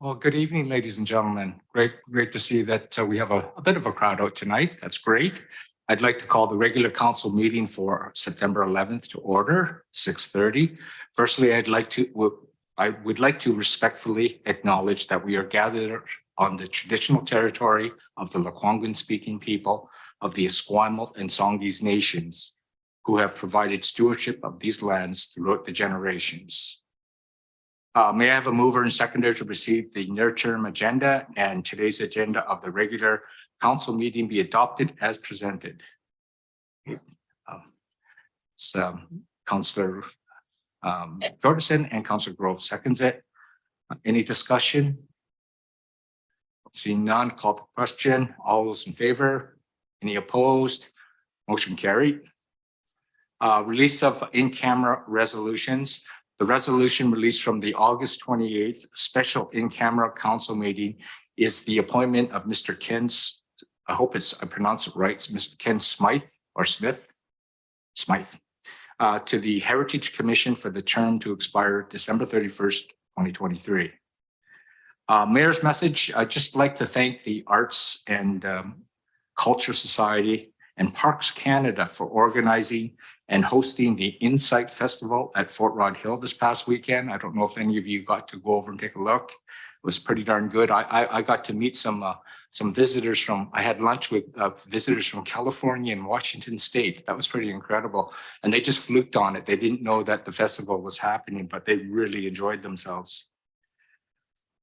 Well, good evening, ladies and gentlemen. Great to see that we have a bit of a crowd out tonight. That's great. I'd like to call the regular council meeting for September 11th to order, 6:30. Firstly, I would like to respectfully acknowledge that we are gathered on the traditional territory of the Lekwungen-speaking people of the Esquimalt and Songhees nations, who have provided stewardship of these lands throughout the generations. May I have a mover and seconder to receive the near-term agenda and today's agenda of the regular council meeting be adopted as presented? Councillor Jordison and Councillor Grove seconds it. Any discussion? Seeing none, call the question. All those in favor? Any opposed? Motion carried. Release of in-camera resolutions. The resolution released from the August 28th special in-camera council meeting is the appointment of Mr. I hope I pronounce it right, Mr. Ken Smyth or Smyth to the Heritage Commission for the term to expire December 31st, 2023. Mayor's message, I'd just like to thank the Arts and Culture Society and Parks Canada for organizing and hosting the Insight Festival at Fort Rod Hill this past weekend. I don't know if any of you got to go over and take a look. It was pretty darn good. I got to meet some visitors I had lunch with visitors from California and Washington State. That was pretty incredible. And they just fluked on it. They didn't know that the festival was happening, but they really enjoyed themselves.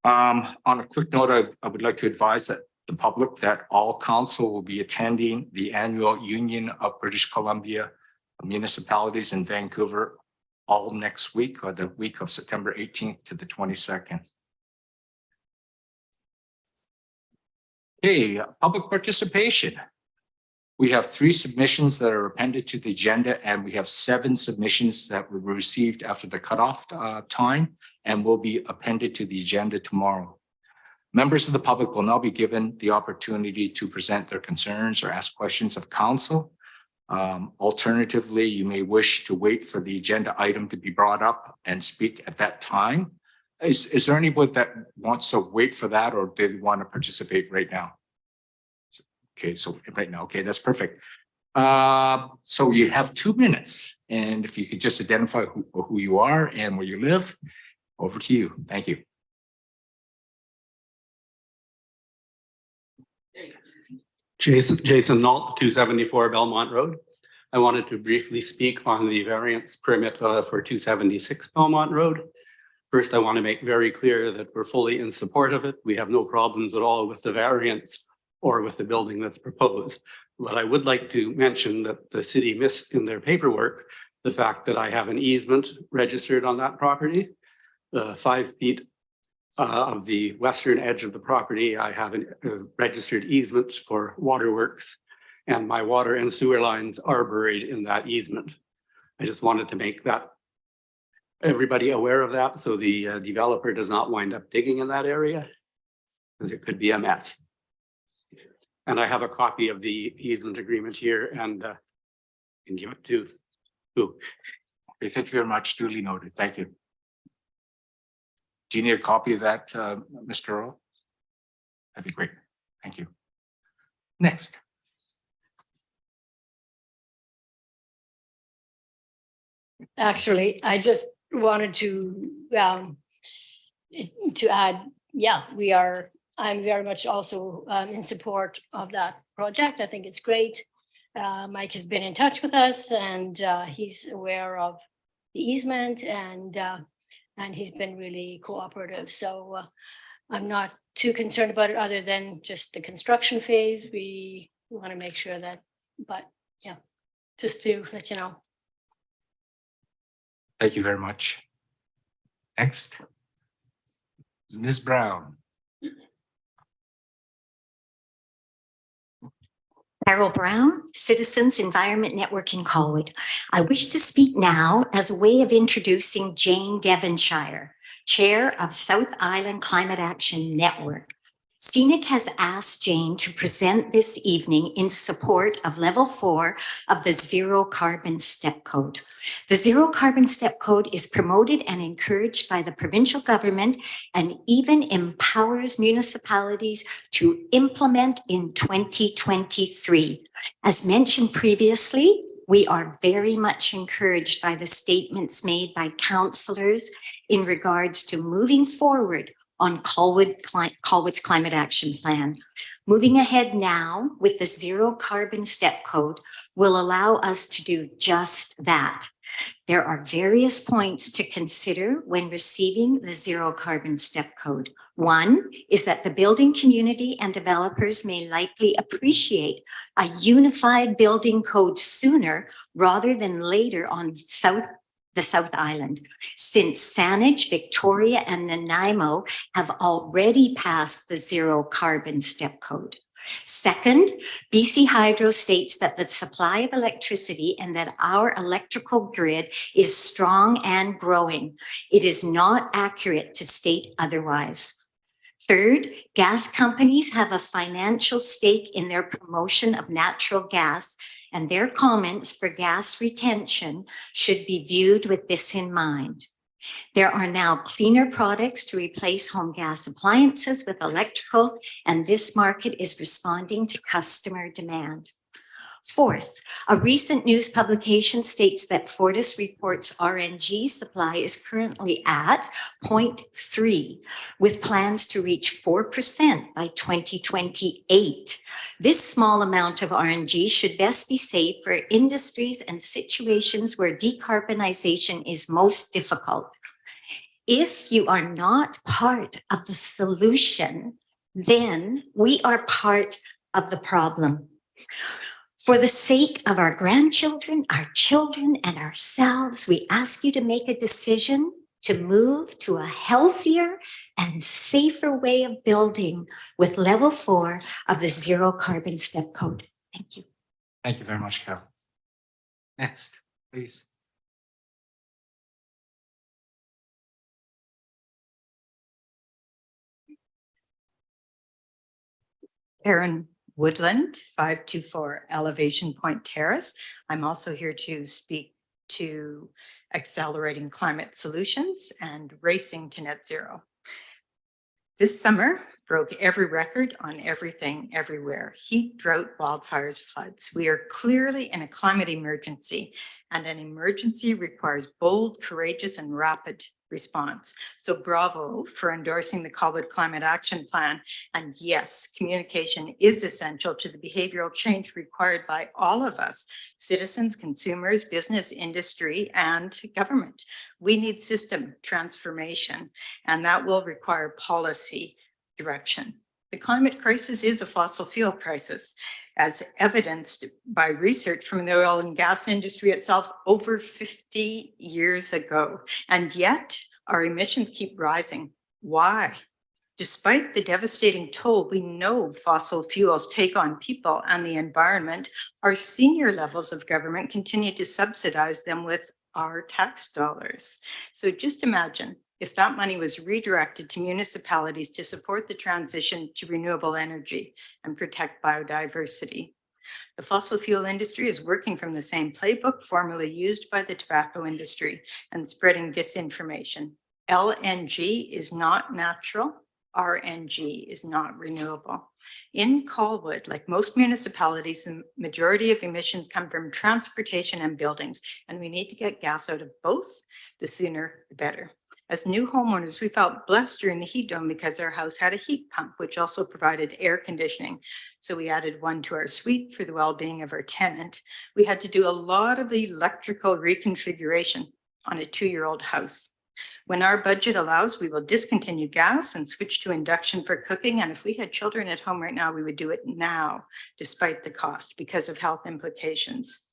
On a quick note, I would like to advise that the public that all council will be attending the annual Union of British Columbia Municipalities in Vancouver all next week, or the week of September 18th to the 22nd. Okay, public participation. We have 3 submissions that are appended to the agenda, and we have 7 submissions that were received after the cutoff time and will be appended to the agenda tomorrow. Members of the public will now be given the opportunity to present their concerns or ask questions of council. Alternatively, you may wish to wait for the agenda item to be brought up and speak at that time. Is there anyone that wants to wait for that, or do they want to participate right now? Okay, so right now, okay, that's perfect. So you have 2 minutes, and if you could just identify who you are and where you live, over to you. Thank you. Jason Nault, 274 Belmont Road. I wanted to briefly speak on the variance permit for 276 Belmont Road. First, I want to make very clear that we're fully in support of it. We have no problems at all with the variance or with the building that's proposed. But I would like to mention that the city missed in their paperwork the fact that I have an easement registered on that property. 5 feet of the western edge of the property, I have a registered easement for waterworks, and my water and sewer lines are buried in that easement. I just wanted to make that everybody aware of that, so the developer does not wind up digging in that area, because it could be a mess. And I have a copy of the easement agreement here, and can give it to who. Okay, thank you very much. Duly noted. Thank you. Do you need a copy of that, Mr. Earl? That'd be great. Thank you. Next. Actually, I just wanted to add, yeah, I'm very much also in support of that project. I think it's great. Mike has been in touch with us, and he's aware of the easement, and he's been really cooperative. So I'm not too concerned about it, other than just the construction phase. We want to make sure that, but yeah, just to let you know. Thank you very much. Next. Ms. Brown. Carol Brown, Citizens Environment Network in Colwood. I wish to speak now as a way of introducing Jane Devonshire, Chair of South Island Climate Action Network. Scenic has asked Jane to present this evening in support of level 4 of the Zero Carbon Step Code. The Zero Carbon Step Code is promoted and encouraged by the provincial government and even empowers municipalities to implement in 2023. As mentioned previously, we are very much encouraged by the statements made by councillors in regards to moving forward on Colwood's Climate Action Plan. Moving ahead now with the Zero Carbon Step Code will allow us to do just that. There are various points to consider when receiving the Zero Carbon Step Code. One is that the building community and developers may likely appreciate a unified building code sooner rather than later on the South Island, since Saanich, Victoria, and Nanaimo have already passed the Zero Carbon Step Code. Second, BC Hydro states that the supply of electricity and that our electrical grid is strong and growing. It is not accurate to state otherwise. Third, gas companies have a financial stake in their promotion of natural gas, and their comments for gas retention should be viewed with this in mind. There are now cleaner products to replace home gas appliances with electrical, and this market is responding to customer demand. Fourth, a recent news publication states that Fortis reports RNG supply is currently at 0.3, with plans to reach 4% by 2028. This small amount of RNG should best be saved for industries and situations where decarbonization is most difficult. If you are not part of the solution, then we are part of the problem. For the sake of our grandchildren, our children, and ourselves, we ask you to make a decision to move to a healthier and safer way of building with level 4 of the Zero Carbon Step Code. Thank you. Thank you very much, Carol. Next, please. Erin Woodland, 524 Elevation Point Terrace. I'm also here to speak to accelerating climate solutions and racing to net zero. This summer broke every record on everything, everywhere. Heat, drought, wildfires, floods. We are clearly in a climate emergency, and an emergency requires bold, courageous, and rapid response. So bravo for endorsing the Colwood Climate Action Plan. And yes, communication is essential to the behavioral change required by all of us, citizens, consumers, business, industry, and government. We need system transformation, and that will require policy direction. The climate crisis is a fossil fuel crisis, as evidenced by research from the oil and gas industry itself over 50 years ago. And yet our emissions keep rising. Why? Despite the devastating toll we know fossil fuels take on people and the environment, our senior levels of government continue to subsidize them with our tax dollars. So just imagine if that money was redirected to municipalities to support the transition to renewable energy and protect biodiversity. The fossil fuel industry is working from the same playbook formerly used by the tobacco industry and spreading disinformation. LNG is not natural. RNG is not renewable. In Colwood, like most municipalities, the majority of emissions come from transportation and buildings, and we need to get gas out of both. The sooner, the better. As new homeowners, we felt blessed during the heat dome because our house had a heat pump, which also provided air conditioning. So we added one to our suite for the well-being of our tenant. We had to do a lot of electrical reconfiguration on a 2-year-old house. When our budget allows, we will discontinue gas and switch to induction for cooking. And if we had children at home right now, we would do it now, despite the cost, because of health implications.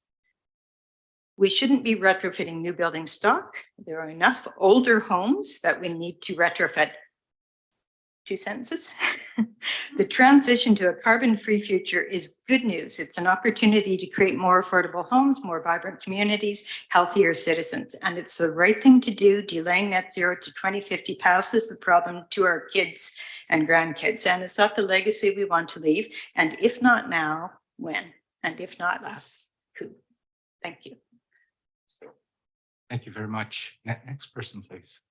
We shouldn't be retrofitting new building stock. There are enough older homes that we need to retrofit. 2 sentences. The transition to a carbon-free future is good news. It's an opportunity to create more affordable homes, more vibrant communities, healthier citizens, and it's the right thing to do. Delaying net zero to 2050 passes the problem to our kids and grandkids. And is that the legacy we want to leave? And if not now, when? And if not us, who? Thank you. Thank you very much. Next person, please.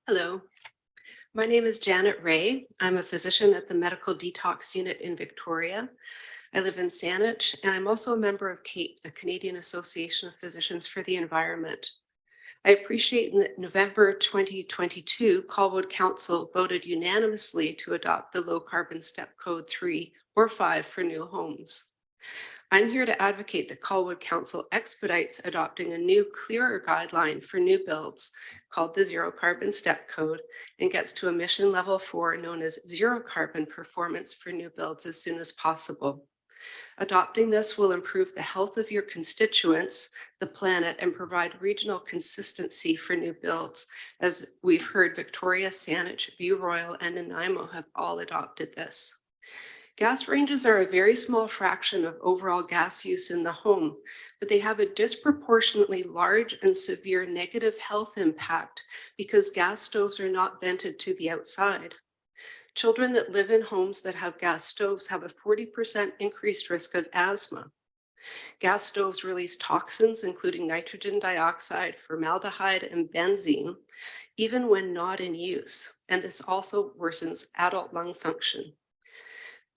Hello, my name is Janet Ray. I'm a physician at the Medical Detox Unit in Victoria. I live in Saanich, and I'm also a member of CAPE, the Canadian Association of Physicians for the Environment. I appreciate that November 2022, Colwood Council voted unanimously to adopt the Low Carbon Step Code 3 or 5 for new homes. I'm here to advocate that Colwood Council expedites adopting a new, clearer guideline for new builds called the Zero Carbon Step Code and gets to emission level 4 known as zero carbon performance for new builds as soon as possible. Adopting this will improve the health of your constituents, the planet, and provide regional consistency for new builds. As we've heard, Victoria, Saanich, View Royal, and Nanaimo have all adopted this. Gas ranges are a very small fraction of overall gas use in the home, but they have a disproportionately large and severe negative health impact because gas stoves are not vented to the outside. Children that live in homes that have gas stoves have a 40% increased risk of asthma. Gas stoves release toxins, including nitrogen dioxide, formaldehyde, and benzene, even when not in use, and this also worsens adult lung function.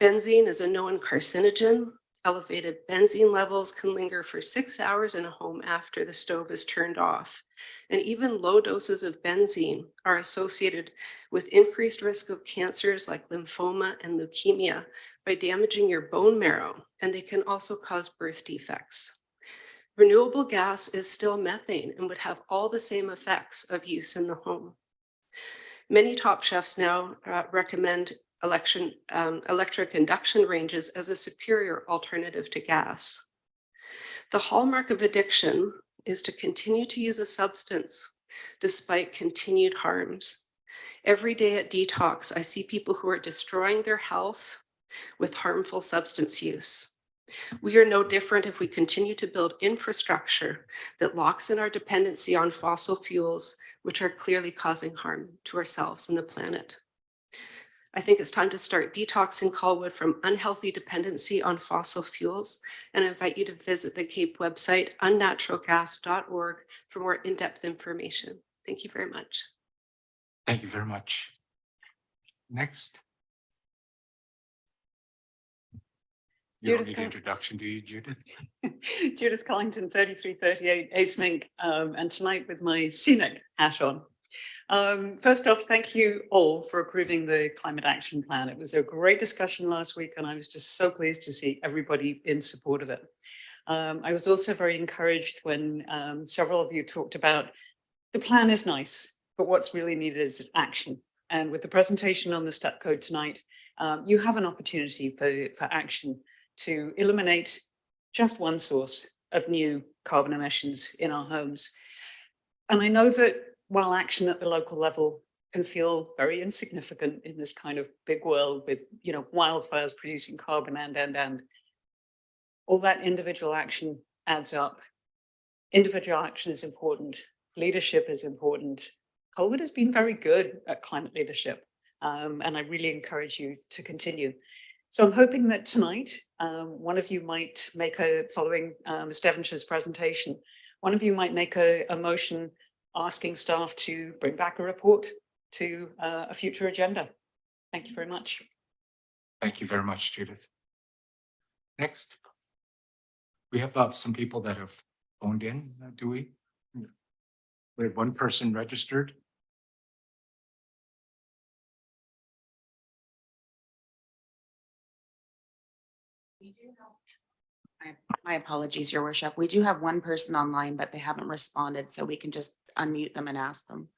Benzene is a known carcinogen. Elevated benzene levels can linger for 6 hours in a home after the stove is turned off. And even low doses of benzene are associated with increased risk of cancers like lymphoma and leukemia by damaging your bone marrow, and they can also cause birth defects. Renewable gas is still methane and would have all the same effects of use in the home. Many top chefs now recommend electric induction ranges as a superior alternative to gas. The hallmark of addiction is to continue to use a substance despite continued harms. Every day at Detox, I see people who are destroying their health with harmful substance use. We are no different if we continue to build infrastructure that locks in our dependency on fossil fuels, which are clearly causing harm to ourselves and the planet. I think it's time to start detoxing Colwood from unhealthy dependency on fossil fuels, and I invite you to visit the CAPE website, unnaturalgas.org, for more in-depth information. Thank you very much. Thank you very much. Next. You don't Judith need introduction, do you, Judith? Judith Collington, 3338 Acemink, and tonight with my scenic hat on. First off, thank you all for approving the climate action plan. It was a great discussion last week, and I was just so pleased to see everybody in support of it. I was also very encouraged when several of you talked about the plan is nice, but what's really needed is action. And with the presentation on the step code tonight, you have an opportunity for action to eliminate just one source of new carbon emissions in our homes. And I know that while action at the local level can feel very insignificant in this kind of big world with, wildfires producing carbon and all that individual action adds up. Individual action is important. Leadership is important. Colwood has been very good at climate leadership, and I really encourage you to continue. So I'm hoping that tonight, one of you might make following Ms. Devonshire's presentation, one of you might make a motion asking staff to bring back a report to a future agenda. Thank you very much. Thank you very much, Judith. Next. We have some people that have phoned in, do we? We have one person registered. My apologies, Your Worship. We do have one person online, but they haven't responded, so we can just unmute them and ask them.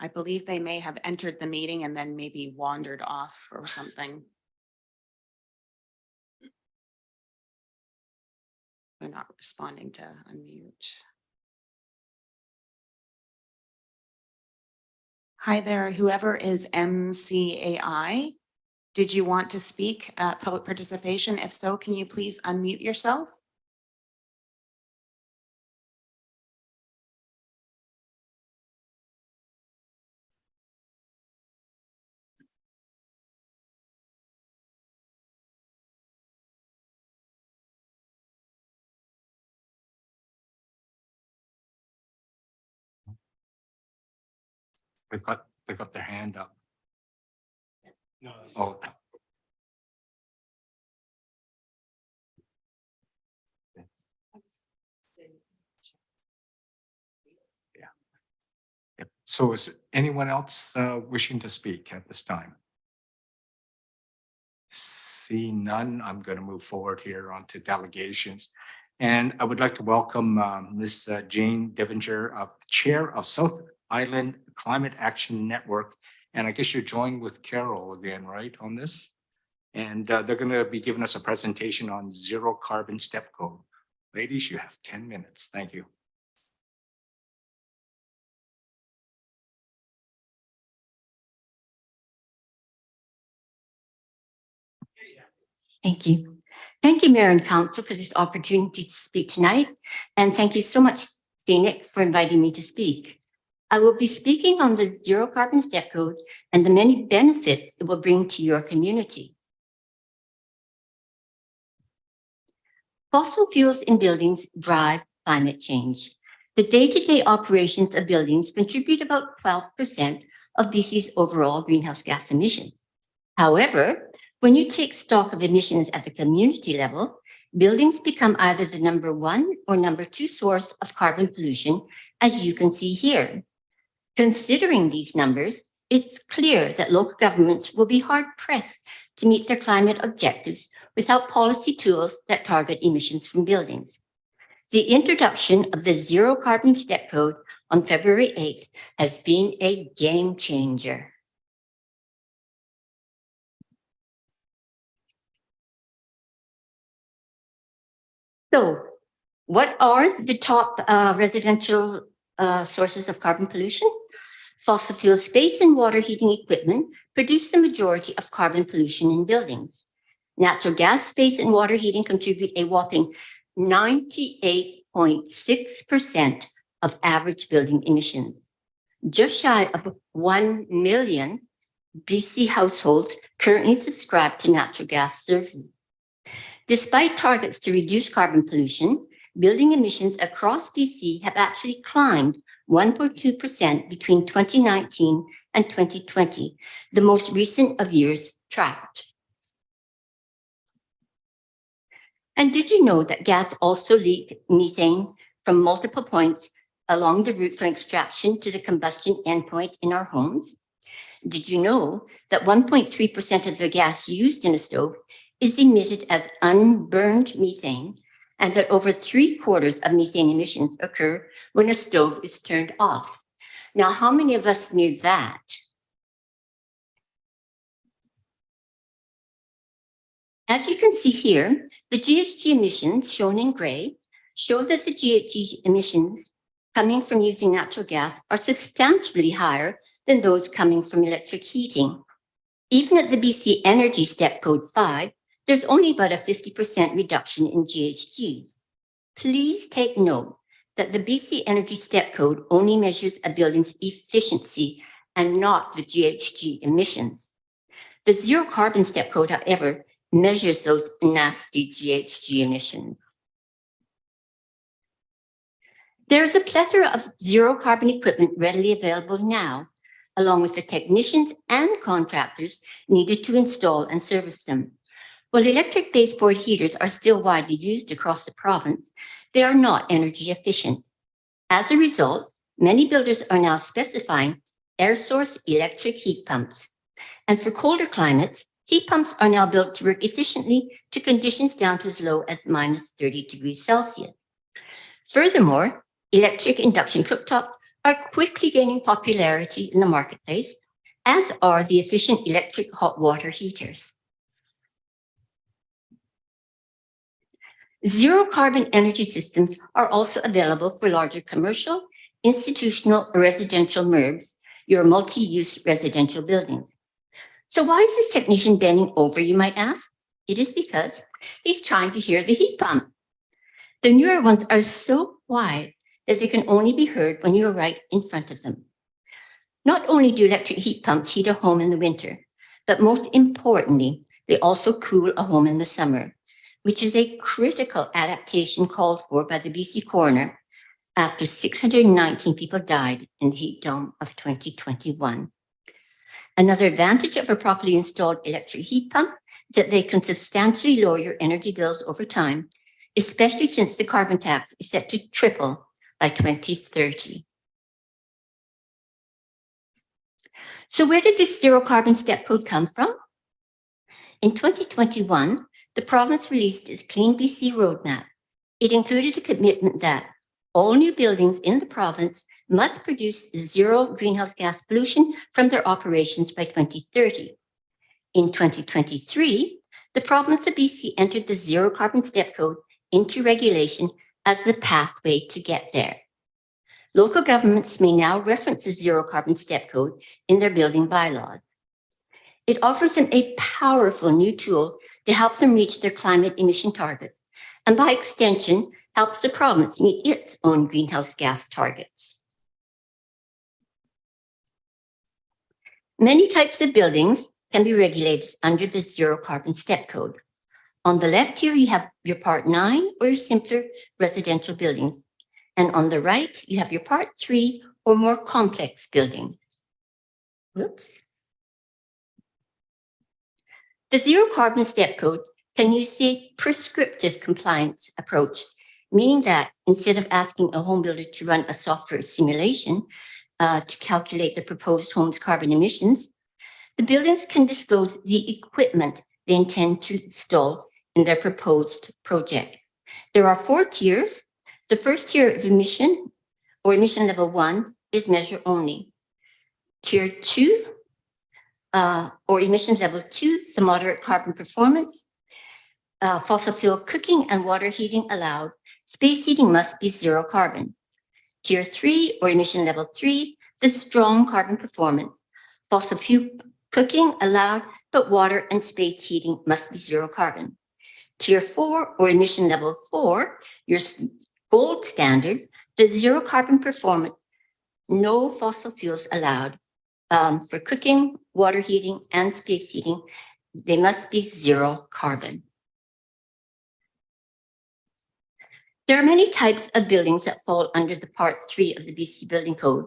I believe they may have entered the meeting and then maybe wandered off or something. They're not responding to unmute. Hi there, whoever is MCAI. Did you want to speak at public participation? If so, can you please unmute yourself? They've got their hand up. No. Oh. Yeah. Yep. So is anyone else wishing to speak at this time? See none, I'm going to move forward here onto delegations. And I would like to welcome Ms. Jane Devinger, Chair of South Island Climate Action Network. And I guess you're joined with Carol again, right, on this? And they're going to be giving us a presentation on zero carbon step code. Ladies, you have 10 minutes. Thank you. Thank you. Thank you, Mayor and Council, for this opportunity to speak tonight. And thank you so much, Scenic, for inviting me to speak. I will be speaking on the zero carbon step code and the many benefits it will bring to your community. Fossil fuels in buildings drive climate change. The day-to-day operations of buildings contribute about 12% of BC's overall greenhouse gas emissions. However, when you take stock of emissions at the community level, buildings become either the #1 or #2 source of carbon pollution, as you can see here. Considering these numbers, it's clear that local governments will be hard-pressed to meet their climate objectives without policy tools that target emissions from buildings. The introduction of the Zero Carbon Step Code on February 8th has been a game changer. So, what are the top residential sources of carbon pollution? Fossil fuel space and water heating equipment produce the majority of carbon pollution in buildings. Natural gas, space, and water heating contribute a whopping 98.6% of average building emissions. Just shy of 1 million BC households currently subscribe to natural gas services. Despite targets to reduce carbon pollution, building emissions across BC have actually climbed 1.2% between 2019 and 2020, the most recent of years tracked. And did you know that gas also leaks methane from multiple points along the route from extraction to the combustion endpoint in our homes? Did you know that 1.3% of the gas used in a stove is emitted as unburned methane, and that over 3/4 of methane emissions occur when a stove is turned off? Now, how many of us knew that? As you can see here, the GHG emissions shown in gray show that the GHG emissions coming from using natural gas are substantially higher than those coming from electric heating. Even at the BC Energy Step Code 5, there's only about a 50% reduction in GHG. Please take note that the BC Energy Step Code only measures a building's efficiency and not the GHG emissions. The Zero Carbon Step Code, however, measures those nasty GHG emissions. There's a plethora of zero carbon equipment readily available now, along with the technicians and contractors needed to install and service them. While electric baseboard heaters are still widely used across the province, they are not energy efficient. As a result, many builders are now specifying air source electric heat pumps. And for colder climates, heat pumps are now built to work efficiently to conditions down to as low as -30 degrees Celsius. Furthermore, electric induction cooktops are quickly gaining popularity in the marketplace, as are the efficient electric hot water heaters. Zero carbon energy systems are also available for larger commercial, institutional, or residential MURBs, your multi-use residential buildings. So why is this technician bending over, you might ask? It is because he's trying to hear the heat pump. The newer ones are so quiet that they can only be heard when you are right in front of them. Not only do electric heat pumps heat a home in the winter, but most importantly, they also cool a home in the summer, which is a critical adaptation called for by the BC coroner after 619 people died in the heat dome of 2021. Another advantage of a properly installed electric heat pump is that they can substantially lower your energy bills over time, especially since the carbon tax is set to triple by 2030. So where did this zero carbon step code come from? In 2021, the province released its Clean BC roadmap. It included a commitment that all new buildings in the province must produce zero greenhouse gas pollution from their operations by 2030. In 2023, the province of BC entered the zero carbon step code into regulation as the pathway to get there. Local governments may now reference the zero carbon step code in their building bylaws. It offers them a powerful new tool to help them reach their climate emission targets, and by extension, helps the province meet its own greenhouse gas targets. Many types of buildings can be regulated under the zero carbon step code. On the left here, you have your Part 9 or your simpler residential buildings. And on the right, you have your Part 3 or more complex buildings. Whoops. The zero carbon step code can use the prescriptive compliance approach, meaning that instead of asking a home builder to run a software simulation to calculate the proposed home's carbon emissions, the buildings can disclose the equipment they intend to install in their proposed project. There are 4 tiers. The first tier of emission, or emission level 1, is measure only. Tier 2, or emissions level 2, the moderate carbon performance, fossil fuel cooking and water heating allowed. Space heating must be zero carbon. Tier 3, or emission level 3, the strong carbon performance. Fossil fuel cooking allowed, but water and space heating must be zero carbon. Tier 4, or emission level 4, your gold standard, the zero carbon performance, no fossil fuels allowed. For cooking, water heating, and space heating, they must be zero carbon. There are many types of buildings that fall under the Part 3 of the BC Building Code.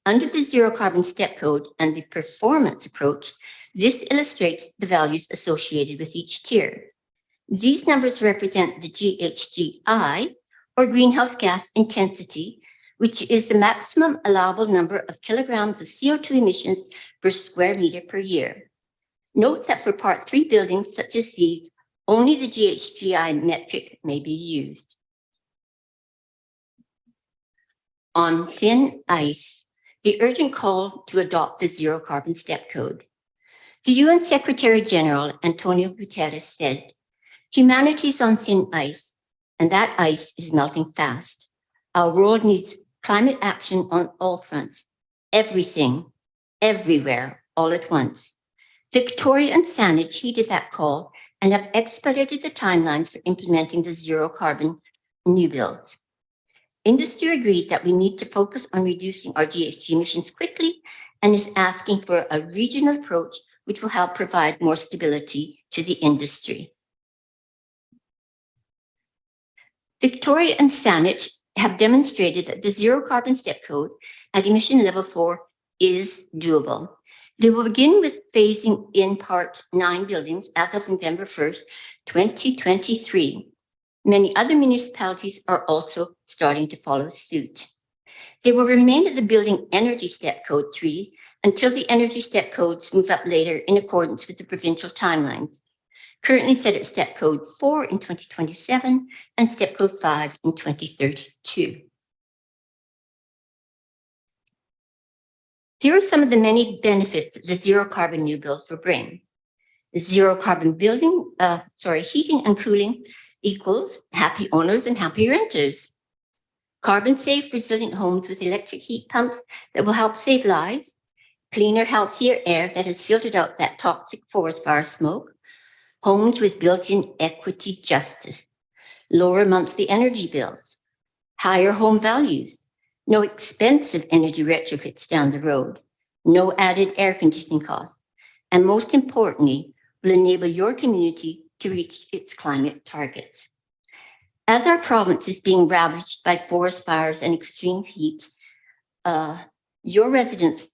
Under the zero carbon step code and the performance approach, this illustrates the values associated with each tier. These numbers represent the GHGI, or greenhouse gas intensity, which is the maximum allowable number of kilograms of CO2 emissions per square meter per year. Note that for Part 3 buildings such as these, only the GHGI metric may be used. On thin ice, the urgent call to adopt the zero carbon step code. The UN Secretary General, Antonio Guterres, said, "Humanity is on thin ice, and that ice is melting fast. Our world needs climate action on all fronts, everything, everywhere, all at once." Victoria and Saanich heeded that call and have expedited the timelines for implementing the zero carbon new builds. Industry agreed that we need to focus on reducing our GHG emissions quickly and is asking for a regional approach which will help provide more stability to the industry. Victoria and Saanich have demonstrated that the zero carbon step code at emission level 4 is doable. They will begin with phasing in Part 9 buildings as of November 1st, 2023. Many other municipalities are also starting to follow suit. They will remain at the Building Energy Step Code 3 until the Energy Step Codes move up later in accordance with the provincial timelines, currently set at Step Code 4 in 2027 and Step Code 5 in 2032. Here are some of the many benefits that the zero carbon new builds will bring. The zero carbon heating and cooling equals happy owners and happy renters. Carbon safe, resilient homes with electric heat pumps that will help save lives. Cleaner, healthier air that has filtered out that toxic forest fire smoke. Homes with built-in equity justice. Lower monthly energy bills. Higher home values. No expensive energy retrofits down the road. No added air conditioning costs. And most importantly, will enable your community to reach its climate targets. As our province is being ravaged by forest fires and extreme heat, your residents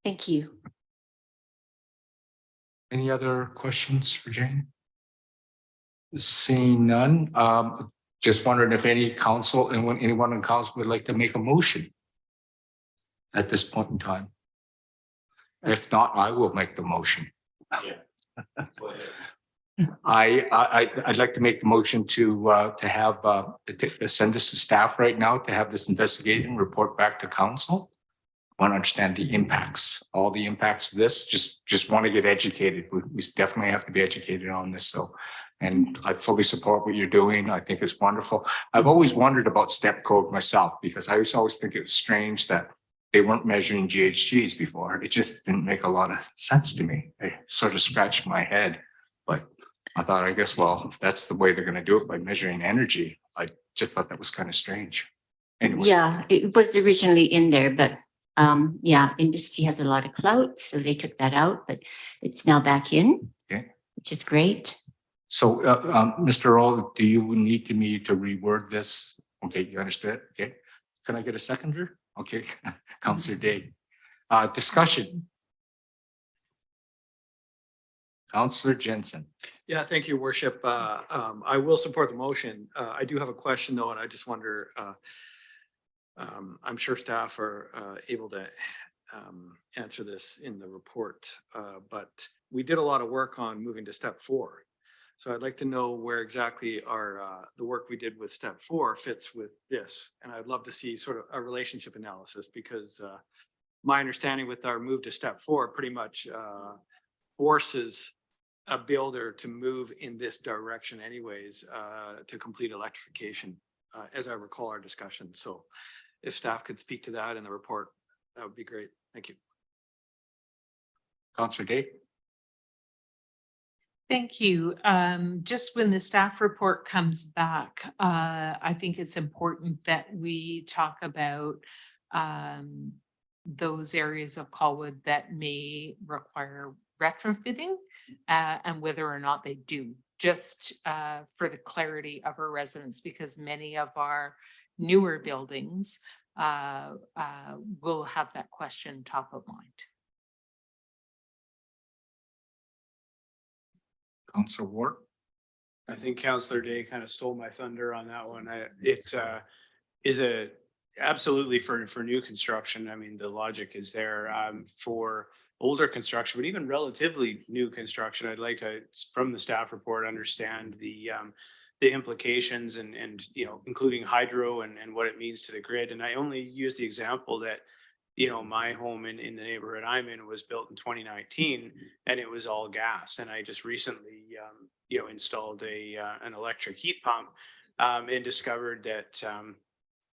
Thank you. Any other questions for Jane? Seeing none, just wondering if any council, anyone in council would like to make a motion at this point in time. If not, I will make the motion. I'd like to make the motion to have to send this to staff right now to have this investigation report back to council. I want to understand the impacts, all the impacts of this. Just want to get educated. We definitely have to be educated on this. So, and I fully support what you're doing. I think it's wonderful. I've always wondered about step code myself because I always think it was strange that they weren't measuring GHGs before. It just didn't make a lot of sense to me. I sort of scratched my head, but I thought, I guess, well, if that's the way they're going to do it by measuring energy, I just thought that was kind of strange. Anyways. Yeah, it was originally in there, but yeah, industry has a lot of clout, so they took that out, but it's now back in, Okay. which is great. So, Mr. Earl, do you need me to reword this? Okay, you understood? Okay. Can I get a seconder? Okay, Councillor Day. Discussion. Councillor Jensen. Yeah, thank you, Worship. I will support the motion. I do have a question though, and I just wonder, I'm sure staff are able to answer this in the report, but we did a lot of work on moving to step 4. So I'd like to know where exactly our the work we did with step 4 fits with this. And I'd love to see sort of a relationship analysis because my understanding with our move to step 4 pretty much forces a builder to move in this direction anyways to complete electrification, as I recall our discussion. So if staff could speak to that in the report, that would be great. Thank you. Councillor Day. Thank you. Just when the staff report comes back, I think it's important that we talk about those areas of Colwood that may require retrofitting and whether or not they do, just for the clarity of our residents, because many of our newer buildings will have that question top of mind. Councillor Ward. I think Councillor Day kind of stole my thunder on that one. It is absolutely for new construction. I mean, the logic is there for older construction, but even relatively new construction. I'd like to, from the staff report, understand the implications and you know, including hydro and what it means to the grid. And I only use the example that, you know, my home in the neighborhood I'm in was built in 2019 and it was all gas. And I just recently, you know, installed an electric heat pump and discovered that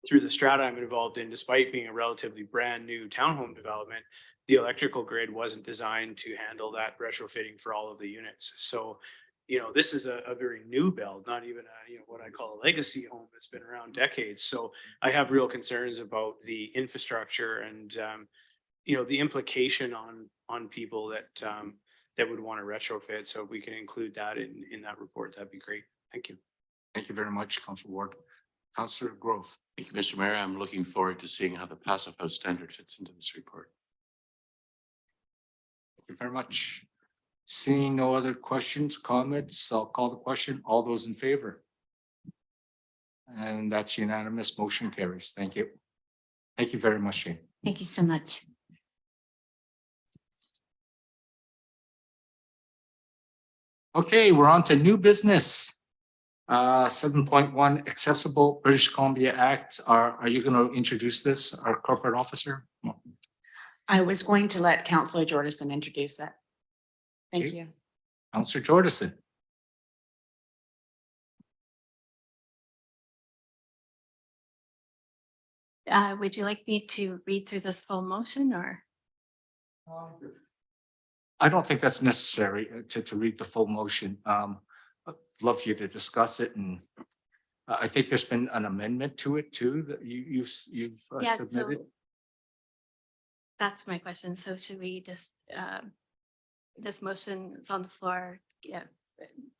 through the strata I'm involved in, despite being a relatively brand new townhome development, the electrical grid wasn't designed to handle that retrofitting for all of the units. So, you know, this is a very new build, not even a, you know, what I call a legacy home that's been around decades. So I have real concerns about the infrastructure and, you know, the implication on people that that would want to retrofit. So if we can include that in that report, that'd be great. Thank you. Thank you very much, Councillor Ward. Councillor Grove. Thank you, Mr. Mayor. I'm looking forward to seeing how the passive house standard fits into this report. Thank you very much. Seeing no other questions, comments, I'll call the question. All those in favor? And that's unanimous. Motion carries. Thank you. Thank you very much, Shane. Thank you so much. Okay, we're on to new business. 7.1 Accessible British Columbia Act. Are you going to introduce this, our corporate officer? I was going to let Councillor Jordison introduce it. Thank Okay. you. Councillor Jordison. Would you like me to read through this full motion or? I don't think that's necessary to read the full motion. I'd love for you to discuss it, and I think there's been an amendment to it too that you've Yeah, submitted. so that's my question. So should we just, this motion is on the floor, yeah,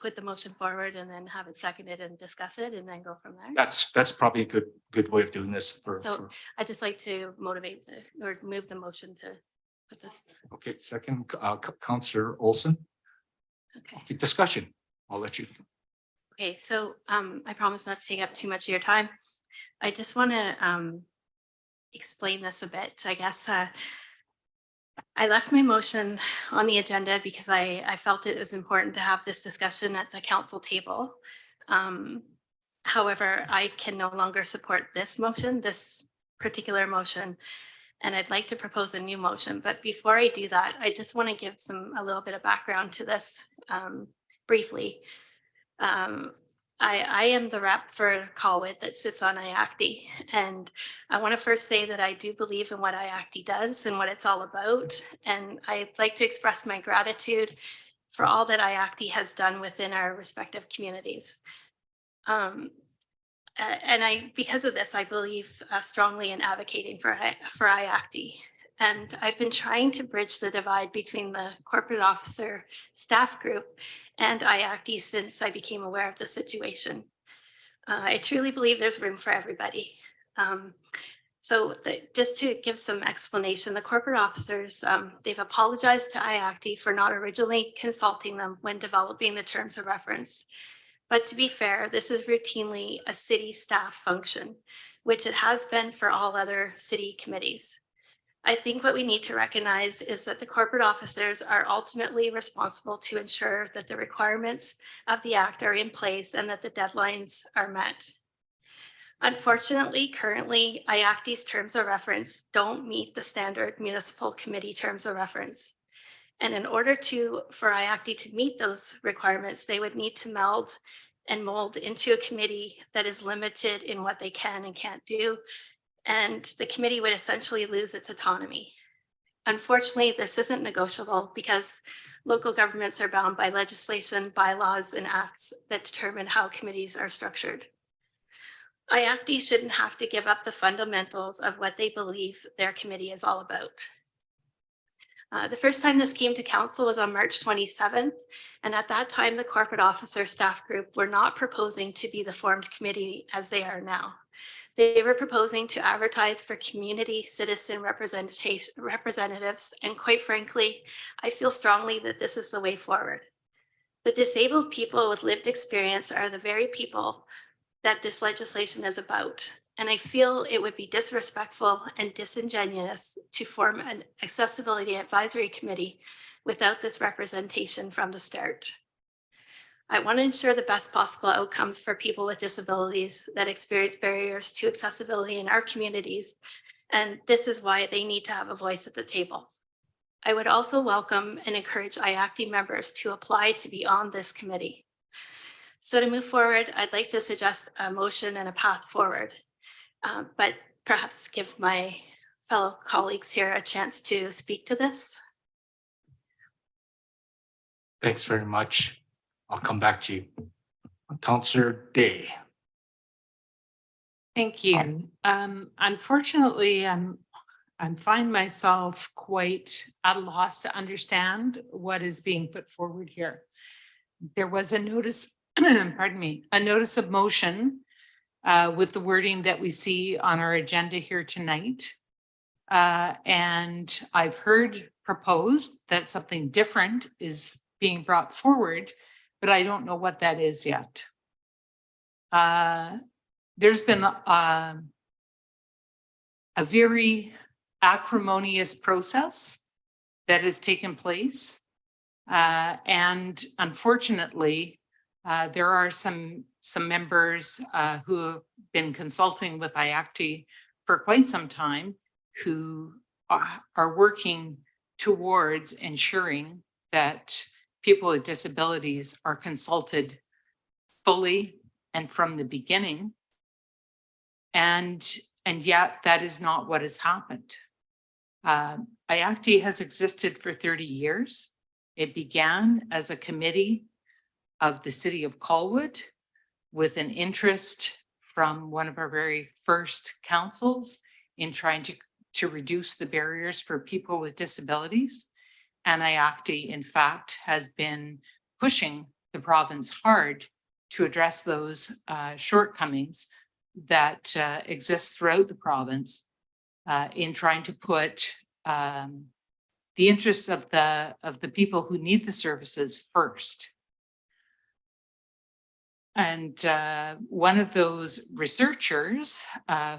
put the motion forward and then have it seconded and discuss it and then go from there? That's probably a good way of doing this. So I'd just like to motivate or move the motion to put this, Okay, second, Councillor Olson. okay. Discussion. I'll let you. Okay, so I promise not to take up too much of your time. I just want to explain this a bit. I guess I left my motion on the agenda because I felt it was important to have this discussion at the council table. However, I can no longer support this motion, this particular motion, and I'd like to propose a new motion. But before I do that, I just want to give a little bit of background to this briefly. I am the rep for Colwood that sits on IACTI, and I want to first say that I do believe in what IACTI does and what it's all about, and I'd like to express my gratitude for all that IACTI has done within our respective communities. And because of this, I believe strongly in advocating for IACTI. And I've been trying to bridge the divide between the corporate officer staff group and IACTI since I became aware of the situation. I truly believe there's room for everybody. Just to give some explanation, the corporate officers, they've apologized to IACTI for not originally consulting them when developing the terms of reference. But to be fair, this is routinely a city staff function, which it has been for all other city committees. I think what we need to recognize is that the corporate officers are ultimately responsible to ensure that the requirements of the Act are in place and that the deadlines are met. Unfortunately, currently, IACTI's terms of reference don't meet the standard municipal committee terms of reference. And in order for IACTI to meet those requirements, they would need to meld and mold into a committee that is limited in what they can and can't do. And the committee would essentially lose its autonomy. Unfortunately, this isn't negotiable because local governments are bound by legislation, bylaws, and acts that determine how committees are structured. IACTI shouldn't have to give up the fundamentals of what they believe their committee is all about. The first time this came to council was on March 27th, and at that time, the corporate officer staff group were not proposing to be the formed committee as they are now. They were proposing to advertise for community citizen representatives, and quite frankly, I feel strongly that this is the way forward. The disabled people with lived experience are the very people that this legislation is about. And I feel it would be disrespectful and disingenuous to form an accessibility advisory committee without this representation from the start. I want to ensure the best possible outcomes for people with disabilities that experience barriers to accessibility in our communities. And this is why they need to have a voice at the table. I would also welcome and encourage IACTI members to apply to be on this committee. So to move forward, I'd like to suggest a motion and a path forward. But perhaps give my fellow colleagues here a chance to speak to this. Thanks very much. I'll come back to you. Councillor Day. Thank you. Unfortunately, I find myself quite at a loss to understand what is being put forward here. There was a notice, pardon me, a notice of motion with the wording that we see on our agenda here tonight. And I've heard proposed that something different is being brought forward, but I don't know what that is yet. There's been a very acrimonious process that has taken place. And unfortunately, there are some members who have been consulting with IACTI for quite some time who are working towards ensuring that people with disabilities are consulted fully and from the beginning. And yet that is not what has happened. IACTI has existed for 30 years. It began as a committee of the city of Colwood with an interest from one of our very first councils in trying to reduce the barriers for people with disabilities. And IACTI, in fact, has been pushing the province hard to address those shortcomings that exist throughout the province in trying to put the interests of the people who need the services first. And one of those researchers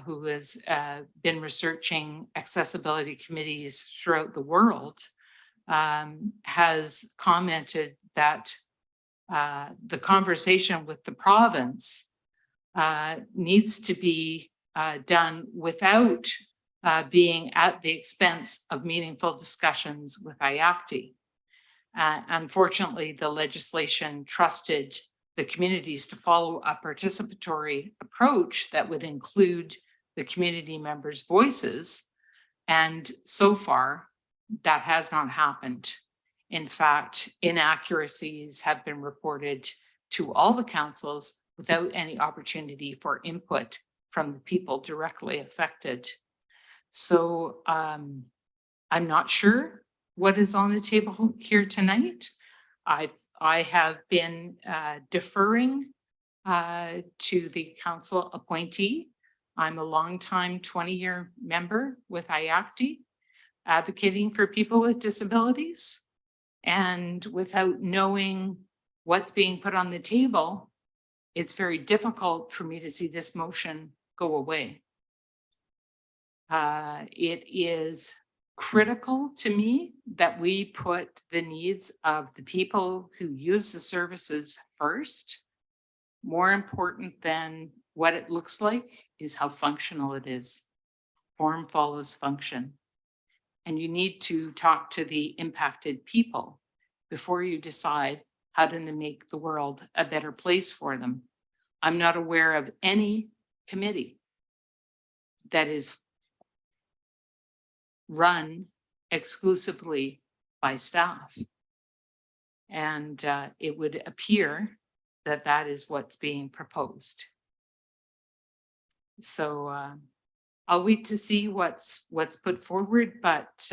who has been researching accessibility committees throughout the world has commented that the conversation with the province needs to be done without being at the expense of meaningful discussions with IACTI. Unfortunately, the legislation trusted the communities to follow a participatory approach that would include the community members' voices. And so far, that has not happened. In fact, inaccuracies have been reported to all the councils without any opportunity for input from the people directly affected. So I'm not sure what is on the table here tonight. I have been deferring to the council appointee. I'm a longtime 20-year member with IACTI, advocating for people with disabilities. And without knowing what's being put on the table, it's very difficult for me to see this motion go away. It is critical to me that we put the needs of the people who use the services first. More important than what it looks like is how functional it is. Form follows function. And you need to talk to the impacted people before you decide how to make the world a better place for them. I'm not aware of any committee that is run exclusively by staff. And it would appear that that is what's being proposed. So I'll wait to see what's put forward, but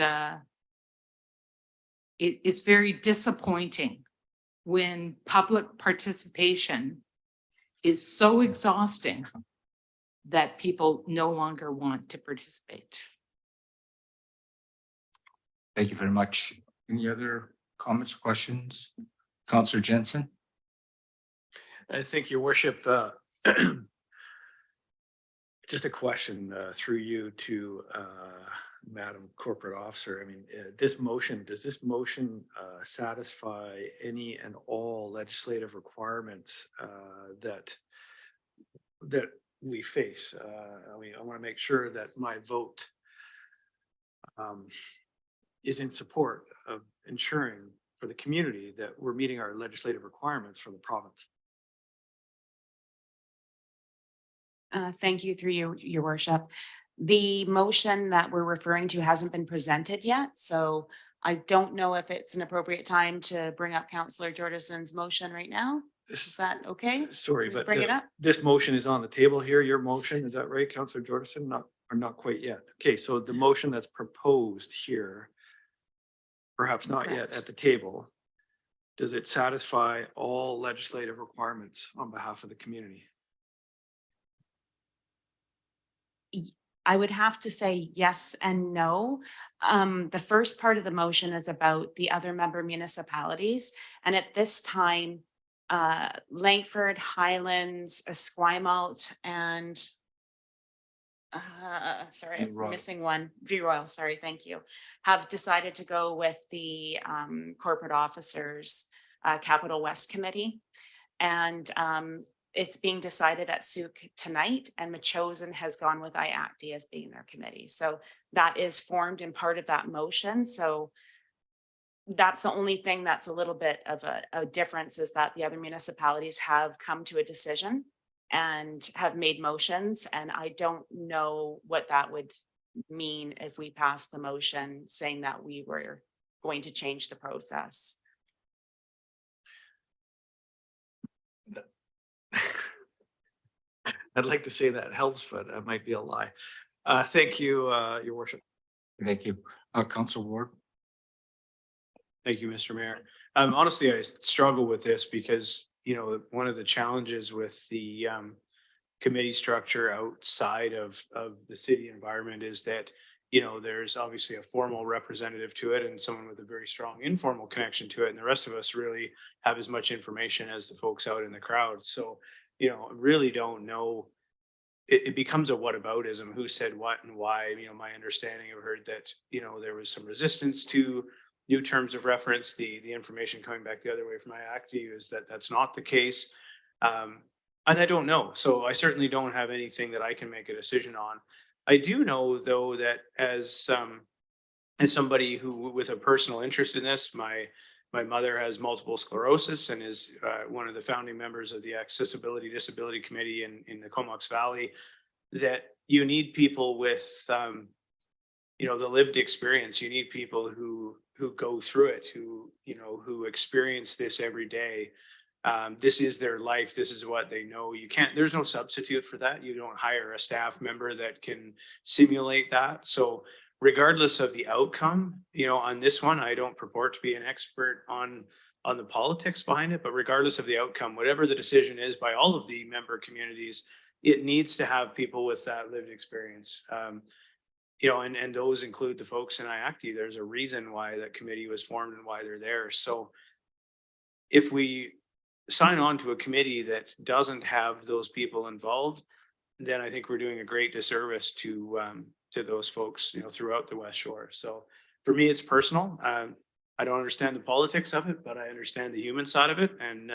it is very disappointing when public participation is so exhausting that people no longer want to participate. Thank you very much. Any other comments, questions? Councillor Jensen? I think, Your Worship, just a question through you to Madam Corporate Officer. I mean, does this motion satisfy any and all legislative requirements that we face? I mean, I want to make sure that my vote is in support of ensuring for the community that we're meeting our legislative requirements for the province. Thank you through you, Your Worship. The motion that we're referring to hasn't been presented yet, so I don't know if it's an appropriate time to bring up Councillor Jordison's motion right now. Is that okay? Sorry, Can we but bring it up? this motion is on the table here. Your motion, is that right, Councillor Jordison? Not quite yet. Okay, so the motion that's proposed here, perhaps not yet Correct. at the table, does it satisfy all legislative requirements on behalf of the community? I would have to say yes and no. The first part of the motion is about the other member municipalities. And at this time, Langford, Highlands, Esquimalt, and sorry, I'm Royal. missing one. V-Royal, sorry, thank you, have decided to go with the corporate officers Capital West Committee. And it's being decided at Souk tonight, and Machosen has gone with IACTI as being their committee. So that is formed in part of that motion. So that's the only thing that's a little bit of a difference, is that the other municipalities have come to a decision and have made motions. And I don't know what that would mean if we pass the motion saying that we were going to change the process. I'd like to say that helps, but that might be a lie. Thank you, Your Worship. Thank you. Councillor Ward? Thank you, Mr. Mayor. Honestly, I struggle with this because, you know, one of the challenges with the committee structure outside of the city environment is that you know, there's obviously a formal representative to it and someone with a very strong informal connection to it. And the rest of us really have as much information as the folks out in the crowd. So, you know, really don't know. It becomes a whataboutism, who said what and why. You know, my understanding, I've heard that, you know, there was some resistance to new terms of reference. The information coming back the other way from IACTI is that that's not the case. And I don't know. So I certainly don't have anything that I can make a decision on. I do know, though, that as somebody who with a personal interest in this, my mother has multiple sclerosis and is one of the founding members of the Accessibility Disability Committee in the Comox Valley, that you need people with, you know, the lived experience. You need people who go through it, who, you know, who experience this every day. This is their life. This is what they know. You can't, there's no substitute for that. You don't hire a staff member that can simulate that. So regardless of the outcome, you know, on this one, I don't purport to be an expert on the politics behind it, but regardless of the outcome, whatever the decision is by all of the member communities, it needs to have people with that lived experience. You know, and those include the folks in IACTI. There's a reason why that committee was formed and why they're there. So if we sign on to a committee that doesn't have those people involved, then I think we're doing a great disservice to those folks, you know, throughout the West Shore. So for me, it's personal. I don't understand the politics of it, but I understand the human side of it, and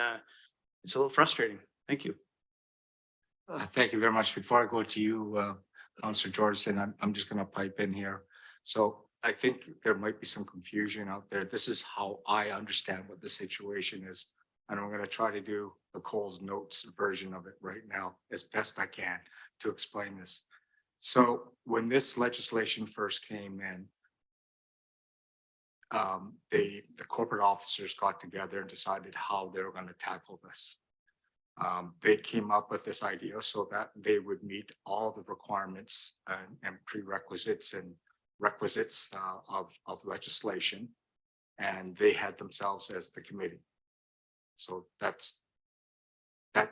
it's a little frustrating. Thank you. Thank you very much. Before I go to you, Councillor Jordison, I'm just going to pipe in here. So I think there might be some confusion out there. This is how I understand what the situation is. And I'm going to try to do the Cole's Notes version of it right now as best I can to explain this. So when this legislation first came in, the corporate officers got together and decided how they were going to tackle this. They came up with this idea so that they would meet all the requirements and prerequisites and requisites of legislation, and they had themselves as the committee. So that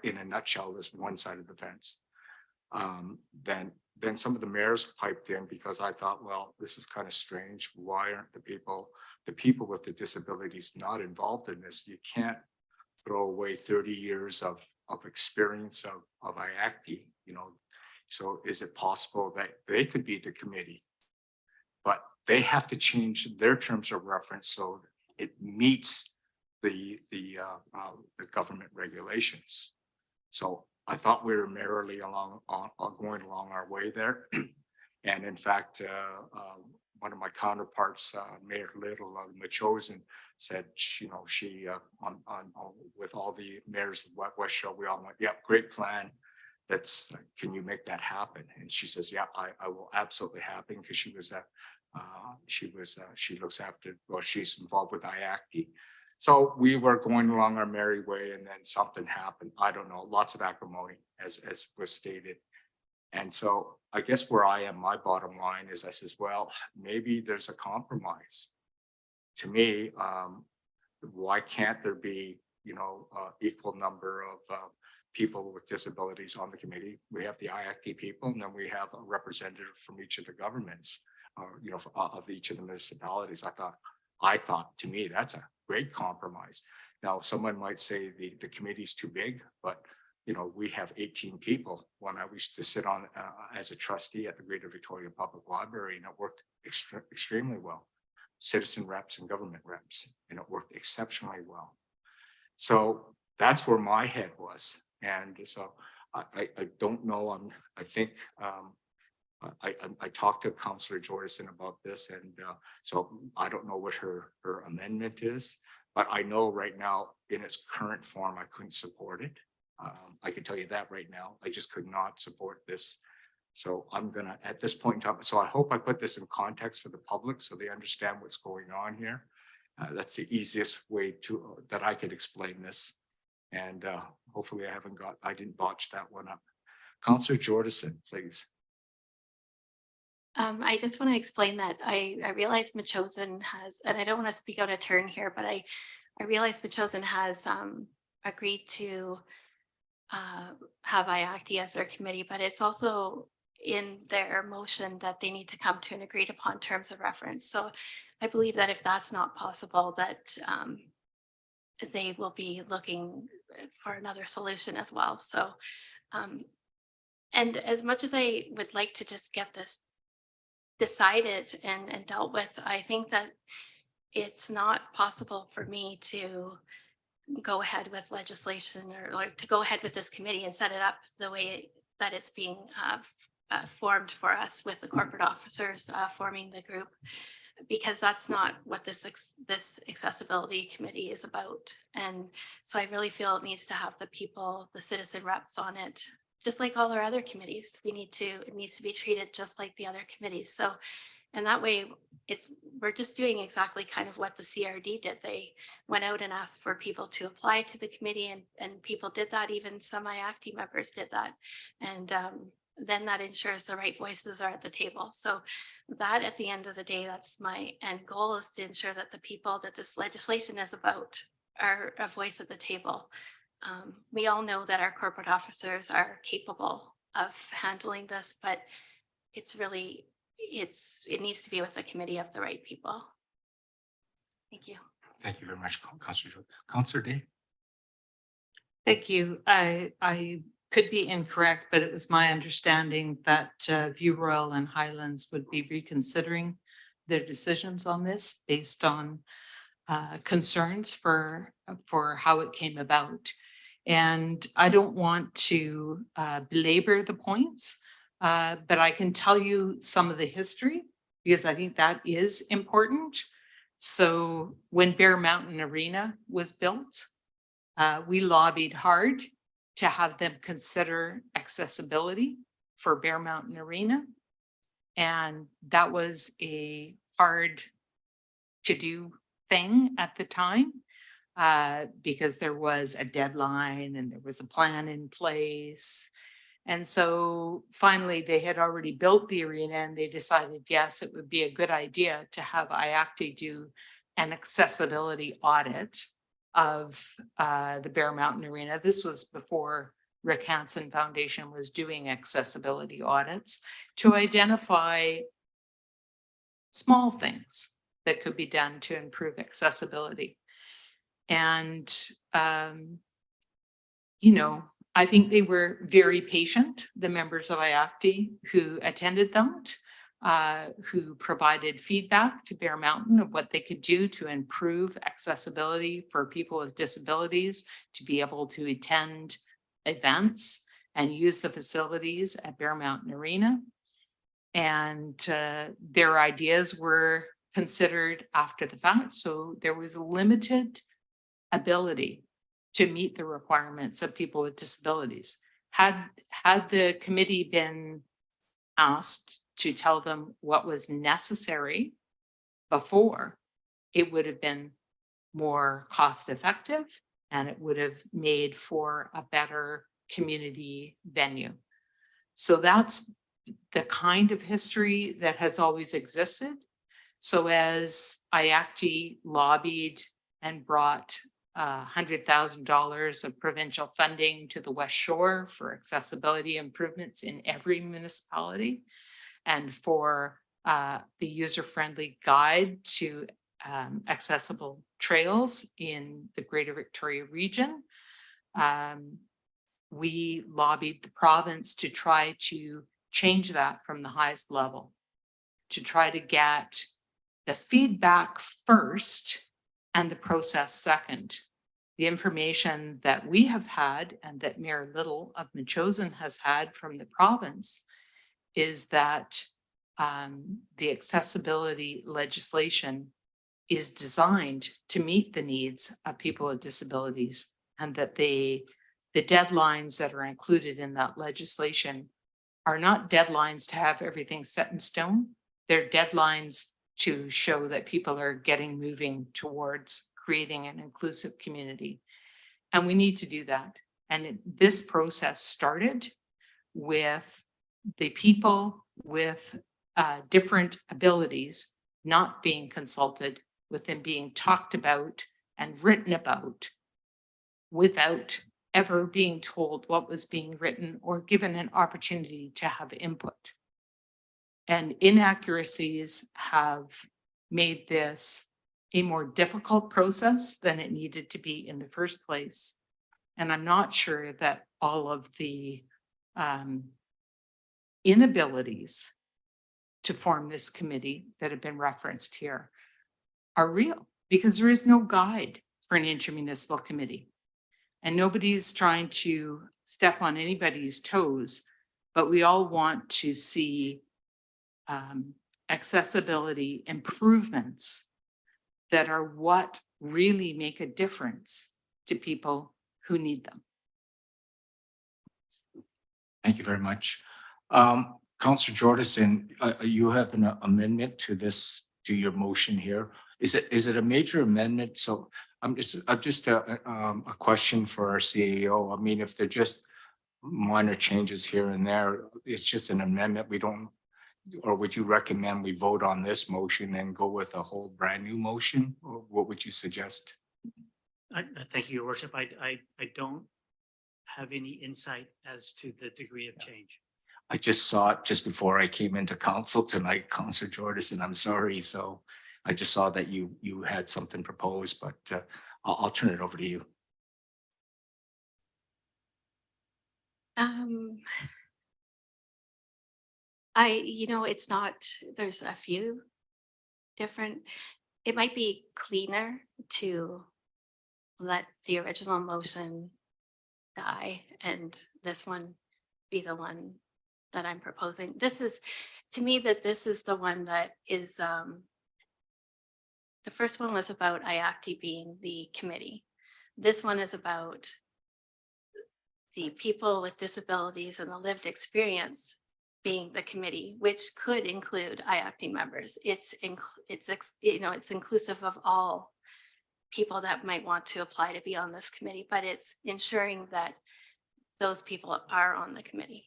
in a nutshell is one side of the fence. Then some of the mayors piped in because I thought, well, this is kind of strange. Why aren't the people with the disabilities not involved in this? You can't throw away 30 years of experience of IACTI, you know. So is it possible that they could be the committee? But they have to change their terms of reference so it meets the government regulations. So I thought we were merrily going along our way there. And in fact, one of my counterparts, Mayor Little of Machosen, said, you know, she with all the mayors of West Shore, we all went, yep, great plan. Can you make that happen? And she says, yeah, I will absolutely happen, because she looks after, well, she's involved with IACTI. So we were going along our merry way, and then something happened. I don't know, lots of acrimony, as was stated. And so I guess where I am, my bottom line is I says, well, maybe there's a compromise. To me, why can't there be, you know, equal number of people with disabilities on the committee? We have the IACTI people, and then we have a representative from each of the governments, you know, of each of the municipalities. I thought to me, that's a great compromise. Now, someone might say the committee's too big, but you know, we have 18 people. When I used to sit on as a trustee at the Greater Victoria Public Library, and it worked extremely well. Citizen reps and government reps, and it worked exceptionally well. So that's where my head was. And so I don't know. I think I talked to Councillor Jordison about this, and so I don't know what her amendment is, but I know right now in its current form, I couldn't support it. I can tell you that right now, I just could not support this. So I'm gonna, at this point in time, so I hope I put this in context for the public so they understand what's going on here. That's the easiest way to that I could explain this. And hopefully I didn't botch that one up. Councillor Jordison, please. I just want to explain that I realize Machosen has, and I don't want to speak out of turn here, but I realize Machosen has agreed to have IACTI as their committee, but it's also, in their motion that they need to come to an agreed upon terms of reference. So I believe that if that's not possible, that they will be looking for another solution as well. So, and as much as I would like to just get this decided and dealt with, I think that it's not possible for me to go ahead with legislation or like to go ahead with this committee and set it up the way that it's being formed for us with the corporate officers forming the group, because that's not what this accessibility committee is about. And so I really feel it needs to have the people, the citizen reps on it, just like all our other committees. It needs to be treated just like the other committees. So, and that way we're just doing exactly kind of what the CRD did. They went out and asked for people to apply to the committee, and people did that. Even some IACTI members did that. And then that ensures the right voices are at the table. So that at the end of the day, that's my end goal, is to ensure that the people that this legislation is about are a voice at the table. We all know that our corporate officers are capable of handling this, but it's really, it needs to be with a committee of the right people. Thank you. Thank you very much, Councillor. Councillor Day. Thank you. I could be incorrect, but it was my understanding that View Royal and Highlands would be reconsidering their decisions on this based on concerns for how it came about. And I don't want to belabor the points, but I can tell you some of the history, because I think that is important. So when Bear Mountain Arena was built, we lobbied hard to have them consider accessibility for Bear Mountain Arena. And that was a hard to do thing at the time, because there was a deadline and there was a plan in place. And so finally they had already built the arena, and they decided, yes, it would be a good idea to have IACTI do an accessibility audit of the Bear Mountain Arena. This was before Rick Hansen Foundation was doing accessibility audits to identify small things that could be done to improve accessibility. And, you know, I think they were very patient, the members of IACTI who attended them, who provided feedback to Bear Mountain of what they could do to improve accessibility for people with disabilities to be able to attend events and use the facilities at Bear Mountain Arena. And their ideas were considered after the fact. So there was a limited ability to meet the requirements of people with disabilities. Had the committee been asked to tell them what was necessary before, it would have been more cost effective, and it would have made for a better community venue. So that's the kind of history that has always existed. So as IACTI lobbied and brought $100,000 of provincial funding to the West Shore for accessibility improvements in every municipality, and for the user-friendly guide to accessible trails in the Greater Victoria region, we lobbied the province to try to change that from the highest level, to try to get the feedback first and the process second. The information that we have had, and that Mayor Little of Metchosin has had from the province, is that the accessibility legislation is designed to meet the needs of people with disabilities, and that the deadlines that are included in that legislation are not deadlines to have everything set in stone. They're deadlines to show that people are moving towards creating an inclusive community. And we need to do that. And this process started with the people with different abilities not being consulted, with them being talked about and written about without ever being told what was being written or given an opportunity to have input. And inaccuracies have made this a more difficult process than it needed to be in the first place. And I'm not sure that all of the inabilities to form this committee that have been referenced here are real, because there is no guide for an intermunicipal committee. And nobody's trying to step on anybody's toes, but we all want to see accessibility improvements that are what really make a difference to people who need them. Thank you very much. Councillor Jordison, you have an amendment to this, to your motion here. Is it a major amendment? So I'm just a question for our CEO. I mean, if they're just minor changes here and there, it's just an amendment. We don't, or would you recommend we vote on this motion and go with a whole brand new motion? Or what would you suggest? Thank you, Your Worship. I don't have any insight as to the degree of change. I just saw it just before I came into council tonight, Councillor Jordison. I'm sorry. So I just saw that you had something proposed, but I'll turn it over to you. It's not, there's a few different, it might be cleaner to let the original motion die and this one be the one that I'm proposing. This is, to me, this is the one that is, the first one was about IACTI being the committee. This one is about the people with disabilities and the lived experience being the committee, which could include IACTI members. It's inclusive of all people that might want to apply to be on this committee, but it's ensuring that those people are on the committee.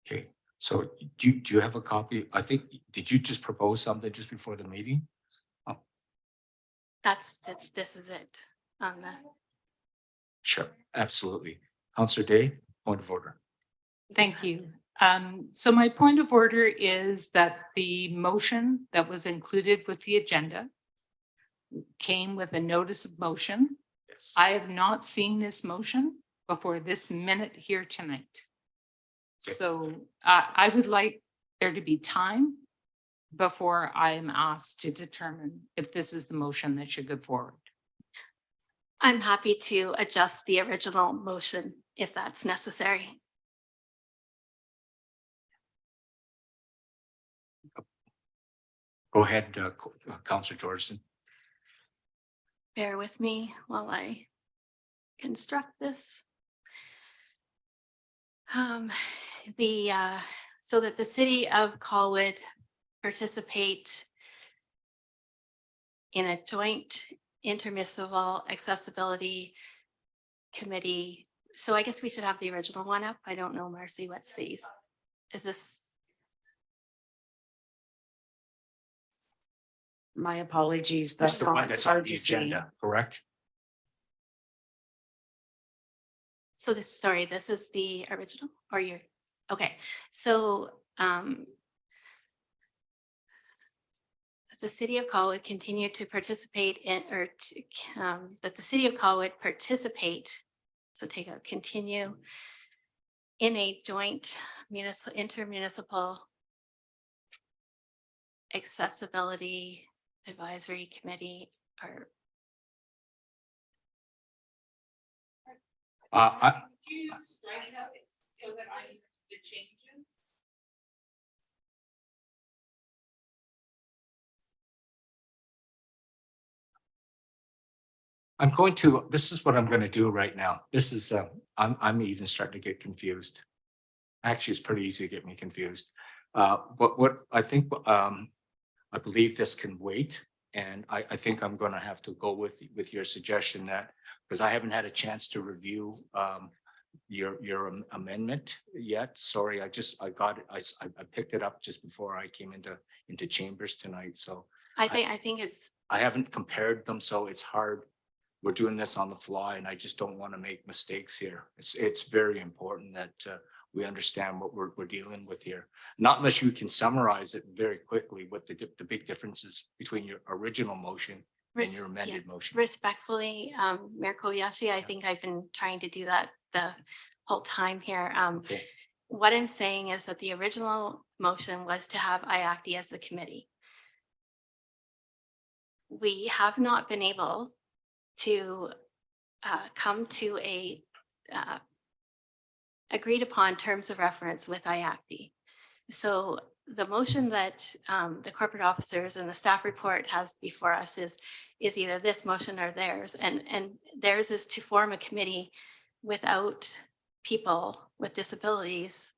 Okay, so do you have a copy? I think, did you just propose something just before the meeting? Oh. This is it on the. Sure, absolutely. Councillor Day, point of order. Thank you. So my point of order is that the motion that was included with the agenda came with a notice of motion. Yes. I have not seen this motion before this minute here tonight. Okay. So I would like there to be time before I am asked to determine if this is the motion that should go forward. I'm happy to adjust the original motion if that's necessary. Go ahead, Councillor Jordison. Bear with me while I construct this. So that the city of Colwood participate in a joint intermunicipal accessibility committee. So I guess we should have the original one up. I don't know, Marcy, what's these? Is this? My apologies. That's the one font's that's on hard the to see. agenda, correct? So this is the original or your, okay. So the city of Colwood continue to participate in, that the city of Colwood participate, so take out continue, in a joint intermunicipal accessibility advisory committee or this is what I'm going to do right now. This is, I'm even starting to get confused. Actually, it's pretty easy to get me confused. But what I think, I believe this can wait. And I think I'm going to have to go with your suggestion that, because I haven't had a chance to review your amendment yet. Sorry, I got it. I picked it up just before I came into chambers tonight. So I think it's, I haven't compared them, so it's hard we're doing this on the fly and I just don't want to make mistakes here. It's very important that we understand what we're dealing with here. Not unless you can summarize it very quickly, what the big differences between your original motion and your amended motion. Respectfully, Mayor Kobayashi, I think I've been trying to do that the whole time here. Okay. What I'm saying is that the original motion was to have IACTI as the committee. We have not been able to come to a agreed upon terms of reference with IACTI. So the motion that the corporate officers and the staff report has before us is either this motion or theirs. And theirs is to form a committee without people with disabilities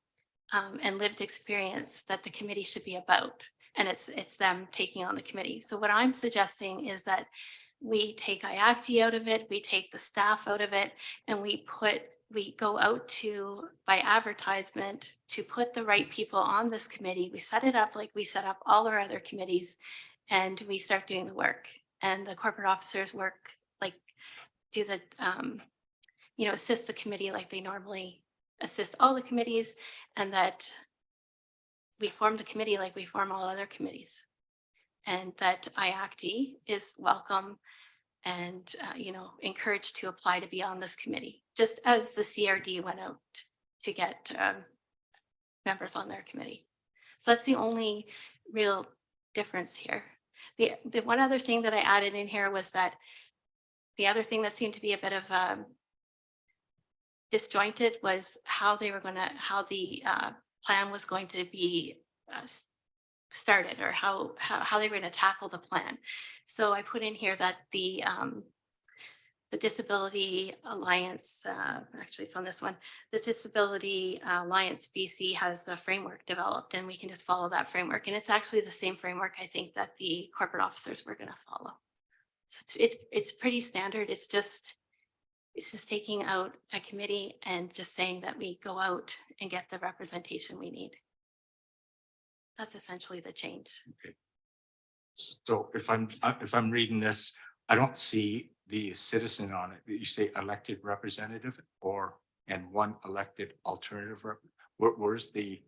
and lived experience that the committee should be about. And it's them taking on the committee. So what I'm suggesting is that we take IACTI out of it, we take the staff out of it, and we go out to, by advertisement, to put the right people on this committee. We set it up like we set up all our other committees, and we start doing the work. And the corporate officers work, like, do the, assist the committee like they normally assist all the committees, and that we form the committee like we form all other committees. And that IACTI is welcome and, encouraged to apply to be on this committee, just as the CRD went out to get members on their committee. So that's the only real difference here. The one other thing that I added in here was that the other thing that seemed to be a bit of disjointed was how the plan was going to be started, or how they were going to tackle the plan. So I put in here that the Disability Alliance, actually it's on this one, the Disability Alliance BC has a framework developed, and we can just follow that framework. And it's actually the same framework I think that the corporate officers were going to follow. So it's pretty standard. It's just taking out a committee and just saying that we go out and get the representation we need. That's essentially the change. Okay. So if I'm reading this, I don't see the citizen on it. You say elected representative and one elected alternative rep. Where's the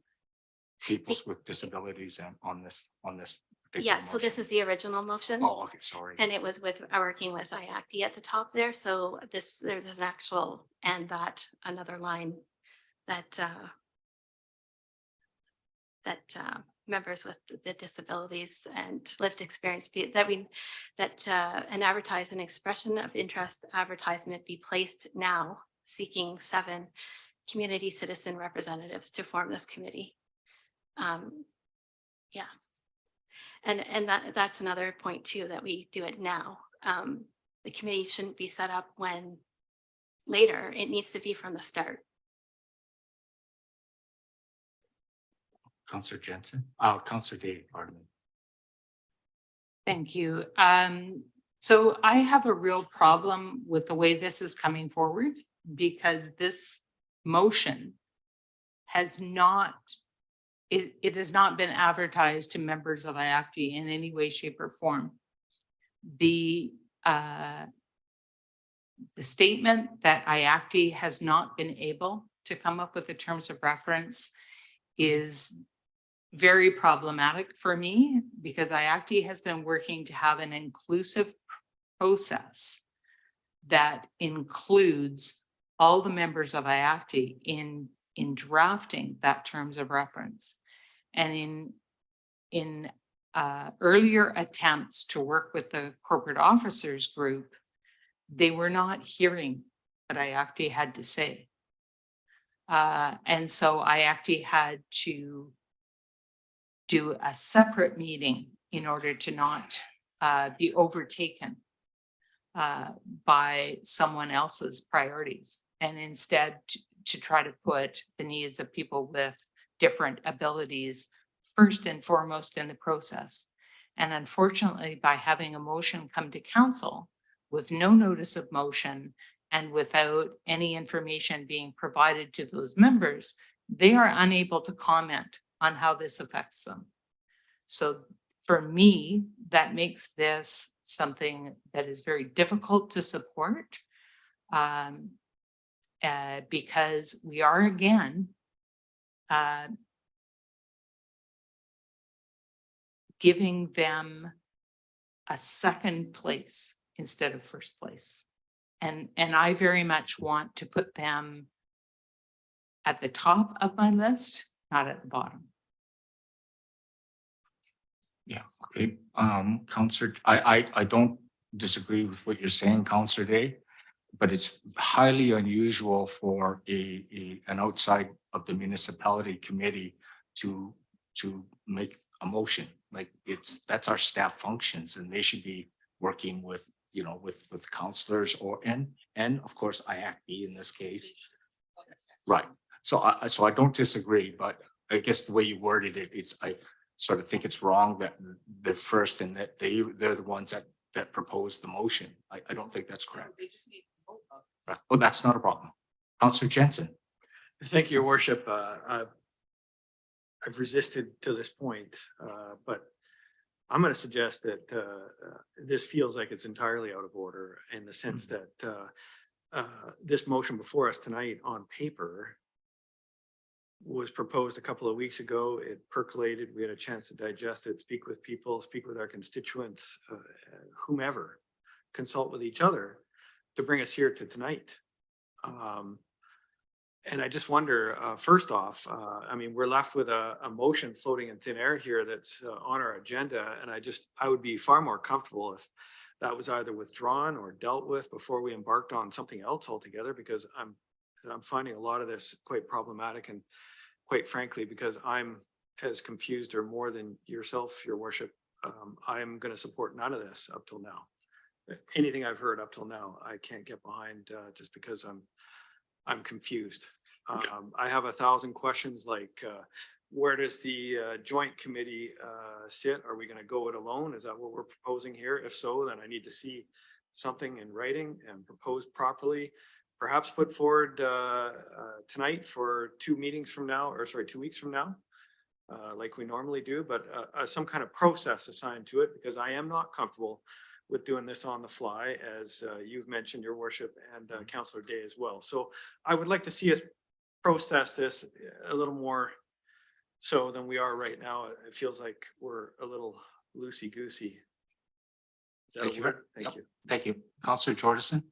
peoples with disabilities on this particular Yeah, so this motion? is the original motion. Oh, okay, sorry. And it was working with IACTI at the top there. So there's an actual, and that another line that members with the disabilities and lived experience that an expression of interest advertisement be placed now, seeking 7 community citizen representatives to form this committee. Yeah. And that's another point too, that we do it now. The committee shouldn't be set up when later. It needs to be from the start. Councillor Jensen, Councillor Day, pardon me. Thank you. So I have a real problem with the way this is coming forward, because this motion has not, it has not been advertised to members of IACTI in any way, shape, or form. The statement that IACTI has not been able to come up with the terms of reference is very problematic for me, because IACTI has been working to have an inclusive process that includes all the members of IACTI in drafting that terms of reference. And in earlier attempts to work with the corporate officers group, they were not hearing what IACTI had to say. And so IACTI had to do a separate meeting in order to not be overtaken by someone else's priorities, and instead to try to put the needs of people with different abilities first and foremost in the process. And unfortunately, by having a motion come to council with no notice of motion and without any information being provided to those members, they are unable to comment on how this affects them. So for me, that makes this something that is very difficult to support. Because we are again giving them a second place instead of first place. And I very much want to put them at the top of my list, not at the bottom. Yeah, okay. Councillor, I don't disagree with what you're saying, Councillor Day, but it's highly unusual for an outside of the municipality committee to make a motion. Like that's our staff functions, and they should be working with, you know, with councillors or and of course IACB in this case. Right. So I don't disagree, but I guess the way you worded it, I sort of think it's wrong that they're first and that they're the ones that proposed the motion. I don't think that's correct. Right. Oh, that's not a problem. Councillor Jensen. Thank you, Your Worship. I've resisted to this point, but I'm going to suggest that this feels like it's entirely out of order in the sense that this motion before us tonight on paper was proposed a couple of weeks ago. It percolated. We had a chance to digest it, speak with people, speak with our constituents, whomever, consult with each other to bring us here to tonight. And I just wonder, first off, I mean, we're left with a motion floating in thin air here that's on our agenda. And I would be far more comfortable if that was either withdrawn or dealt with before we embarked on something else altogether, because I'm finding a lot of this quite problematic, and quite frankly, because I'm as confused or more than yourself, Your Worship, I'm going to support none of this up till now. Anything I've heard up till now, I can't get behind just because I'm confused. I have 1,000 questions like, where does the joint committee sit? Are we going to go it alone? Is that what we're proposing here? If so, then I need to see something in writing and proposed properly. Perhaps put forward tonight for 2 weeks from now, like we normally do, but some kind of process assigned to it, because I am not comfortable with doing this on the fly, as you've mentioned, Your Worship, and Councillor Day as well. So I would like to see us process this a little more so than we are right now. It feels like we're a little loosey-goosey. Thank you. Thank you. Councillor Jordison.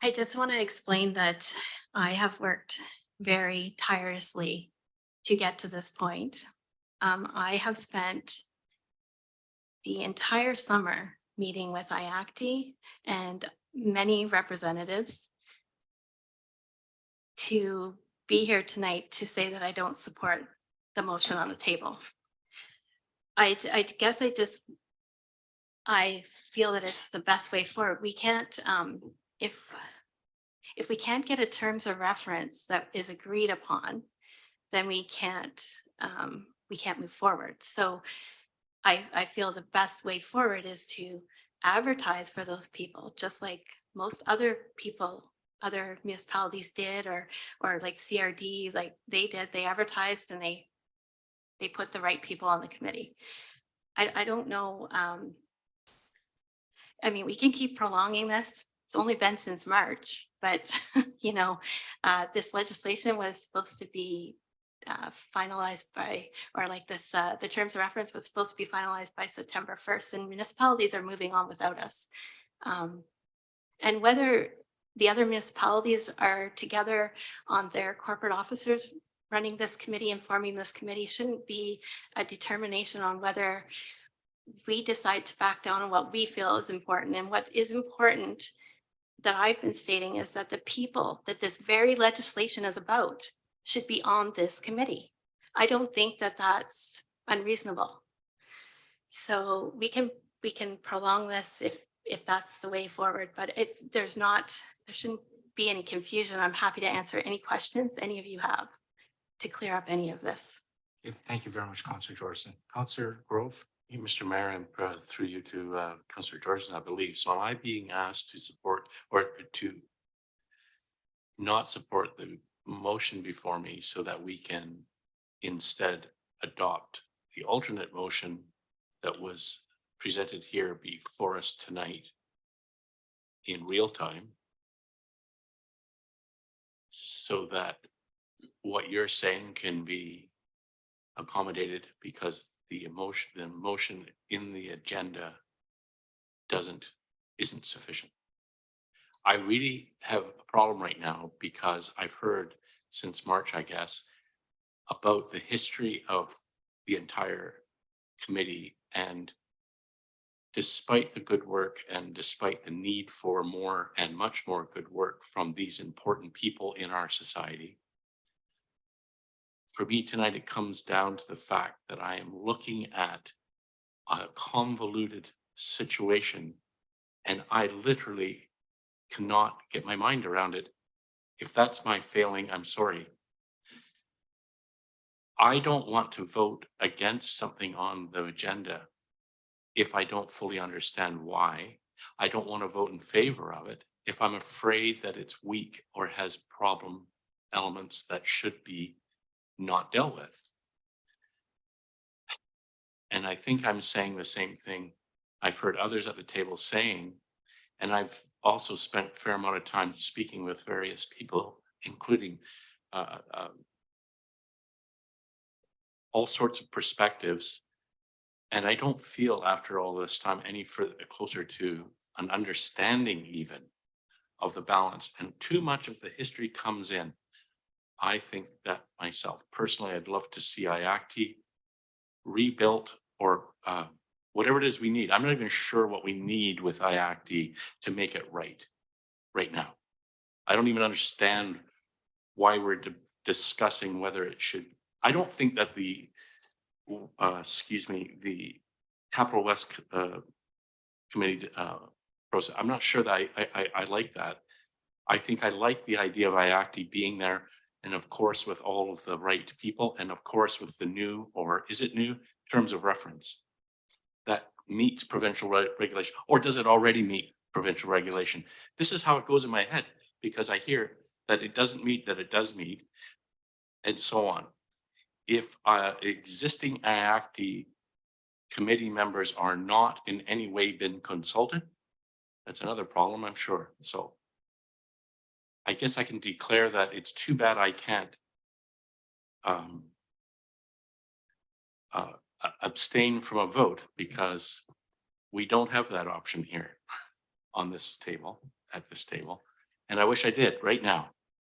I just want to explain that I have worked very tirelessly to get to this point. I have spent the entire summer meeting with IACT and many representatives to be here tonight to say that I don't support the motion on the table. I guess I feel that it's the best way forward. We can't, if we can't get a terms of reference that is agreed upon, then we can't move forward. So I feel the best way forward is to advertise for those people, just like most other people, other municipalities did, or like CRD, like they did. They advertised and they put the right people on the committee. I don't know. I mean, we can keep prolonging this. It's only been since March, but you know, this legislation was supposed to be finalized by, or like this, the terms of reference was supposed to be finalized by September 1st, and municipalities are moving on without us. And whether the other municipalities are together on their corporate officers running this committee and forming this committee shouldn't be a determination on whether we decide to back down on what we feel is important. And what is important that I've been stating is that the people that this very legislation is about should be on this committee. I don't think that that's unreasonable. So we can prolong this if that's the way forward, but there shouldn't be any confusion. I'm happy to answer any questions any of you have to clear up any of this. Okay, thank you very much, Councillor Jordison. Councillor Grove. Hey, Mr. Mayor, and through you to Councillor Jordison, I believe. So am I being asked to support or to not support the motion before me so that we can instead adopt the alternate motion that was presented here before us tonight in real time, so that what you're saying can be accommodated, because the motion in the agenda isn't sufficient. I really have a problem right now because I've heard since March, I guess, about the history of the entire committee, and despite the good work and despite the need for more and much more good work from these important people in our society, for me tonight, it comes down to the fact that I am looking at a convoluted situation and I literally cannot get my mind around it. If that's my failing, I'm sorry. I don't want to vote against something on the agenda if I don't fully understand why. I don't want to vote in favor of it if I'm afraid that it's weak or has problem elements that should be not dealt with. And I think I'm saying the same thing I've heard others at the table saying, and I've also spent a fair amount of time speaking with various people, including all sorts of perspectives. And I don't feel after all this time any further closer to an understanding even of the balance, and too much of the history comes in. I think that myself personally, I'd love to see IACTI rebuilt, or whatever it is we need. I'm not even sure what we need with IACTI to make it right now. I don't even understand why we're discussing whether it should. I don't think that the the Capital West Committee process, I'm not sure that I like that. I think I like the idea of IACTI being there, and of course with all of the right people, and of course with the new, or is it new, terms of reference that meets provincial regulation, or does it already meet provincial regulation? This is how it goes in my head, because I hear that it doesn't meet, that it does meet, and so on. If existing IACTI committee members are not in any way been consulted, that's another problem, I'm sure. So I guess I can declare that it's too bad I can't abstain from a vote, because we don't have that option here on this table, at this table. And I wish I did right now.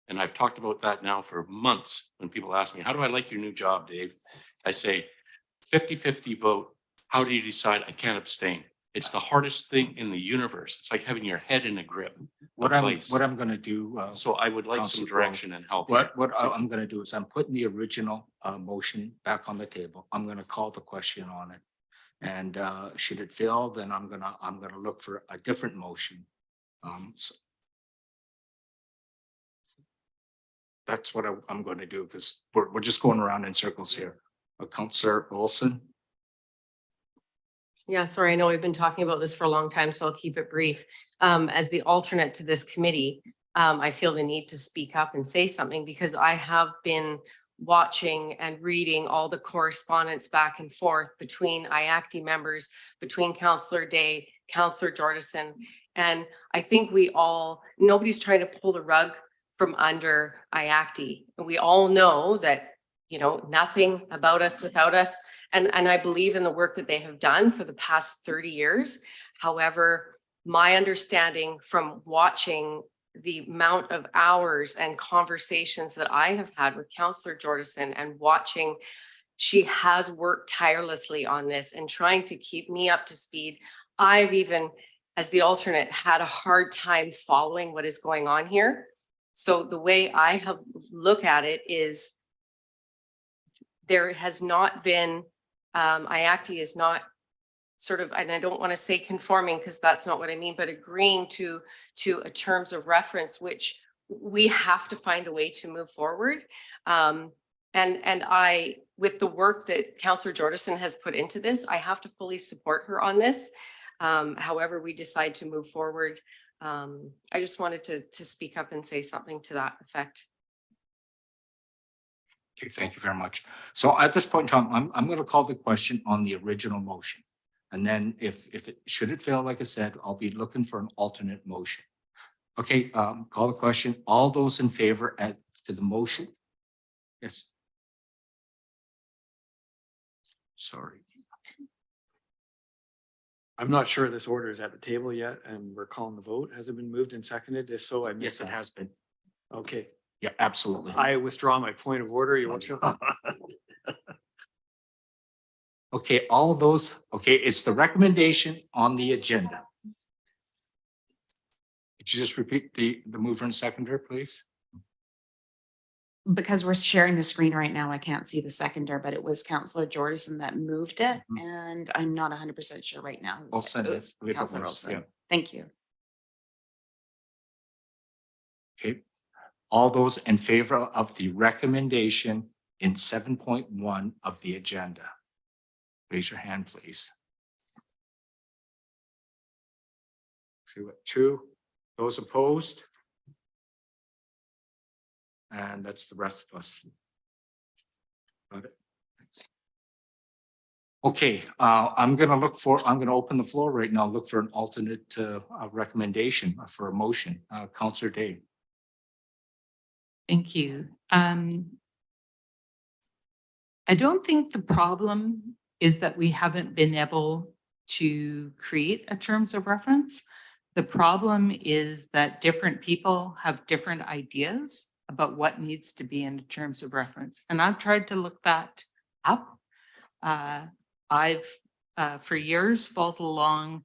And I've talked about that now for months. When people ask me, how do I like your new job, Dave? I say 50-50 vote. How do you decide? I can't abstain. It's the hardest thing in the universe. It's like having your head in a grip. What I'm going to do. So I would like some Councillor direction and help. What I'm going to do is I'm putting the original motion back on the table. I'm going to call the question on it, and should it fail, then I'm gonna look for a different motion. So that's what I'm going to do, because we're just going around in circles here. Councillor Olson. Yeah, sorry, I know we've been talking about this for a long time, so I'll keep it brief. As the alternate to this committee, I feel the need to speak up and say something, because I have been watching and reading all the correspondence back and forth between IACTI members, between Councillor Day, Councillor Jordison. And I think nobody's trying to pull the rug from under IACTI. And we all know that, nothing about us without us. And I believe in the work that they have done for the past 30 years. However, my understanding from watching the amount of hours and conversations that I have had with Councillor Jordison, and watching, she has worked tirelessly on this and trying to keep me up to speed. I've even, as the alternate, had a hard time following what is going on here. So the way I have looked at it is, there has not been, IACTI is not sort of, and I don't want to say conforming, because that's not what I mean, but agreeing to a terms of reference, which we have to find a way to move forward. And I, with the work that Councillor Jordison has put into this, I have to fully support her on this. However we decide to move forward, I just wanted to speak up and say something to that effect. Okay, thank you very much. So at this point in time, I'm going to call the question on the original motion. And then should it fail, like I said, I'll be looking for an alternate motion. Okay, call the question. All those in favor to the motion? Yes. Sorry. I'm not sure this order is at the table yet and we're calling the vote. Has it been moved and seconded? If so, I missed Yes, it that. has been. Okay, Yeah, absolutely. I withdraw my point of order, Your Worship. Okay, all those, okay, it's the recommendation on the agenda. Could you just repeat the mover and seconder, please? Because we're sharing the screen right now, I can't see the seconder, but it was Councillor Jordison that moved it, Mhm. and I'm not 100% sure right now. I'll send It it. was Leave it Councillor was, Wilson. yeah. Thank you. Okay, all those in favor of the recommendation in 7.1 of the agenda? Raise your hand, please. See what, 2, those opposed? And that's the rest of us. Got it. Thanks. Okay, I'm gonna open the floor right now, look for an alternate recommendation for a motion. Councillor Day. Thank you. I don't think the problem is that we haven't been able to create a terms of reference. The problem is that different people have different ideas about what needs to be in the terms of reference. And I've tried to look that up. I've for years followed along,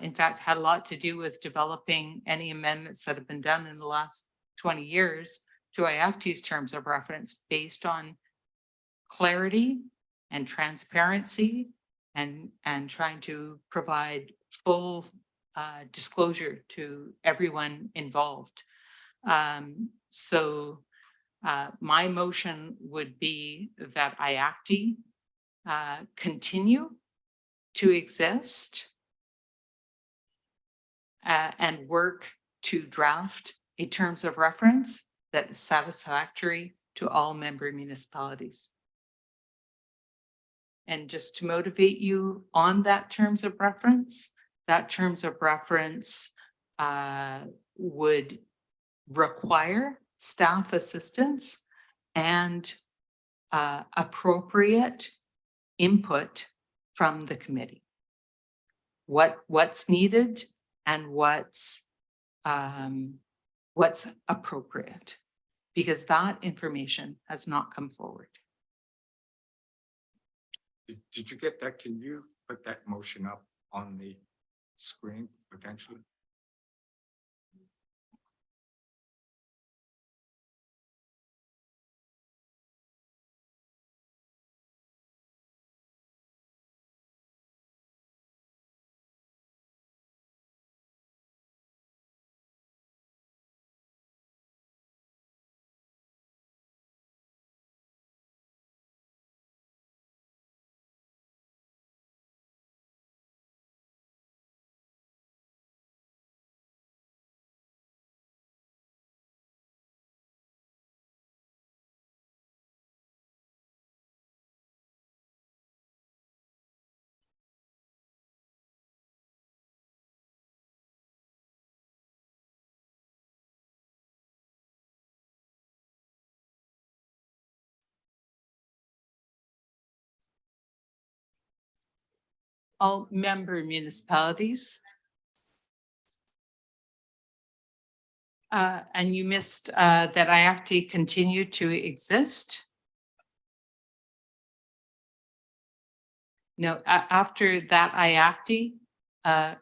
in fact, had a lot to do with developing any amendments that have been done in the last 20 years to IACT's terms of reference based on clarity and transparency and trying to provide full disclosure to everyone involved. So my motion would be that IACT continue to exist and work to draft a terms of reference that is satisfactory to all member municipalities. And just to motivate you on that terms of reference, that terms of reference would require staff assistance and appropriate input from the committee. What's needed and what's appropriate, because that information has not come forward. Did you get that? Can you put that motion up on the screen potentially? All member municipalities. And you missed that IACT continue to exist. No, after that IACT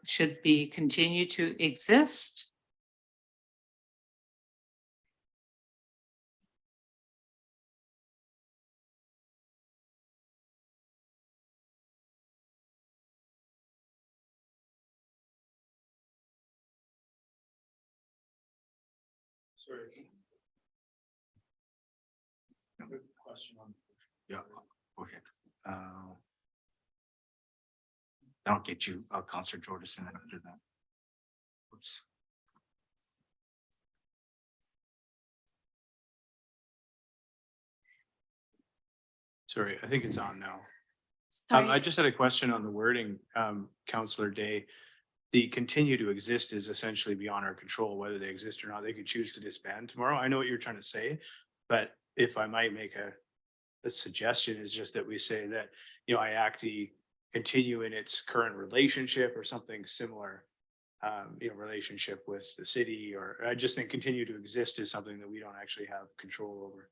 should be continue to exist. Sorry. Question on. Yeah, okay. I'll get you Councillor Jordison after that. Oops. Sorry, I think it's on now. Sorry. I just had a question on the wording, Councillor Day. The continue to exist is essentially beyond our control, whether they exist or not. They could choose to disband tomorrow. I know what you're trying to say, but if I might make a suggestion, is just that we say that, IACTI continue in its current relationship or something similar, relationship with the city, or I just think continue to exist is something that we don't actually have control over.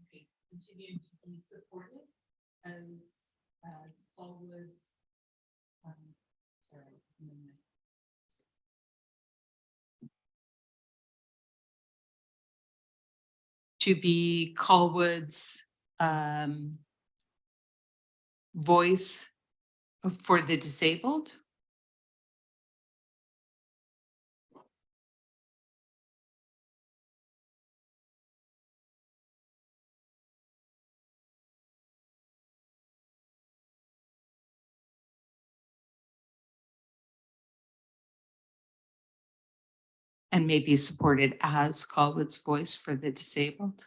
Okay, continue to be supported as always. To be Colwood's voice for the disabled. And maybe supported as Colwood's voice for the disabled.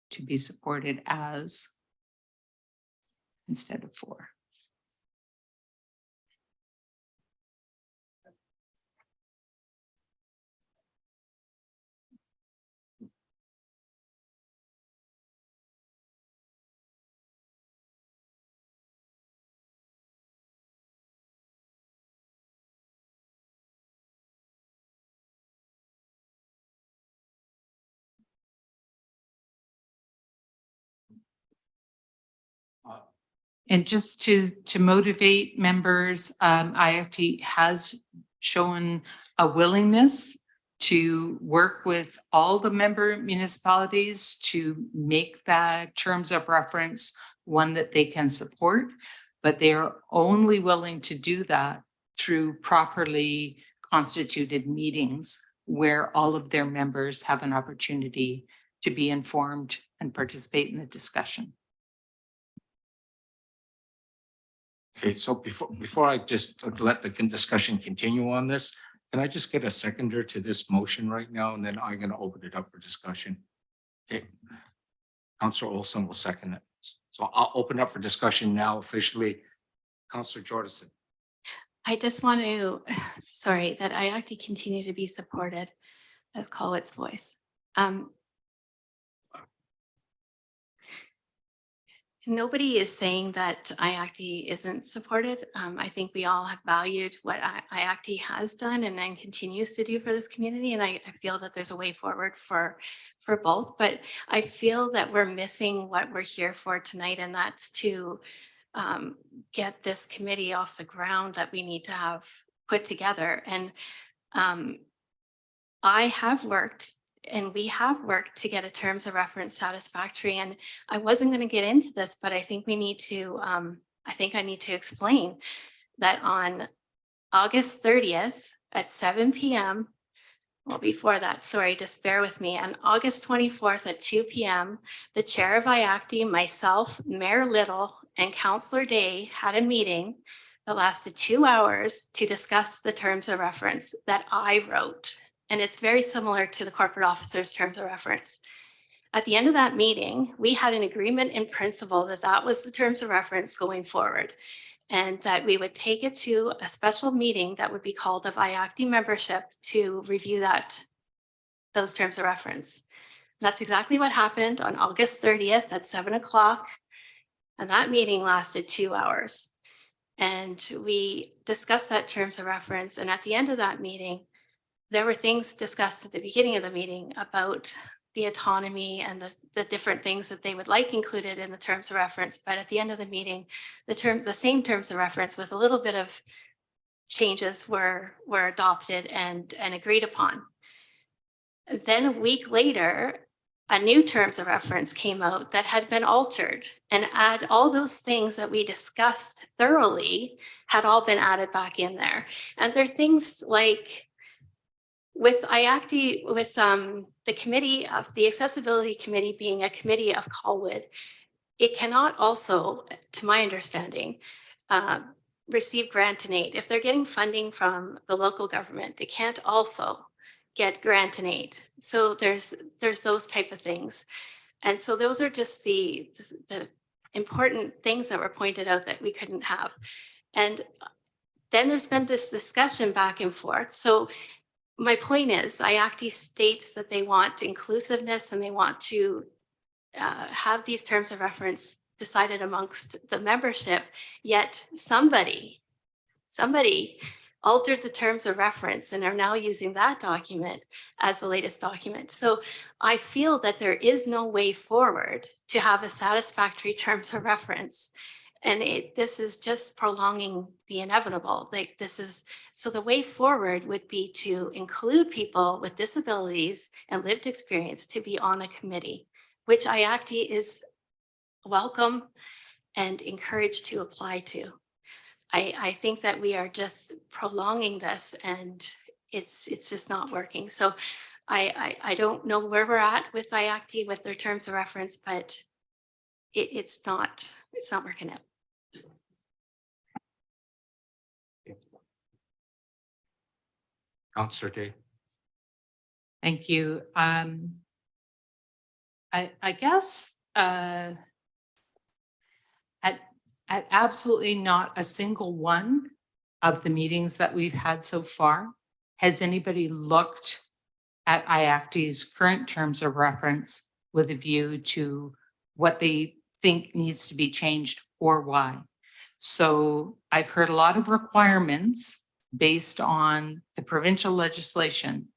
To be supported as instead of for. And just to motivate members, IFT has shown a willingness to work with all the member municipalities to make that terms of reference one that they can support, but they are only willing to do that through properly constituted meetings where all of their members have an opportunity to be informed and participate in the discussion. Okay, so before I just let the discussion continue on this, can I just get a seconder to this motion right now, and then I'm going to open it up for discussion? Okay, Councillor Olson will second it. So I'll open up for discussion now officially. Councillor Jordison. I just want to, sorry, that I actually continue to be supported as Colwood's voice. Nobody is saying that IACTI isn't supported. I think we all have valued what IACTI has done and then continues to do for this community. And I feel that there's a way forward for both, but I feel that we're missing what we're here for tonight. And that's to get this committee off the ground that we need to have put together. And I have worked and we have worked to get a terms of reference satisfactory. And I wasn't going to get into this, but I think we need to, I think I need to explain that on August 30th at 7 p.m., well, before that, sorry, just bear with me. On August 24th at 2 p.m., the chair of IACTI, myself, Mayor Little, and Councillor Day had a meeting that lasted 2 hours to discuss the terms of reference that I wrote. And it's very similar to the corporate officer's terms of reference. At the end of that meeting, we had an agreement in principle that that was the terms of reference going forward, and that we would take it to a special meeting that would be called of IACTI membership to review those terms of reference. That's exactly what happened on August 30th at 7 o'clock. And that meeting lasted 2 hours. And we discussed that terms of reference. And at the end of that meeting, there were things discussed at the beginning of the meeting about the autonomy and the different things that they would like included in the terms of reference. But at the end of the meeting, the same terms of reference with a little bit of changes were adopted and agreed upon. Then a week later, a new terms of reference came out that had been altered, and add all those things that we discussed thoroughly had all been added back in there. And there are things like, with IACTI, with the committee of the accessibility committee being a committee of Colwood, it cannot also, to my understanding, receive grant and aid. If they're getting funding from the local government, they can't also get grant and aid. So there's those type of things. And so those are just the important things that were pointed out that we couldn't have. And then there's been this discussion back and forth. So my point is, IACTI states that they want inclusiveness and they want to have these terms of reference decided amongst the membership, yet somebody altered the terms of reference and are now using that document as the latest document. So I feel that there is no way forward to have a satisfactory terms of reference. And this is just prolonging the inevitable. Like so the way forward would be to include people with disabilities and lived experience to be on a committee, which IACTI is welcome and encouraged to apply to. I think that we are just prolonging this and it's just not working. So I don't know where we're at with IACTI with their terms of reference, but it's not working out. Councillor Day. Thank you. I guess at absolutely not a single one of the meetings that we've had so far has anybody looked at IACTI's current terms of reference with a view to what they think needs to be changed or why. So I've heard a lot of requirements based on the provincial legislation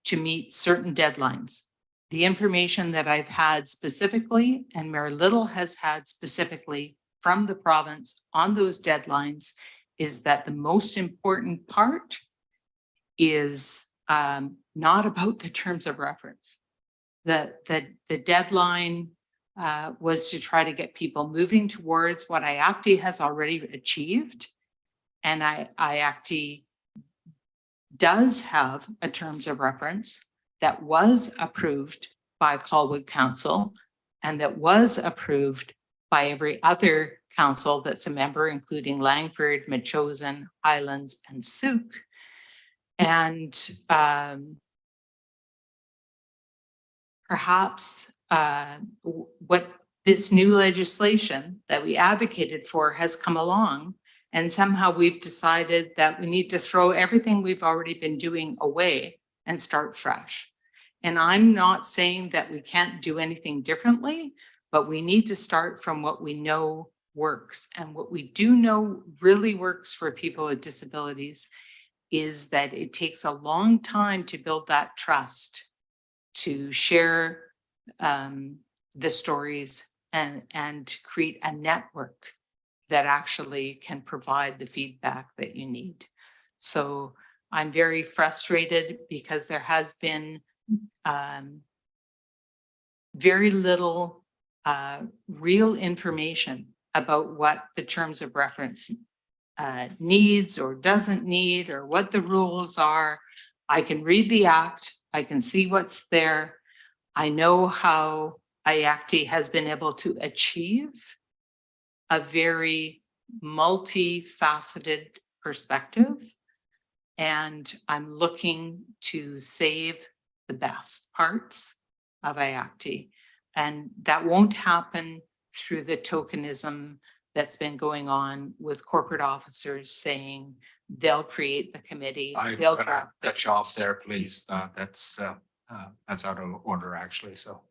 to meet certain deadlines. The information that I've had specifically, and Mayor Little has had specifically from the province on those deadlines, is that the most important part is not about the terms of reference. The deadline was to try to get people moving towards what IACTI has already achieved. And IACTI does have a terms of reference that was approved by Colwood Council and that was approved by every other council that's a member, including Langford, Metchosin, Highlands, and Souk. And perhaps what this new legislation that we advocated for has come along, and somehow we've decided that we need to throw everything we've already been doing away and start fresh. And I'm not saying that we can't do anything differently, but we need to start from what we know works. And what we do know really works for people with disabilities is that it takes a long time to build that trust, to share the stories and create a network that actually can provide the feedback that you need. So I'm very frustrated because there has been very little real information about what the terms of reference needs or doesn't need, or what the rules are. I can read the act, I can see what's there. I know how IACTI has been able to achieve a very multifaceted perspective. And I'm looking to save the best parts of IACTI. And that won't happen through the tokenism that's been going on with corporate officers saying they'll create the committee. They'll draft the cut you off there, please. That's out of order, actually. So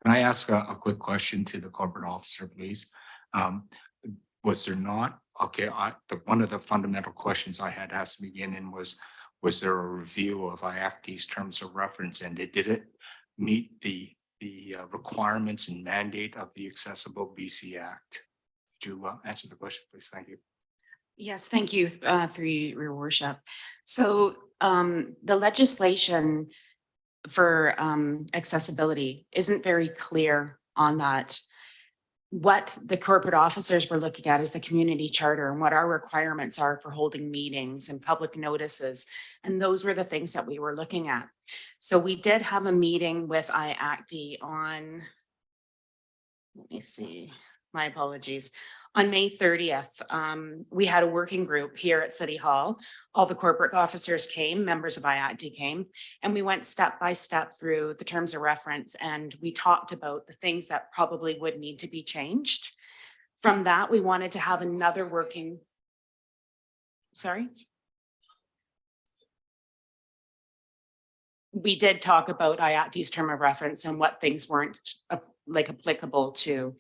can I ask a quick question to the corporate officer, please? Was there not? Okay, one of the fundamental questions I had asked to begin in was there a review of IACTI's terms of reference, and did it meet the requirements and mandate of the Accessible BC Act? Could you answer the question, please? Thank you. Yes, thank you through your worship. So the legislation for accessibility isn't very clear on that. What the corporate officers were looking at is the community charter and what our requirements are for holding meetings and public notices. And those were the things that we were looking at. So we did have a meeting with IACTI on, let me see, my apologies, On May 30th, we had a working group here at City Hall. All the corporate officers came, members of IACD came, and we went step by step through the terms of reference, and we talked about the things that probably would need to be changed. From that, we wanted to have another working. Sorry? We did talk about IACD's term of reference and what things weren't applicable to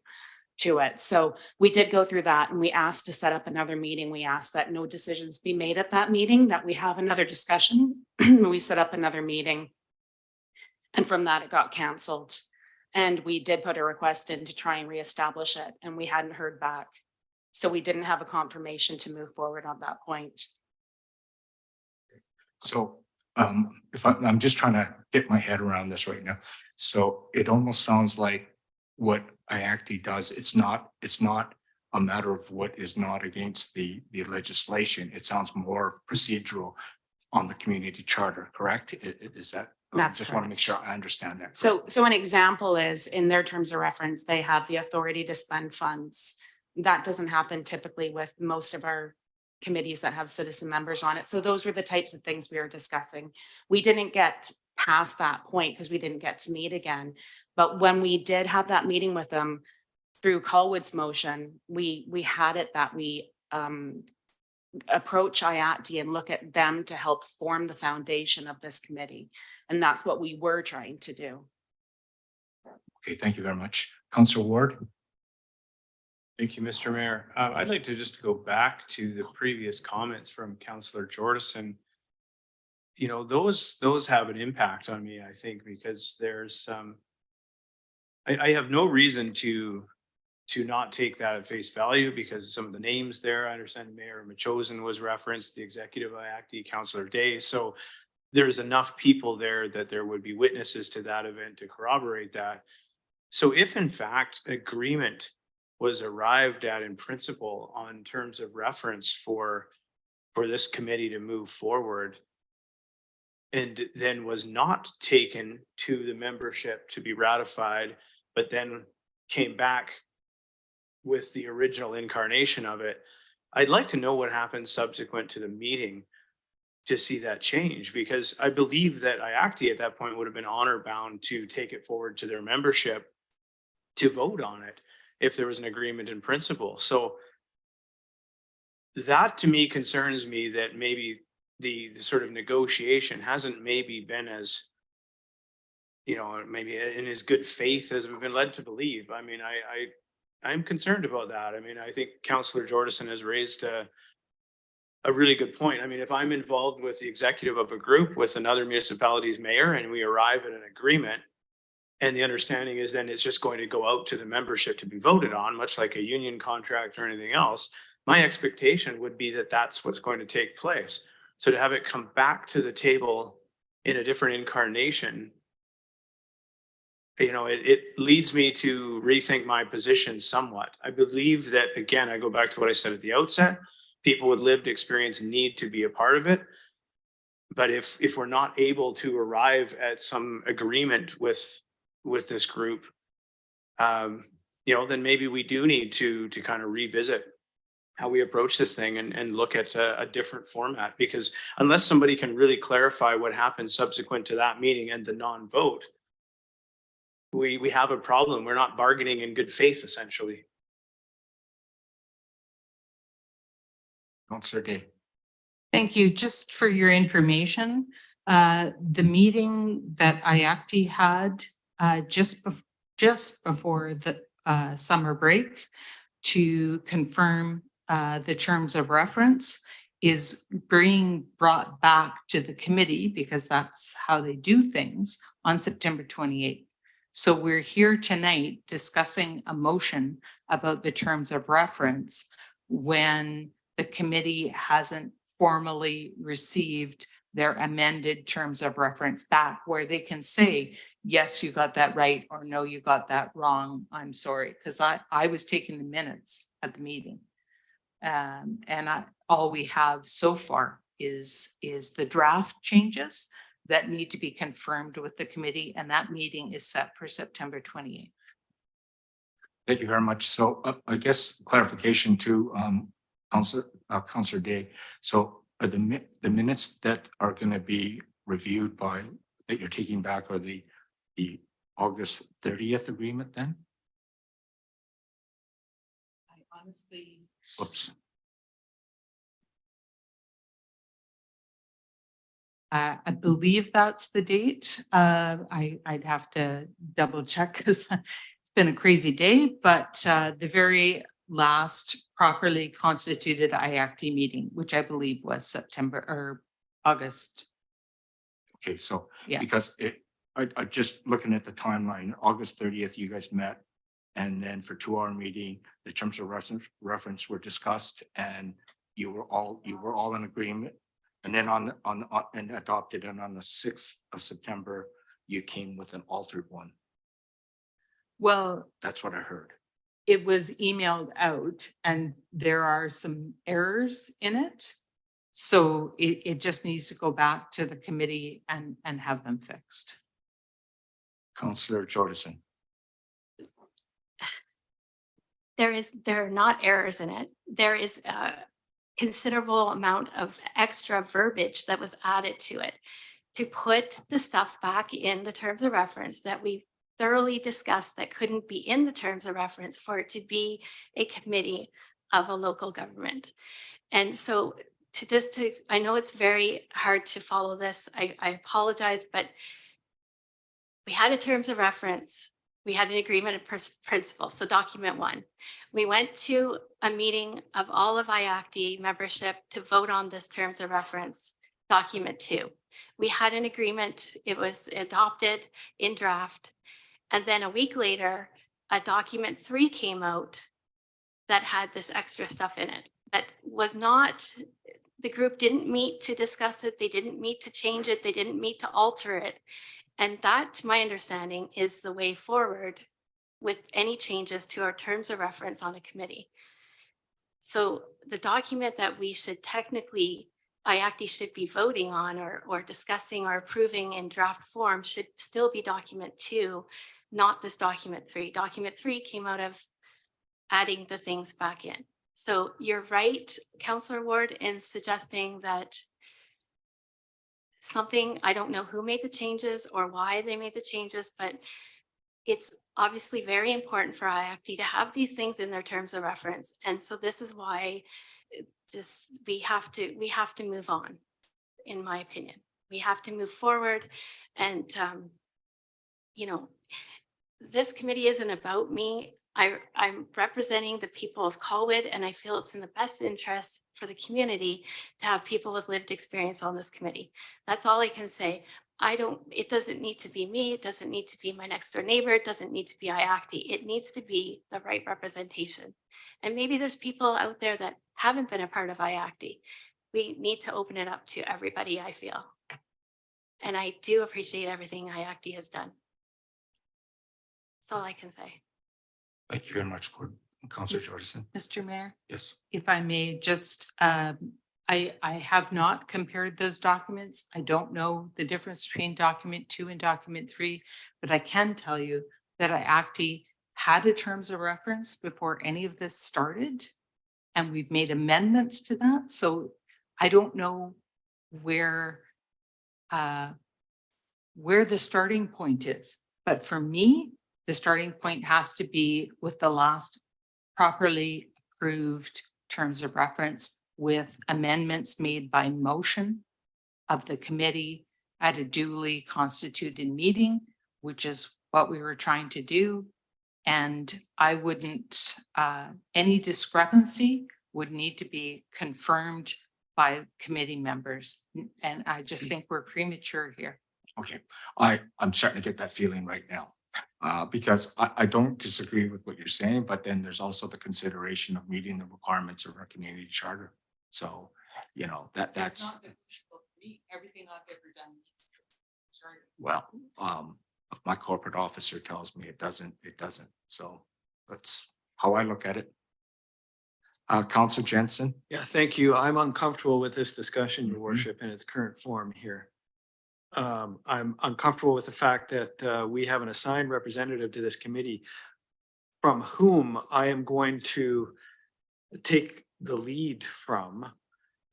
it. So we did go through that, and we asked to set up another meeting. We asked that no decisions be made at that meeting, that we have another discussion. We set up another meeting, and from that it got canceled. And we did put a request in to try and reestablish it, and we hadn't heard back. So we didn't have a confirmation to move forward on that point. So if I'm just trying to get my head around this right now. So it almost sounds like what IACD does, it's not a matter of what is not against the legislation. It sounds more procedural on the community charter, correct? Is that? That's just want to make correct. sure I understand that. So an example is in their terms of reference, they have the authority to spend funds. That doesn't happen typically with most of our committees that have citizen members on it. So those were the types of things we were discussing. We didn't get past that point because we didn't get to meet again. But when we did have that meeting with them through Colwood's motion, we had it that we approach IACD and look at them to help form the foundation of this committee. And that's what we were trying to do. Okay, thank you very much. Councillor Ward. Thank you, Mr. Mayor. I'd like to just go back to the previous comments from Councillor Jordison. You know, those have an impact on me, I think, because there's I have no reason to not take that at face value because some of the names there, I understand Mayor Machosen was referenced, the executive IACD, Councillor Day. So there's enough people there that there would be witnesses to that event to corroborate that. So if in fact agreement was arrived at in principle on terms of reference for this committee to move forward, and then was not taken to the membership to be ratified, but then came back with the original incarnation of it, I'd like to know what happened subsequent to the meeting to see that change, because I believe that IACD at that point would have been honor bound to take it forward to their membership to vote on it if there was an agreement in principle. So that to me concerns me that maybe the sort of negotiation hasn't maybe been as, you know, maybe in as good faith as we've been led to believe. I mean, I'm concerned about that. I mean, I think Councillor Jordison has raised a really good point. I mean, if I'm involved with the executive of a group with another municipality's mayor and we arrive at an agreement, and the understanding is then it's just going to go out to the membership to be voted on, much like a union contract or anything else, my expectation would be that that's what's going to take place. So to have it come back to the table in a different incarnation, you know, it leads me to rethink my position somewhat. I believe that, again, I go back to what I said at the outset, people with lived experience need to be a part of it. But if we're not able to arrive at some agreement with this group, you know, then maybe we do need to kind of revisit how we approach this thing and look at a different format, because unless somebody can really clarify what happened subsequent to that meeting and the non-vote, we have a problem. We're not bargaining in good faith, essentially. Councillor Day. Thank you. Just for your information, the meeting that IACD had just before the summer break to confirm the terms of reference is being brought back to the committee, because that's how they do things, on September 28th. So we're here tonight discussing a motion about the terms of reference when the committee hasn't formally received their amended terms of reference back, where they can say, yes, you got that right, or no, you got that wrong. I'm sorry, because I was taking the minutes at the meeting. All we have so far is the draft changes that need to be confirmed with the committee, and that meeting is set for September 28th. Thank you very much. So I guess clarification to Councillor Day. So are the minutes that are going to be reviewed by, that you're taking back, are the August 30th agreement then? I honestly. Whoops. I believe that's the date. I'd have to double check because it's been a crazy day, but the very last properly constituted IACT meeting, which I believe was September or August. Okay, so Yeah. because I just looking at the timeline, August 30th, you guys met. And then for 2-hour meeting, the terms of reference were discussed and you were all in agreement. And then and adopted, and on the 6th of September, you came with an altered one. Well, That's what I heard. it was emailed out and there are some errors in it. So it just needs to go back to the committee and have them fixed. Councillor Jordison. There are not errors in it. There is a considerable amount of extra verbiage that was added to it to put the stuff back in the terms of reference that we thoroughly discussed that couldn't be in the terms of reference for it to be a committee of a local government. And so I know it's very hard to follow this. I apologize, but we had a terms of reference. We had an agreement of principle, so document 1. We went to a meeting of all of IACT membership to vote on this terms of reference, document 2. We had an agreement, it was adopted in draft. And then a week later, a document 3 came out that had this extra stuff in it. That was not, the group didn't meet to discuss it. They didn't meet to change it. They didn't meet to alter it. And that, to my understanding, is the way forward with any changes to our terms of reference on a committee. So the document that we should technically, IACT should be voting on or discussing or approving in draft form should still be document 2, not this document 3. Document 3 came out of adding the things back in. So you're right, Councillor Ward, in suggesting that something, I don't know who made the changes or why they made the changes, but it's obviously very important for IACT to have these things in their terms of reference. And so this is why we have to move on, in my opinion. We have to move forward. And, you know, this committee isn't about me. I'm representing the people of Colwood, and I feel it's in the best interest for the community to have people with lived experience on this committee. That's all I can say. It doesn't need to be me. It doesn't need to be my next door neighbor. It doesn't need to be IACT. It needs to be the right representation. And maybe there's people out there that haven't been a part of IACT. We need to open it up to everybody, I feel. And I do appreciate everything IACT has done. That's all I can say. Thank you very much, Councillor Jordison. Mr. Mayor? Yes. If I may just, I have not compared those documents. I don't know the difference between document 2 and document 3, but I can tell you that IACT had a terms of reference before any of this started, and we've made amendments to that. So I don't know where the starting point is, but for me, the starting point has to be with the last properly approved terms of reference with amendments made by motion of the committee at a duly constituted meeting, which is what we were trying to do. And I wouldn't, any discrepancy would need to be confirmed by committee members. And I just think we're premature here. Okay, I'm starting to get that feeling right now. Because I don't disagree with what you're saying, but then there's also the consideration of meeting the requirements of our community charter. So, you know, that's not negotiable for me. Everything I've ever done is charter. well, if my corporate officer tells me it doesn't. So that's how I look at it. Councillor Jensen. Yeah, thank you. I'm uncomfortable with this discussion, Your Worship, in its current form here. I'm uncomfortable with the fact that we have an assigned representative to this committee from whom I am going to take the lead from.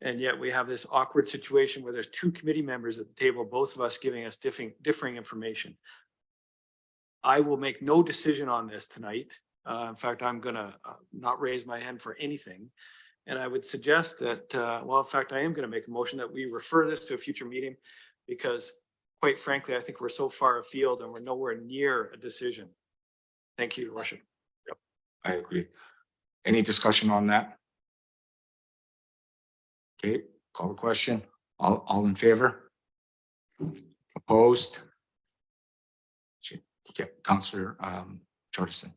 And yet we have this awkward situation where there's two committee members at the table, both of us giving us differing information. I will make no decision on this tonight. In fact, I'm gonna not raise my hand for anything. And I would suggest that, well, in fact, I am gonna make a motion that we refer this to a future meeting because quite frankly, I think we're so far afield and we're nowhere near a decision. Thank you, Your Worship. Yep, I agree. Any discussion on that? Okay, call the question. All in favor? Opposed? Okay, Councillor Jordison.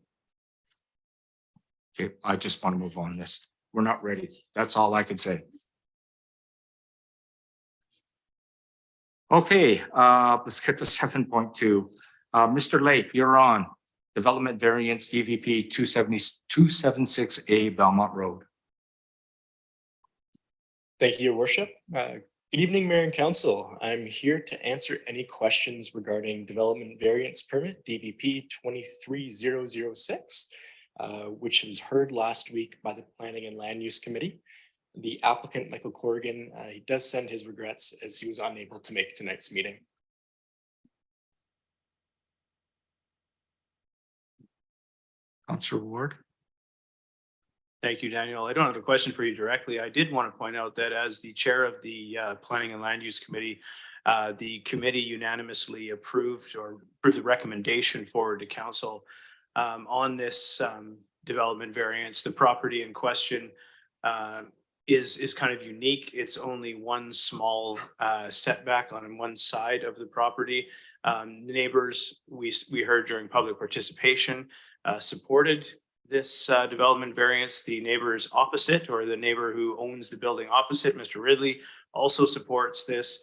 Okay, I just want to move on this. We're not ready. That's all I can say. Okay, let's get to 7.2. Mr. Lake, you're on. Development Variance DVP 276A Belmont Road. Thank you, Your Worship. Good evening, Mayor and Council. I'm here to answer any questions regarding Development Variance Permit DVP 23006, which was heard last week by the Planning and Land Use Committee. The applicant, Michael Corrigan, he does send his regrets as he was unable to make tonight's meeting. Councillor Ward. Thank you, Daniel. I don't have a question for you directly. I did want to point out that as the chair of the Planning and Land Use Committee, the committee unanimously approved the recommendation forward to council on this development variance. The property in question is kind of unique. It's only one small setback on one side of the property. The neighbors, we heard during public participation, supported this development variance. The neighbors opposite, or the neighbor who owns the building opposite, Mr. Ridley, also supports this.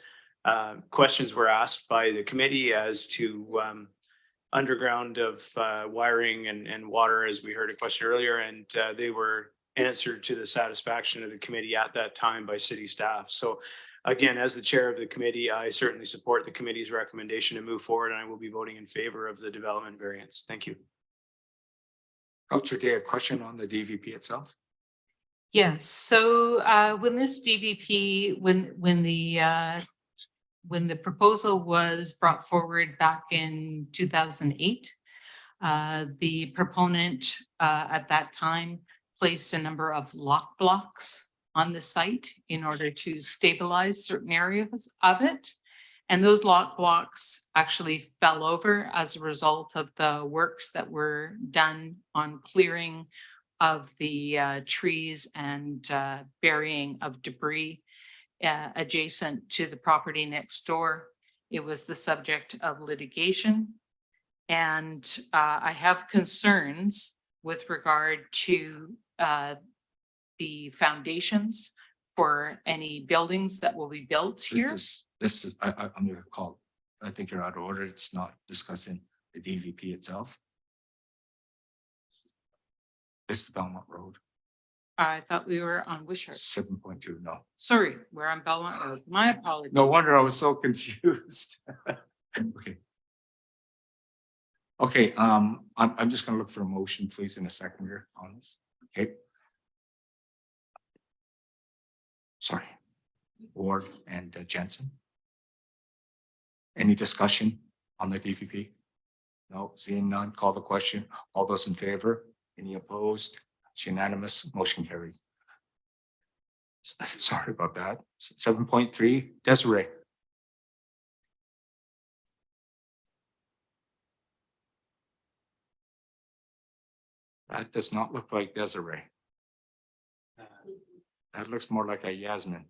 Questions were asked by the committee as to underground of wiring and water, as we heard a question earlier, and they were answered to the satisfaction of the committee at that time by city staff. So again, as the chair of the committee, I certainly support the committee's recommendation to move forward, and I will be voting in favor of the development variance. Thank you. Councillor Day, a question on the DVP itself? Yes, so when this DVP, when the proposal was brought forward back in 2008, the proponent at that time placed a number of lock blocks on the site in order to stabilize certain areas of it. And those lock blocks actually fell over as a result of the works that were done on clearing of the trees and burying of debris adjacent to the property next door. It was the subject of litigation. And I have concerns with regard to the foundations for any buildings that will be built here. This is, I'm going to call, I think you're out of order. It's not discussing the DVP itself. This is Belmont Road. I thought we were on Wishart. 7.2, no. Sorry, we're on Belmont Road. My apologies. No wonder I was so confused. Okay. Okay, I'm just gonna look for a motion, please, in a second here on this. Okay. Sorry. Ward and Jensen. Any discussion on the DVP? No, seeing none, call the question. All those in favor? Any opposed? It's unanimous, motion carried. Sorry about that. 7.3, Desiree. That does not look like Desiree. That looks more like a Yasmin.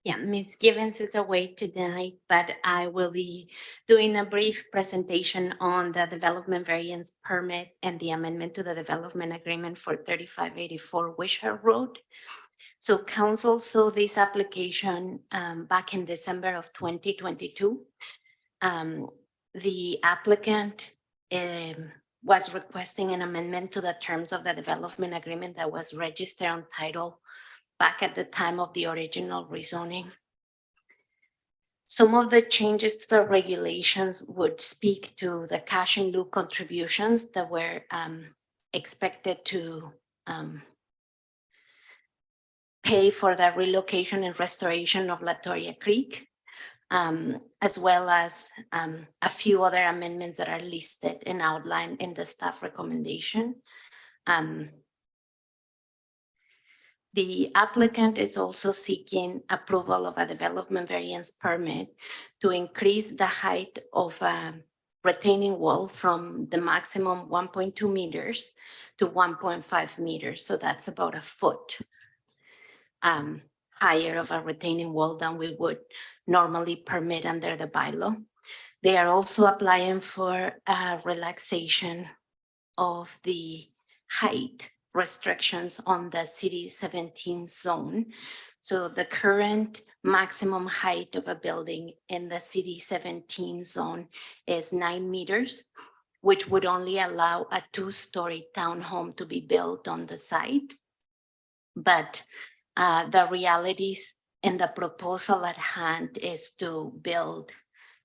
Yeah, Ms. Givens is away tonight, but I will be doing a brief presentation on the development variance permit and the amendment to the development agreement for 3584 Wishart Road. So council saw this application back in December of 2022. The applicant was requesting an amendment to the terms of the development agreement that was registered on title back at the time of the original rezoning. Some of the changes to the regulations would speak to the cash in lieu contributions that were expected to pay for the relocation and restoration of Latoria Creek, as well as a few other amendments that are listed and outlined in the staff recommendation. The applicant is also seeking approval of a development variance permit to increase the height of a retaining wall from the maximum 1.2 meters to 1.5 meters. So that's about a foot higher of a retaining wall than we would normally permit under the bylaw. They are also applying for a relaxation of the height restrictions on the city 17 zone. So the current maximum height of a building in the city 17 zone is 9 meters, which would only allow a 2-story townhome to be built on the site. But the realities in the proposal at hand is to build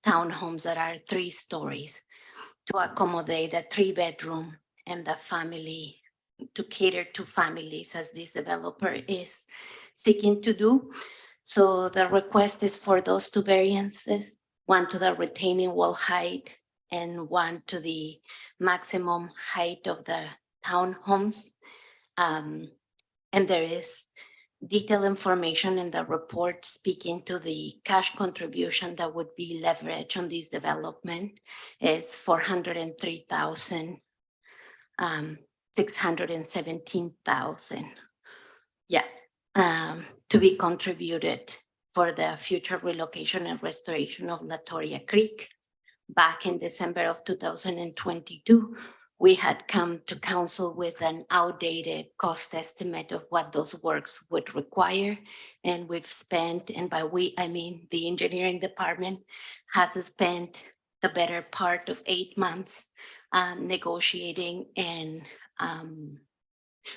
townhomes that are 3 stories to accommodate the 3-bedroom and the family, to cater to families, as this developer is seeking to do. So the request is for those 2 variances, one to the retaining wall height and one to the maximum height of the townhomes. And there is detailed information in the report speaking to the cash contribution that would be leveraged on this development is 403,000. 617,000, to be contributed for the future relocation and restoration of Latoria Creek. Back in December of 2022, we had come to council with an outdated cost estimate of what those works would require. And we've spent, and by we, I mean the engineering department has spent the better part of 8 months negotiating and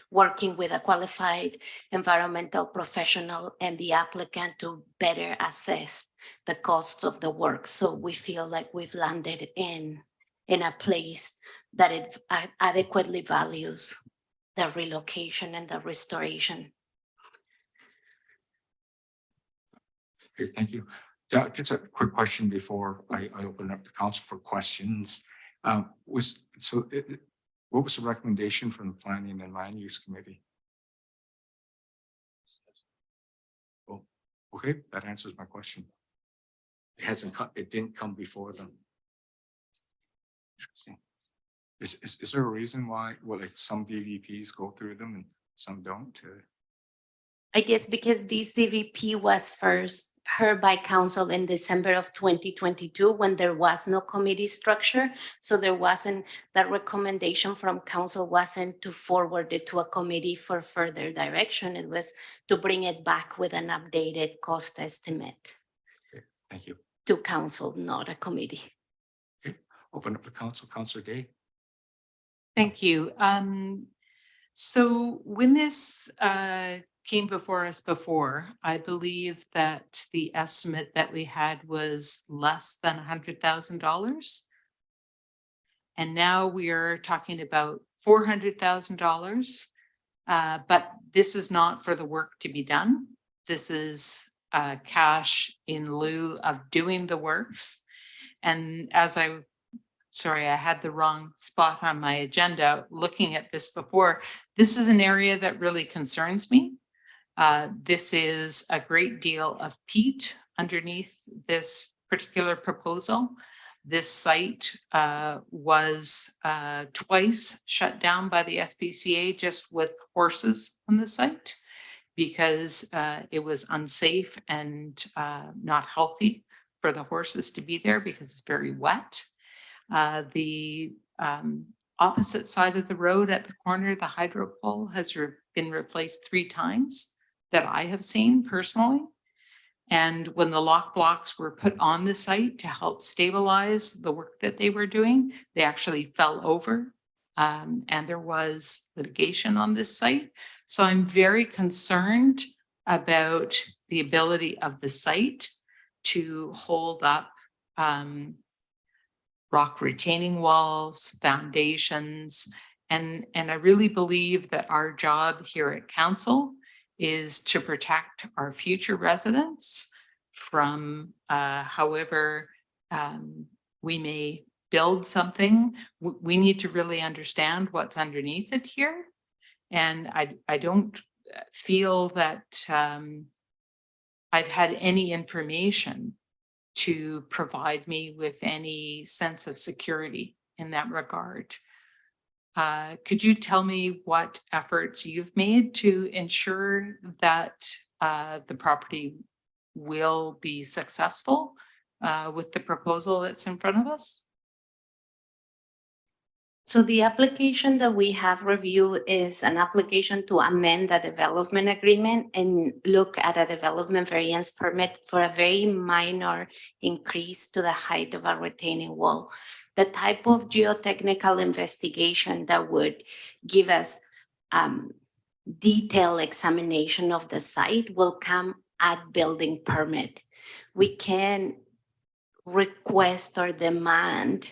working with a qualified environmental professional and the applicant to better assess the cost of the work. So we feel like we've landed in a place that it adequately values the relocation and the restoration. Okay, thank you. Just a quick question before I open up the council for questions. What was the recommendation from the Planning and Land Use Committee? Oh, okay, that answers my question. It didn't come before them. Interesting. Is there a reason why, like some DVPs go through them and some don't? I guess because this DVP was first heard by council in December of 2022 when there was no committee structure. So there wasn't, that recommendation from council wasn't to forward it to a committee for further direction. It was to bring it back with an updated cost estimate. Okay, thank you. To council, not a committee. Okay, open up the council, Councillor Day. Thank you. So when this came before us before, I believe that the estimate that we had was less than $100,000. And now we are talking about $400,000. But this is not for the work to be done. This is cash in lieu of doing the works. And as sorry, I had the wrong spot on my agenda looking at this before. This is an area that really concerns me. This is a great deal of peat underneath this particular proposal. This site was twice shut down by the SPCA just with horses on the site because it was unsafe and not healthy for the horses to be there because it's very wet. The opposite side of the road at the corner, the hydro pole has been replaced 3 times that I have seen personally. And when the lock blocks were put on the site to help stabilize the work that they were doing, they actually fell over. And there was litigation on this site. So I'm very concerned about the ability of the site to hold up rock retaining walls, foundations, and I really believe that our job here at council is to protect our future residents from however we may build something. We need to really understand what's underneath it here. And I don't feel that I've had any information to provide me with any sense of security in that regard. Could you tell me what efforts you've made to ensure that the property will be successful with the proposal that's in front of us? So the application that we have reviewed is an application to amend the development agreement and look at a development variance permit for a very minor increase to the height of a retaining wall. The type of geotechnical investigation that would give us detailed examination of the site will come at building permit. We can request or demand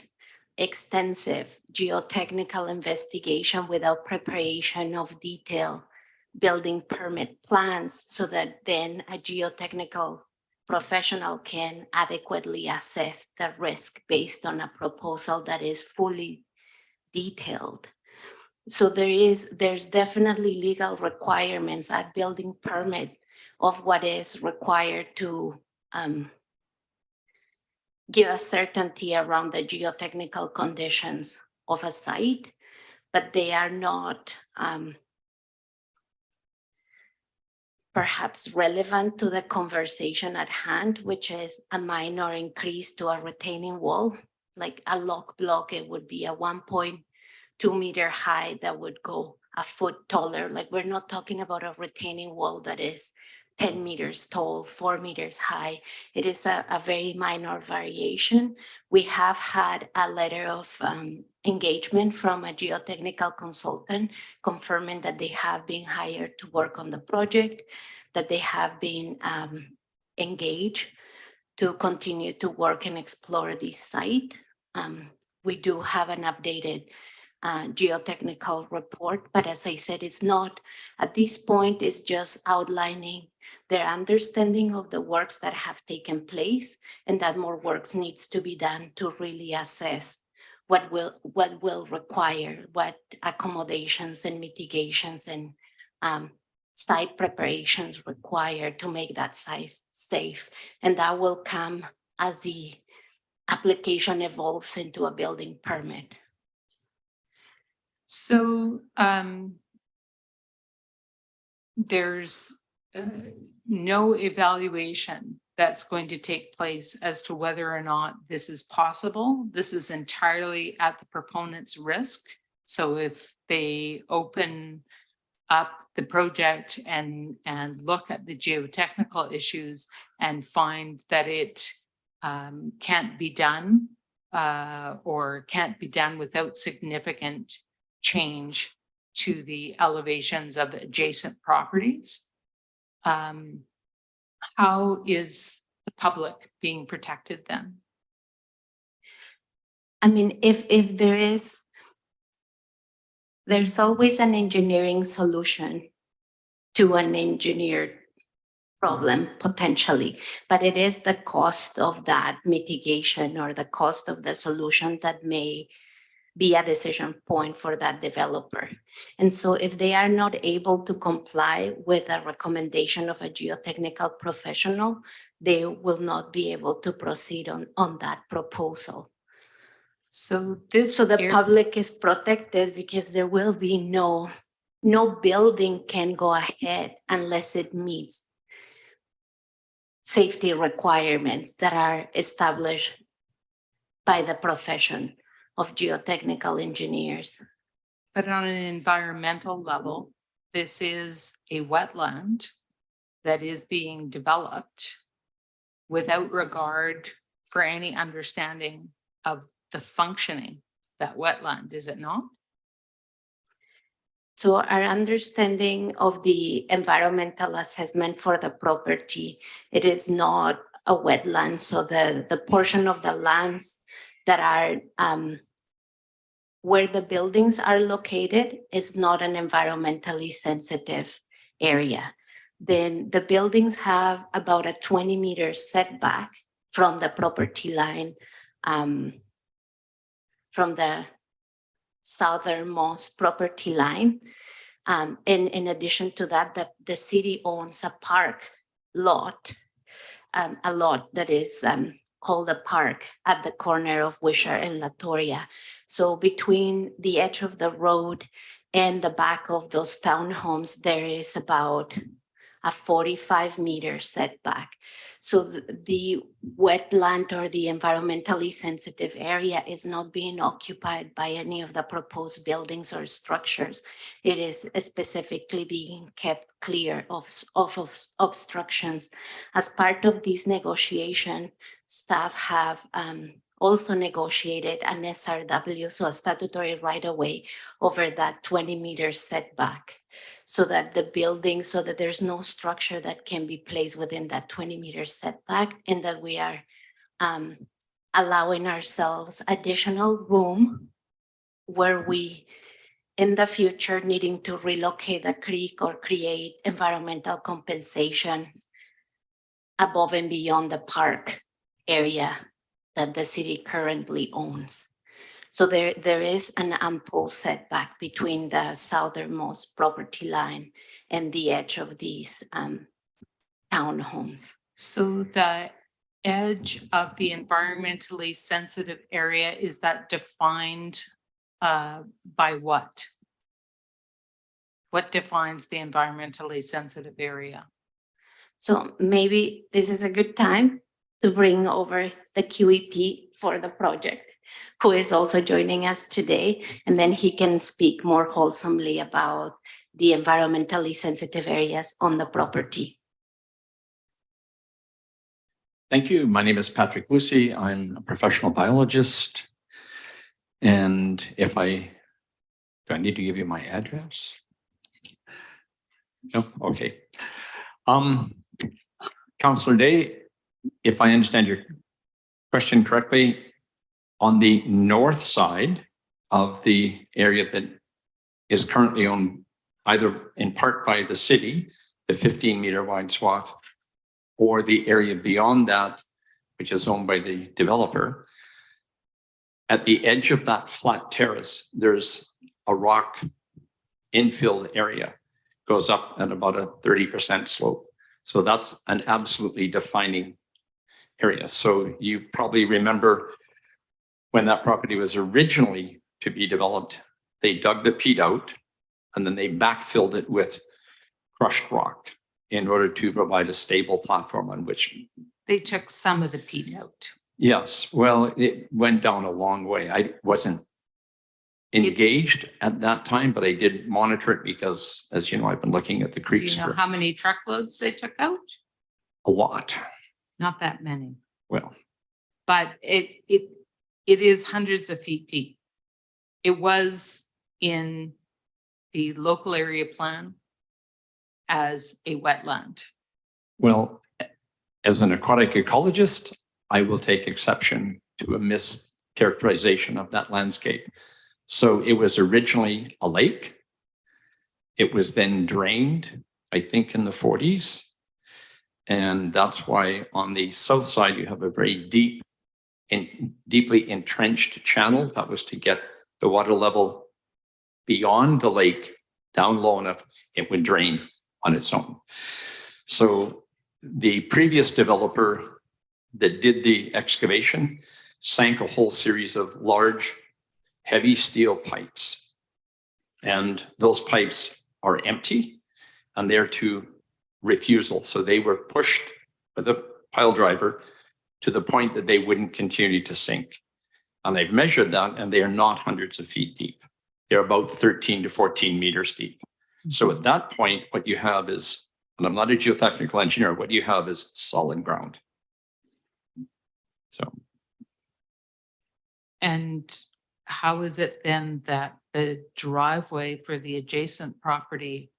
extensive geotechnical investigation without preparation of detailed building permit plans so that then a geotechnical professional can adequately assess the risk based on a proposal that is fully detailed. So there's definitely legal requirements at building permit of what is required to give a certainty around the geotechnical conditions of a site, but they are not perhaps relevant to the conversation at hand, which is a minor increase to a retaining wall. Like a lock block, it would be a 1.2 meter high that would go a foot taller. Like we're not talking about a retaining wall that is 10 meters tall, 4 meters high. It is a very minor variation. We have had a letter of engagement from a geotechnical consultant confirming that they have been hired to work on the project, that they have been engaged to continue to work and explore this site. We do have an updated geotechnical report, but as I said, it's not, at this point, it's just outlining their understanding of the works that have taken place and that more works needs to be done to really assess what will require, what accommodations and mitigations and site preparations required to make that site safe. And that will come as the application evolves into a building permit. So there's no evaluation that's going to take place as to whether or not this is possible. This is entirely at the proponent's risk. So if they open up the project and look at the geotechnical issues and find that it can't be done or can't be done without significant change to the elevations of adjacent properties, how is the public being protected then? I mean, if there's always an engineering solution to an engineered problem potentially, but it is the cost of that mitigation or the cost of the solution that may be a decision point for that developer. And so if they are not able to comply with a recommendation of a geotechnical professional, they will not be able to proceed on that proposal. So the public is protected because there will be no building can go ahead unless it meets safety requirements that are established by the profession of geotechnical engineers. But on an environmental level, this is a wetland that is being developed without regard for any understanding of the functioning of that wetland, is it not? So our understanding of the environmental assessment for the property, it is not a wetland. So the portion of the lands that are where the buildings are located is not an environmentally sensitive area. Then the buildings have about a 20-meter setback from the property line, from the southernmost property line. In addition to that, the city owns a park lot, a lot that is called a park at the corner of Wisher and Latoria. So between the edge of the road and the back of those townhomes, there is about a 45-meter setback. So the wetland or the environmentally sensitive area is not being occupied by any of the proposed buildings or structures. It is specifically being kept clear of obstructions. As part of this negotiation, staff have also negotiated an SRW, so a statutory right-of-way over that 20-meter setback, so that the building, so that there's no structure that can be placed within that 20-meter setback, and that we are allowing ourselves additional room where we, in the future, needing to relocate a creek or create environmental compensation above and beyond the park area that the city currently owns. So there is an ample setback between the southernmost property line and the edge of these townhomes. So the edge of the environmentally sensitive area, is that defined by what? What defines the environmentally sensitive area? So maybe this is a good time to bring over the QEP for the project, who is also joining us today, and then he can speak more wholesomely about the environmentally sensitive areas on the property. Thank you. My name is Patrick Lucy. I'm a professional biologist. And do I need to give you my address? No? Okay. Councillor Day, if I understand your question correctly, on the north side of the area that is currently owned either in part by the city, the 15-meter wide swath, or the area beyond that, which is owned by the developer, at the edge of that flat terrace, there's a rock infilled area, goes up at about a 30% slope. So that's an absolutely defining area. So you probably remember when that property was originally to be developed, they dug the peat out and then they backfilled it with crushed rock in order to provide a stable platform on which. They took some of the peat out. Yes, well, it went down a long way. I wasn't engaged at that time, but I did monitor it because, as you know, I've been looking at the Do creeks you know for how many truckloads they took out? a lot. Not that many, Well, but it is hundreds of feet deep. It was in the local area plan as a wetland. well, as an aquatic ecologist, I will take exception to a mischaracterization of that landscape. So it was originally a lake. It was then drained, I think, in the 40s. And that's why on the south side, you have a very deeply entrenched channel. That was to get the water level beyond the lake down low enough, it would drain on its own. So the previous developer that did the excavation sank a whole series of large, heavy steel pipes. And those pipes are empty and they're to refusal. So they were pushed by the pile driver to the point that they wouldn't continue to sink. And they've measured that and they are not hundreds of feet deep. They're about 13 to 14 meters deep. So at that point, what you have is, and I'm not a geotechnical engineer, what you have is solid ground. So. And how is it then that the driveway for the adjacent property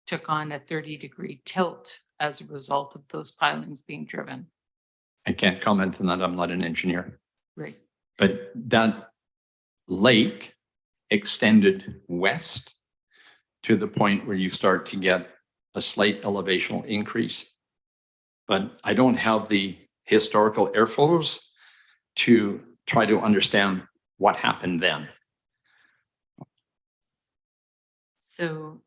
took on a 30-degree tilt as a result of those pilings being driven? I can't comment on that. I'm not an engineer. Right. But that lake extended west to the point where you start to get a slight elevational increase. But I don't have the historical air flows to try to understand what happened then. So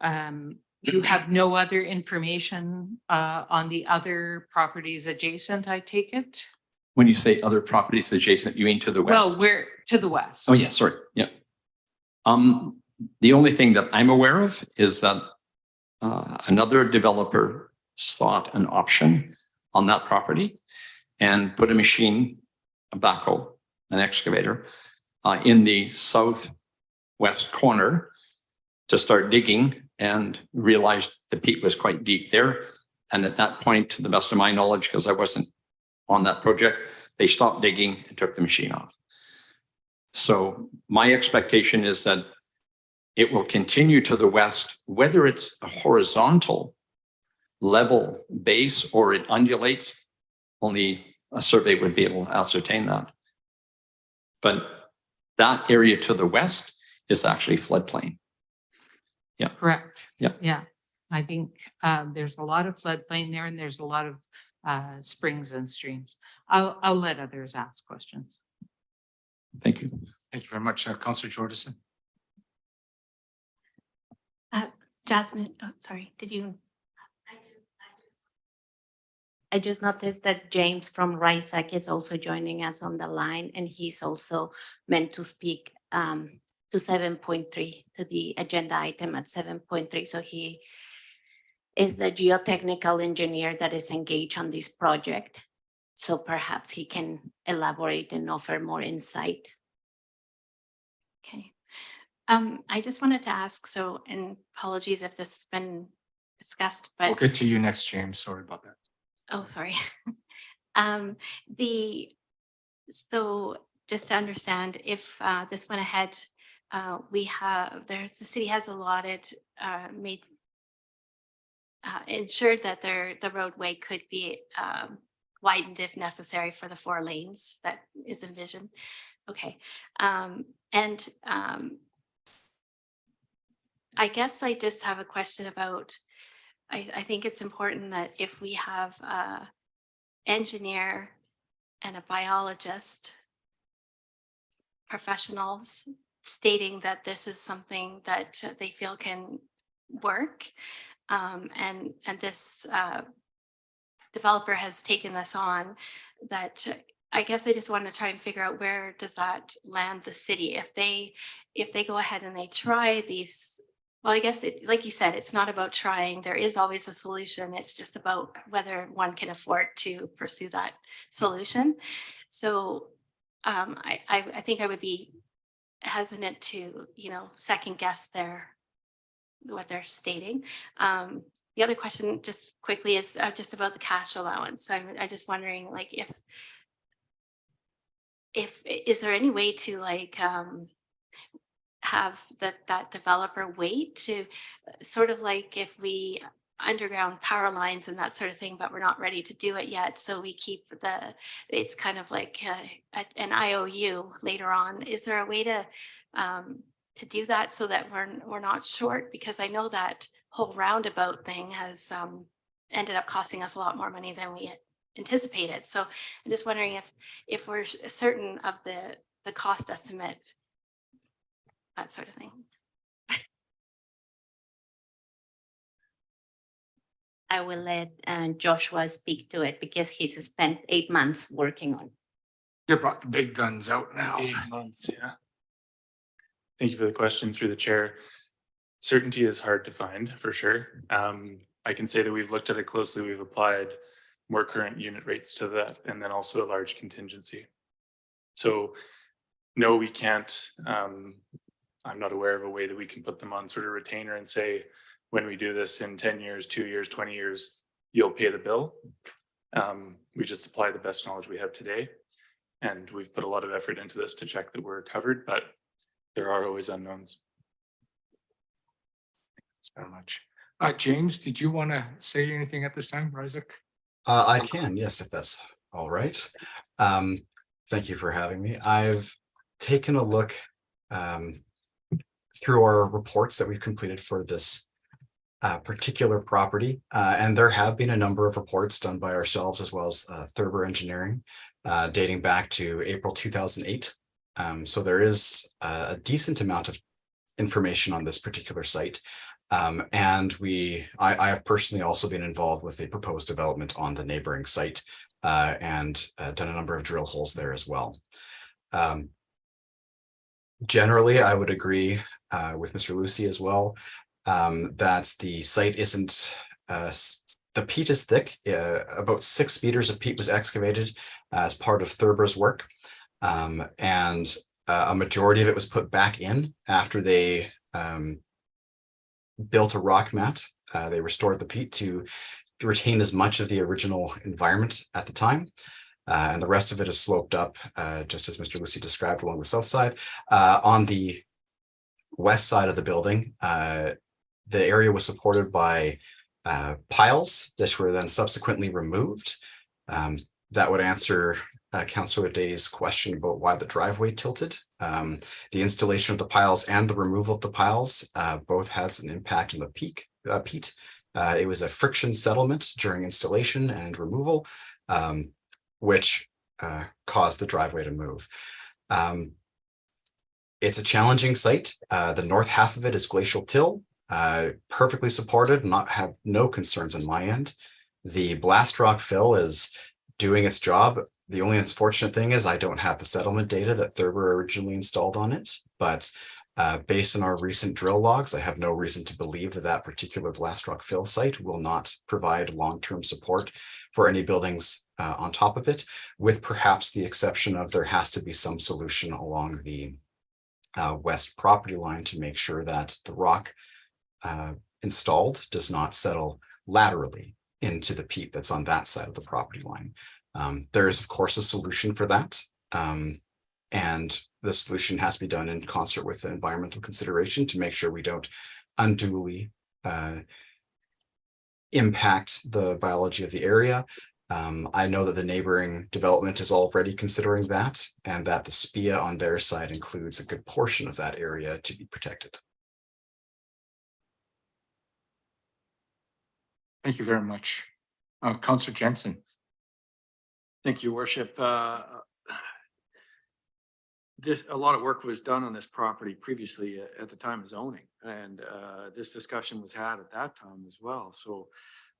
you have no other information on the other properties adjacent, I take it? When you say other properties adjacent, you mean to the west? Well, where to the west? Oh, yeah, sorry. Yeah. The only thing that I'm aware of is that another developer sought an option on that property and put a machine, a backhoe, an excavator, in the southwest corner to start digging, and realized the peat was quite deep there. And at that point, to the best of my knowledge, because I wasn't on that project, they stopped digging and took the machine off. So my expectation is that it will continue to the west, whether it's a horizontal level base or it undulates, only a survey would be able to ascertain that. But that area to the west is actually floodplain. Yeah. Correct. Yeah. Yeah. I think there's a lot of floodplain there, and there's a lot of springs and streams. I'll let others ask questions. Thank you. Thank you very much, Councillor Jordison. Jasmine, oh, sorry, did you? I just noticed that James from RISAC is also joining us on the line, and he's also meant to speak to 7.3, to the agenda item at 7.3. So he is the geotechnical engineer that is engaged on this project. So perhaps he can elaborate and offer more insight. Okay. I just wanted to ask, so, and apologies if this has been discussed, but. We'll get to you next, James. Sorry about that. Oh, sorry. So just to understand, if this went ahead, the city has allotted, ensured that the roadway could be widened if necessary for the 4 lanes that is envisioned. Okay. I guess I just have a question about, I think it's important that if we have an engineer and a biologist, professionals stating that this is something that they feel can work, and this developer has taken this on, that I guess I just want to try and figure out, where does that land the city if they go ahead and they try these. Well, I guess like you said, it's not about trying. There is always a solution. It's just about whether one can afford to pursue that solution. So I think I would be hesitant to, second guess what they're stating. The other question, just quickly, is just about the cash allowance. I'm just wondering, like, if is there any way to have that developer wait to, sort of like if we underground power lines and that sort of thing, but we're not ready to do it yet, so we keep it's kind of like an IOU later on. Is there a way to do that so that we're not short? Because I know that whole roundabout thing has ended up costing us a lot more money than we anticipated. So I'm just wondering if we're certain of the cost estimate, that sort of thing. I will let Joshua speak to it because he's spent 8 months working on it. You brought the big guns out now. 8 months, yeah. Thank you for the question through the chair. Certainty is hard to find, for sure. I can say that we've looked at it closely. We've applied more current unit rates to that, and then also a large contingency. So no, we can't. I'm not aware of a way that we can put them on sort of retainer and say, when we do this in 10 years, 2 years, 20 years, you'll pay the bill. We just apply the best knowledge we have today. And we've put a lot of effort into this to check that we're covered, but there are always unknowns. Thanks very much. James, did you want to say anything at this time, Isaac? I can, yes, if that's All right. Thank you for having me. I've taken a look through our reports that we've completed for this particular property, and there have been a number of reports done by ourselves as well as Thurber Engineering dating back to April 2008. So there is a decent amount of information on this particular site. And I have personally also been involved with a proposed development on the neighboring site and done a number of drill holes there as well. Generally, I would agree with Mr. Lucy as well that the site isn't, the peat is thick. About 6 meters of peat was excavated as part of Thurber's work. And a majority of it was put back in after they built a rock mat. They restored the peat to retain as much of the original environment at the time. And the rest of it is sloped up, just as Mr. Lucy described, along the south side. On the west side of the building, the area was supported by piles that were then subsequently removed. That would answer Councillor Day's question about why the driveway tilted. The installation of the piles and the removal of the piles both had an impact on the peat. It was a friction settlement during installation and removal, which caused the driveway to move. It's a challenging site. The north half of it is glacial till, perfectly supported, have no concerns on my end. The blast rock fill is doing its job. The only unfortunate thing is I don't have the settlement data that Thurber originally installed on it, but based on our recent drill logs, I have no reason to believe that that particular blast rock fill site will not provide long-term support for any buildings on top of it, with perhaps the exception of there has to be some solution along the west property line to make sure that the rock installed does not settle laterally into the peat that's on that side of the property line. There is, of course, a solution for that. And the solution has to be done in concert with the environmental consideration to make sure we don't unduly impact the biology of the area. I know that the neighboring development is already considering that, and that the SPIA on their side includes a good portion of that area to be protected. Thank you very much. Councillor Jensen. Thank you, Worship. A lot of work was done on this property previously at the time of zoning, and this discussion was had at that time as well. So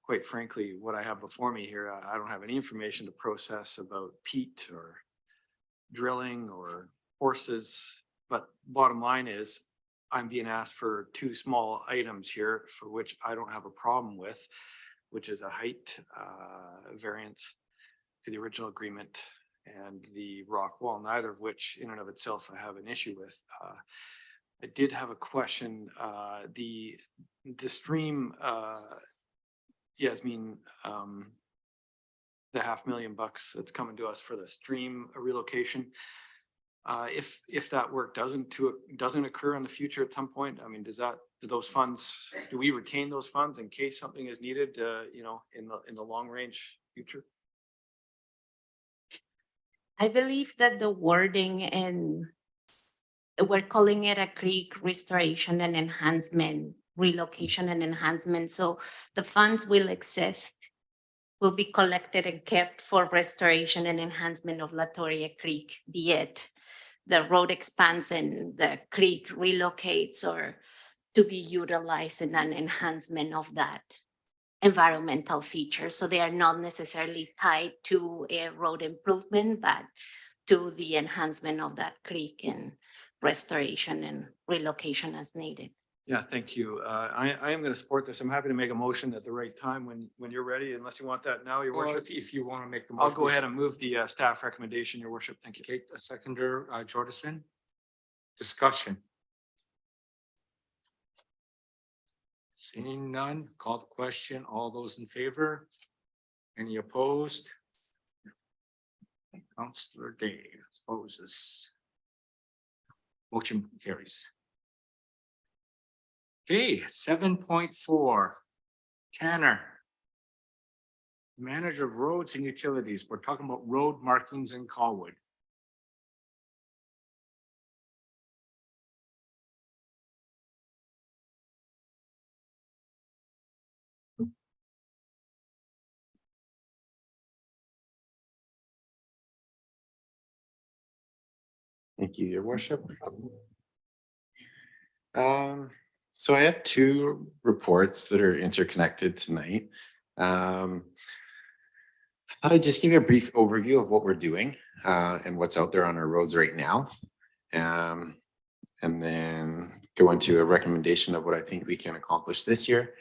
quite frankly, what I have before me here, I don't have any information to process about peat or drilling or horses, but bottom line is I'm being asked for 2 small items here for which I don't have a problem with, which is a height variance to the original agreement and the rock wall, neither of which in and of itself I have an issue with. I did have a question. The stream, Yasmin, the $500,000 that's coming to us for the stream relocation. If that work doesn't occur in the future at some point, I mean, do we retain those funds in case something is needed, in the long range future? I believe that the wording we're calling it a creek restoration and enhancement, relocation and enhancement. So the funds will be collected and kept for restoration and enhancement of Latoria Creek, be it the road expands and the creek relocates, or to be utilized in an enhancement of that environmental feature. So they are not necessarily tied to a road improvement, but to the enhancement of that creek and restoration and relocation as needed. Yeah, thank you. I am going to support this. I'm happy to make a motion at the right time when you're ready, unless you want that now, Your Worship. If you want to make the motion, I'll go ahead and move the staff recommendation, Your Worship. Thank you. Okay, a seconder, Jordison. Discussion. Seeing none, call the question. All those in favor? Any opposed? Councillor Day opposes. Motion carries. Okay, 7.4. Tanner. Manager of Roads and Utilities. We're talking about road markings in Colwood. Thank you, Your Worship. So I have two reports that are interconnected tonight. I thought I'd just give you a brief overview of what we're doing and what's out there on our roads right now. And then go into a recommendation of what I think we can accomplish this year,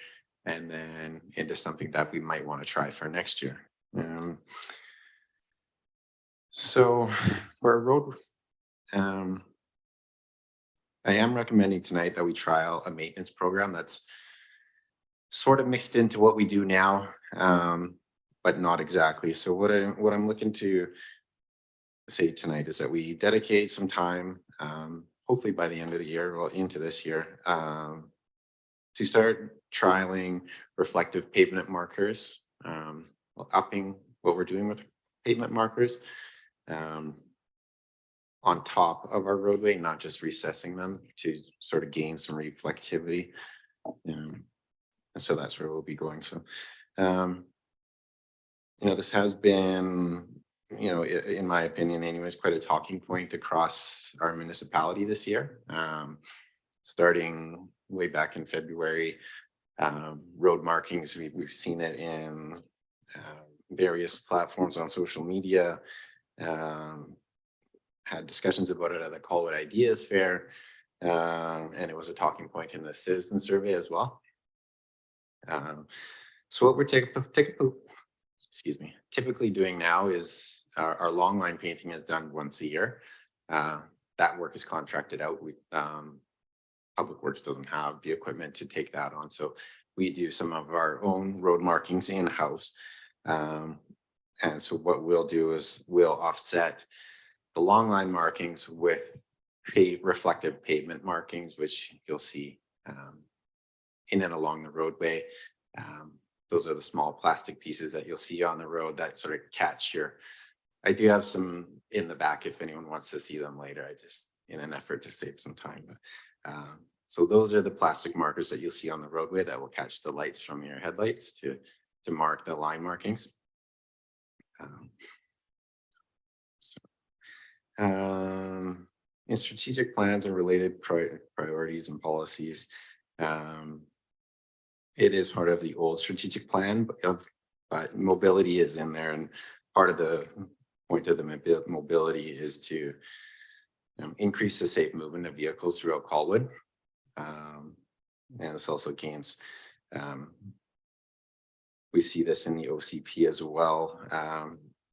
and then into something that we might want to try for next year. So for a road, I am recommending tonight that we trial a maintenance program that's sort of mixed into what we do now, but not exactly. So what I'm looking to say tonight is that we dedicate some time, hopefully by the end of the year, well, into this year, to start trialing reflective pavement markers, upping what we're doing with pavement markers on top of our roadway, not just recessing them, to sort of gain some reflectivity. And so that's where we'll be going. So, this has been, in my opinion anyways, quite a talking point across our municipality this year. Starting way back in February, road markings, we've seen it in various platforms on social media, had discussions about it at the Colwood Ideas Fair, and it was a talking point in the citizen survey as well. So what we're typically doing now is our long line painting is done once a year. That work is contracted out. Public Works doesn't have the equipment to take that on, so we do some of our own road markings in-house. And so what we'll do is we'll offset the long line markings with reflective pavement markings, which you'll see in and along the roadway. Those are the small plastic pieces that you'll see on the road that sort of catch your. I do have some in the back if anyone wants to see them later. I just, in an effort to save some time. So those are the plastic markers that you'll see on the roadway that will catch the lights from your headlights to mark the line markings. In strategic plans and related priorities and policies, it is part of the old strategic plan, but mobility is in there, and part of the point of the mobility is to increase the safe movement of vehicles throughout Colwood. And this also gains, we see this in the OCP as well,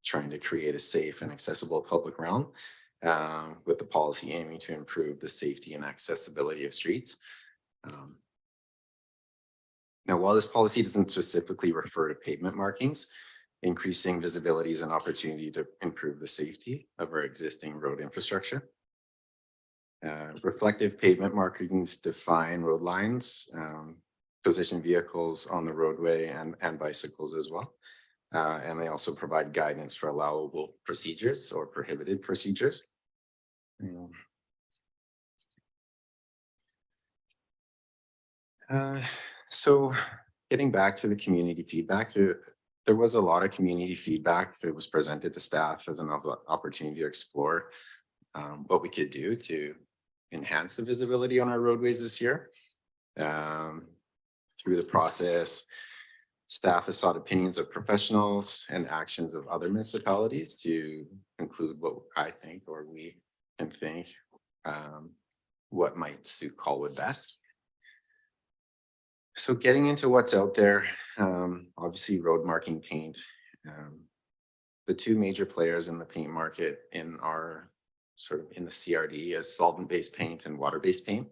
trying to create a safe and accessible public realm, with the policy aiming to improve the safety and accessibility of streets. Now, while this policy doesn't specifically refer to pavement markings, increasing visibility is an opportunity to improve the safety of our existing road infrastructure. Reflective pavement markings define road lines, position vehicles on the roadway and bicycles as well. And they also provide guidance for allowable procedures or prohibited procedures. So getting back to the community feedback, there was a lot of community feedback that was presented to staff as an opportunity to explore what we could do to enhance the visibility on our roadways this year. Through the process, staff has sought opinions of professionals and actions of other municipalities to include what I think, or we can think, what might suit Colwood best. So getting into what's out there, obviously road marking paint. The two major players in the paint market in our sort of in the CRD is solvent-based paint and water-based paint.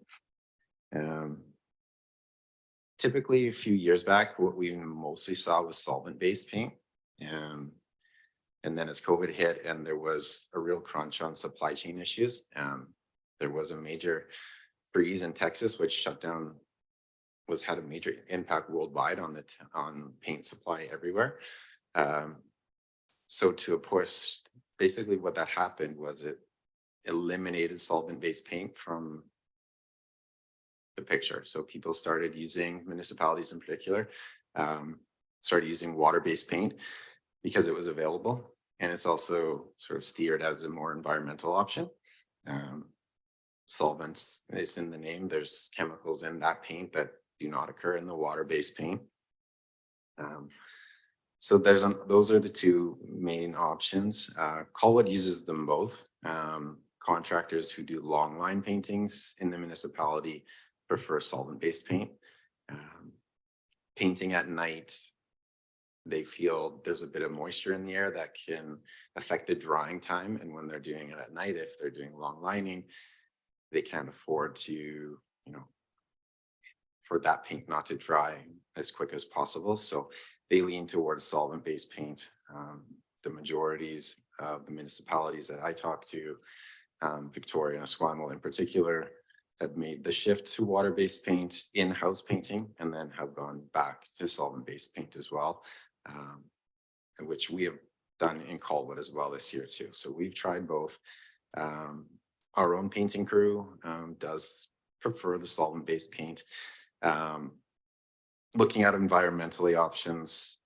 Typically a few years back, what we mostly saw was solvent-based paint. And then as COVID hit and there was a real crunch on supply chain issues, there was a major freeze in Texas, which shut down, had a major impact worldwide on paint supply everywhere. So to oppose, basically what that happened was it eliminated solvent-based paint from the picture. So people started using, municipalities in particular, started using water-based paint because it was available. And it's also sort of steered as a more environmental option. Solvents, it's in the name, there's chemicals in that paint that do not occur in the water-based paint. So those are the two main options. Colwood uses them both. Contractors who do long line paintings in the municipality prefer solvent-based paint. Painting at night, they feel there's a bit of moisture in the air that can affect the drying time. And when they're doing it at night, if they're doing long lining, they can't afford to, for that paint not to dry as quick as possible. So they lean towards solvent-based paint. The majorities of the municipalities that I talk to, Victoria and Esquimalt in particular, have made the shift to water-based paint in-house painting and then have gone back to solvent-based paint as well, which we have done in Colwood as well this year too. So we've tried both. Our own painting crew does prefer the solvent-based paint. Looking at environmentally options,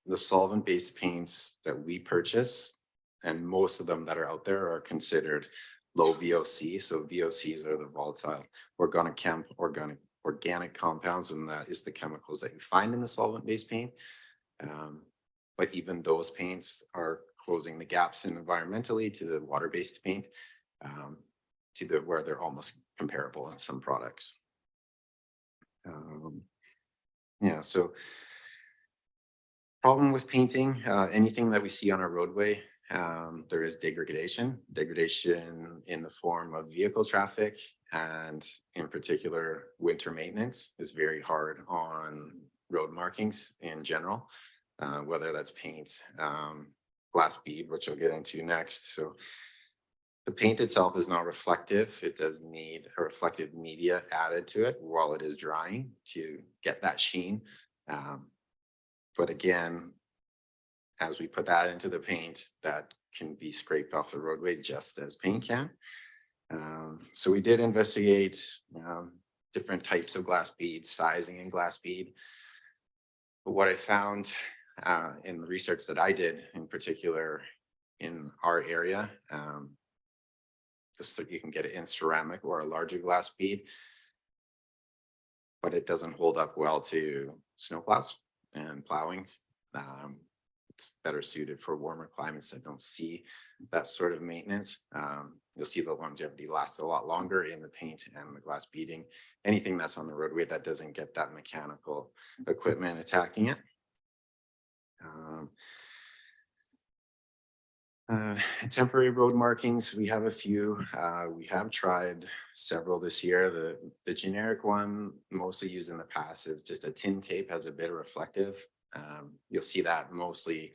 the solvent-based paints that we purchase, and most of them that are out there are considered low VOC. So VOCs are the volatile organic compounds, and that is the chemicals that you find in the solvent-based paint. But even those paints are closing the gaps in environmentally to the water-based paint, where they're almost comparable in some products. So problem with painting, anything that we see on our roadway, there is degradation in the form of vehicle traffic, and in particular, winter maintenance is very hard on road markings in general, whether that's paint, glass bead, which I'll get into next. So the paint itself is not reflective. It does need a reflective media added to it while it is drying to get that sheen. But again, as we put that into the paint, that can be scraped off the roadway just as paint can. So we did investigate different types of glass beads, sizing in glass bead. But what I found in the research that I did, in particular in our area, just so you can get it in ceramic or a larger glass bead, but it doesn't hold up well to snowplows and plowing. It's better suited for warmer climates that don't see that sort of maintenance. You'll see the longevity lasts a lot longer in the paint and the glass beading. Anything that's on the roadway that doesn't get that mechanical equipment attacking it. Temporary road markings, we have a few. We have tried several this year. The generic one mostly used in the past is just a tin tape, has a bit of reflective. You'll see that mostly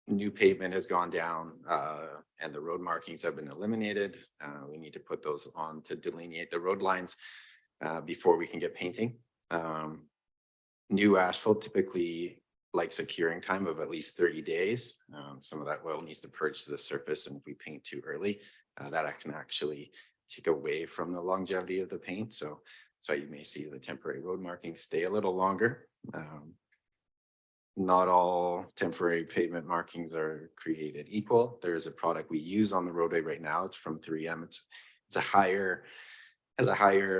new pavement has gone down and the road markings have been eliminated. We need to put those on to delineate the road lines before we can get painting. New asphalt typically likes a curing time of at least 30 days. Some of that oil needs to purge to the surface, and if we paint too early, that can actually take away from the longevity of the paint. So you may see the temporary road markings stay a little longer. Not all temporary pavement markings are created equal. There is a product we use on the roadway right now. It's from 3M. It's has a higher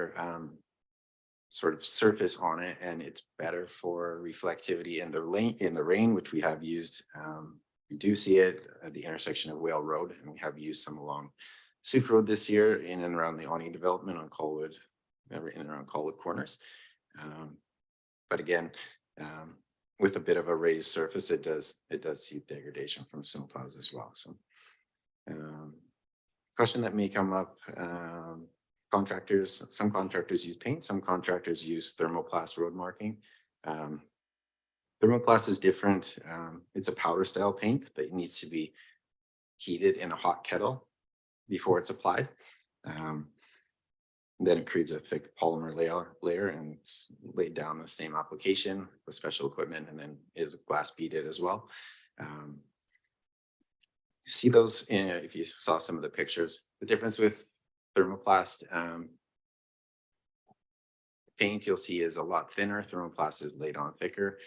sort of surface on it, and it's better for reflectivity in the rain, which we have used. We do see it at the intersection of Whale Road, and we have used some along Souk Road this year in and around the Awning development on Colwood, in and around Colwood corners. But again, with a bit of a raised surface, it does see degradation from snowplows as well. So question that may come up, some contractors use paint, some contractors use thermoplast road marking. Thermoplast is different. It's a powder style paint that needs to be heated in a hot kettle before it's applied. Then it creates a thick polymer layer and it's laid down the same application with special equipment and then is glass beaded as well. See those if you saw some of the pictures, the difference with thermoplast paint you'll see is a lot thinner. Thermoplast is laid on thicker.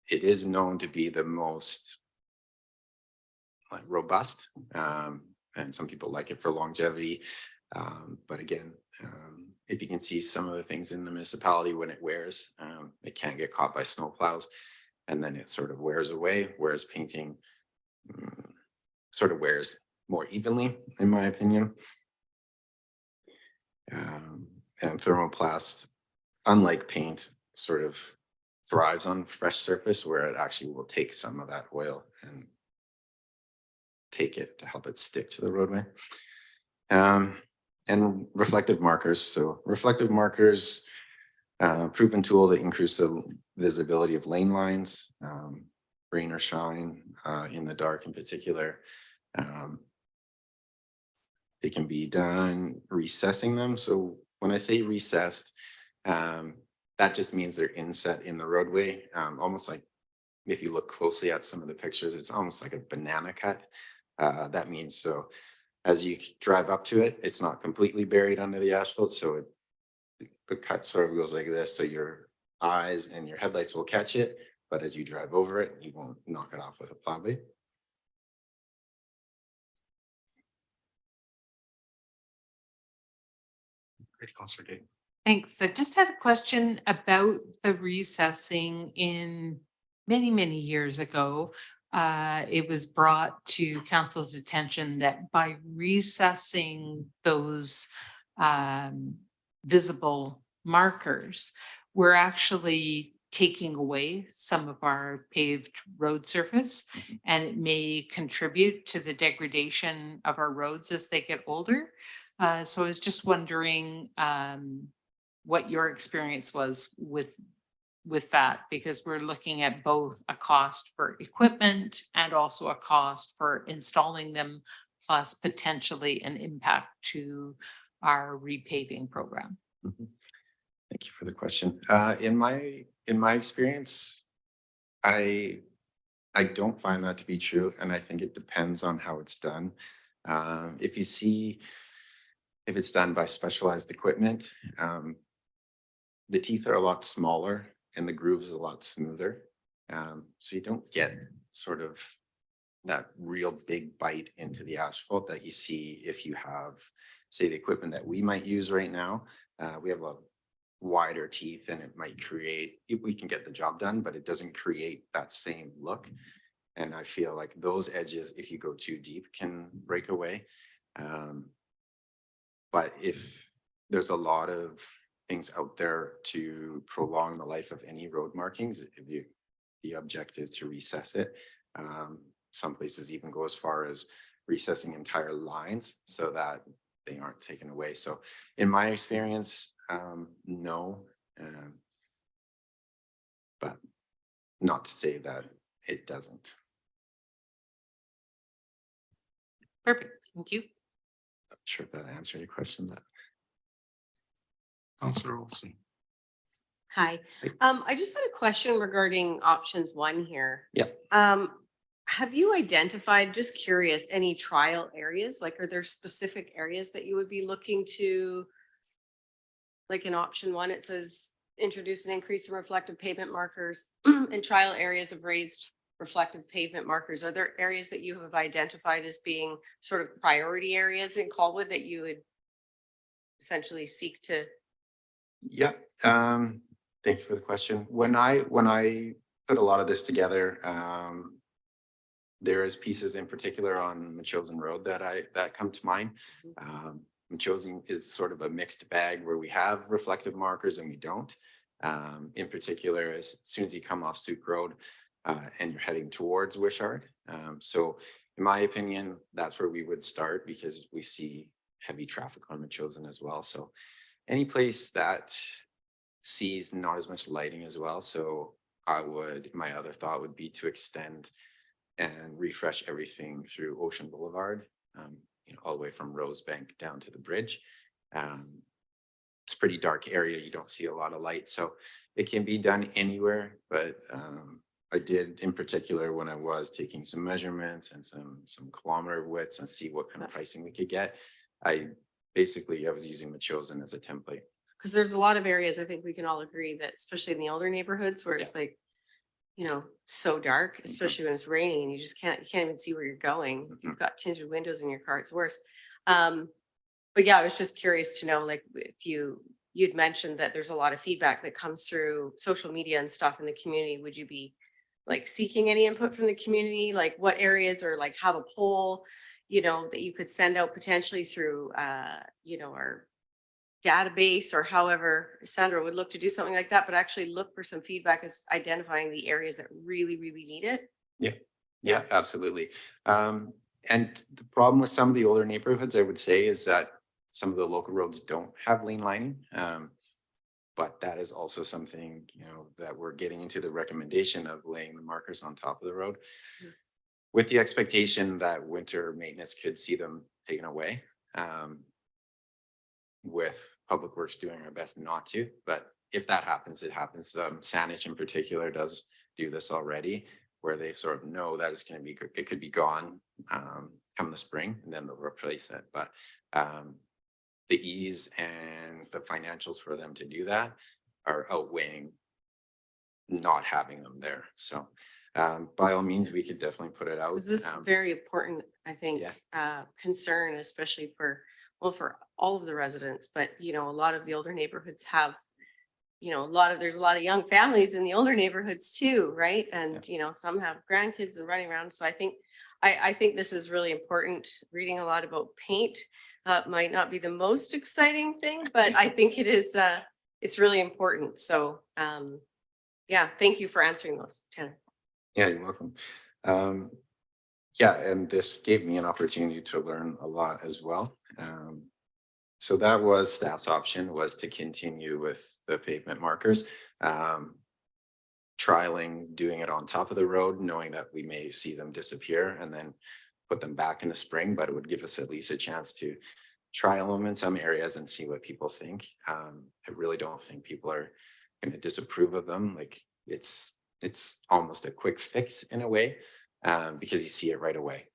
It is known to be the most robust, and some people like it for longevity. But again, if you can see some of the things in the municipality when it wears, it can get caught by snow plows and then it sort of wears away, whereas painting sort of wears more evenly, in my opinion. And thermoplast, unlike paint, sort of thrives on fresh surface where it actually will take some of that oil and take it to help it stick to the roadway. And reflective markers. So reflective markers, proven tool to increase the visibility of lane lines, rain or shine, in the dark in particular. It can be done recessing them. So when I say recessed, that just means they're inset in the roadway, almost like if you look closely at some of the pictures, it's almost like a banana cut. That means so as you drive up to it, it's not completely buried under the asphalt. So the cut sort of goes like this. So your eyes and your headlights will catch it, but as you drive over it, you won't knock it off with a plow blade. Great, Councillor Day. Thanks. I just had a question about the recessing in many years ago. It was brought to council's attention that by recessing those visible markers, we're actually taking away some of our paved road surface, and it may contribute to the degradation of our roads as they get older. So I was just wondering what your experience was with that, because we're looking at both a cost for equipment and also a cost for installing them, plus potentially an impact to our repaving program. Mm-hmm. Thank you for the question. In my experience, I don't find that to be true, and I think it depends on how it's done. If it's done by specialized equipment, the teeth are a lot smaller and the groove is a lot smoother. So you don't get sort of that real big bite into the asphalt that you see if you have, say, the equipment that we might use right now. We have a wider teeth and it might create, we can get the job done, but it doesn't create that same look. And I feel like those edges, if you go too deep, can break away. But if there's a lot of things out there to prolong the life of any road markings, the object is to recess it. Some places even go as far as recessing entire lines so that they aren't taken away. So in my experience, no, but not to say that it doesn't. Perfect. Thank you. Not sure if that answered your question, but. Councillor Olson. Hi, I just had a question regarding options 1 here. Yep. Have you identified, just curious, any trial areas? Like, are there specific areas that you would be looking to? Like in option 1, it says introduce an increase in reflective pavement markers and trial areas of raised reflective pavement markers. Are there areas that you have identified as being sort of priority areas in Colwood that you would essentially seek to? Yeah, thank you for the question. When I put a lot of this together, there is pieces in particular on Machosen Road that come to mind. Machosen is sort of a mixed bag where we have reflective markers and we don't. In particular, as soon as you come off Souk Road and you're heading towards Wishart. So in my opinion, that's where we would start because we see heavy traffic on Machosen as well. So any place that sees not as much lighting as well. So my other thought would be to extend and refresh everything through Ocean Boulevard, all the way from Rosebank down to the bridge. It's a pretty dark area. You don't see a lot of light. So it can be done anywhere, but I did in particular when I was taking some measurements and some kilometer widths and see what kind of pricing we could get. I was using Machosen as a template. Because there's a lot of areas, I think we can all agree that, especially in the older neighborhoods where it's like, you know, so dark, especially when it's raining and you can't even see where you're going. If you've got tinted windows in your car, it's worse. But yeah, I was just curious to know, like, if you'd mentioned that there's a lot of feedback that comes through social media and stuff in the community. Would you be like seeking any input from the community? Like what areas, or like have a poll, you know, that you could send out potentially through, you know, our database, or however Sandra would look to do something like that, but actually look for some feedback as identifying the areas that really, really need it. Yeah, absolutely. And the problem with some of the older neighborhoods, I would say, is that some of the local roads don't have lane lining. But that is also something, you know, that we're getting into the recommendation of laying the markers on top of the road with the expectation that winter maintenance could see them taken away. With Public Works doing our best not to, but if that happens, it happens. Saanich in particular does do this already, where they sort of know that it's going to be, it could be gone come the spring, and then they'll replace it. But the ease and the financials for them to do that are outweighing not having them there. So by all means, we could definitely put it out. This is very important, I think, concern, especially for, well, for all of the residents, but you know, a lot of the older neighborhoods have, you know, there's a lot of young families in the older neighborhoods too, right? And you know, some have grandkids and running around. So I think this is really important. Reading a lot about paint might not be the most exciting thing, but I think it is, it's really important. So yeah, thank you for answering those, Tanner. Yeah, you're welcome. Yeah, and this gave me an opportunity to learn a lot as well. So that was staff's option, was to continue with the pavement markers, trialing doing it on top of the road, knowing that we may see them disappear and then put them back in the spring, but it would give us at least a chance to trial them in some areas and see what people think. I really don't think people are going to disapprove of them. Like it's almost a quick fix in a way, because you see it right away.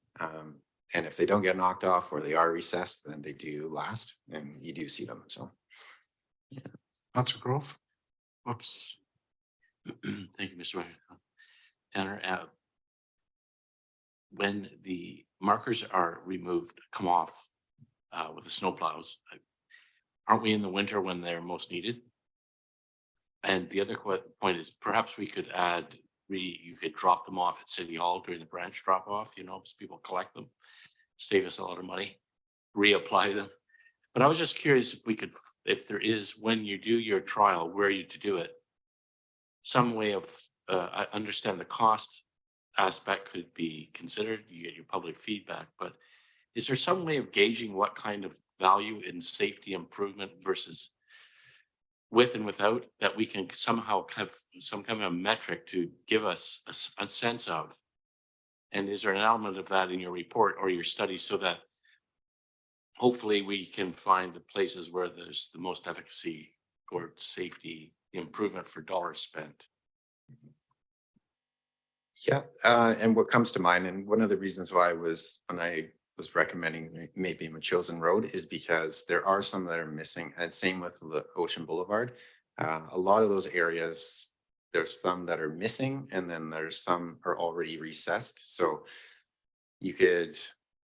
And if they don't get knocked off or they are recessed, then they do last and you do see them. So. Yeah. Councillor Grove. Whoops. Thank you, Mr. Mayor. Tanner, when the markers are removed, come off with the snow plows, aren't we in the winter when they're most needed? And the other point is perhaps we could add, you could drop them off at City Hall during the branch drop off, you know, because people collect them, save us a lot of money, reapply them. But I was just curious if we could, if there is, when you do your trial, where you to do it, some way of, I understand the cost aspect could be considered, you get your public feedback, but is there some way of gauging what kind of value in safety improvement versus with and without, that we can somehow have some kind of a metric to give us a sense of? And is there an element of that in your report or your study so that hopefully we can find the places where there's the most efficacy or safety improvement for dollars spent? Yeah, and what comes to mind, and one of the reasons why when I was recommending maybe Machosen Road, is because there are some that are missing, and same with the Ocean Boulevard. A lot of those areas, there's some that are missing, and then there's some are already recessed. So you could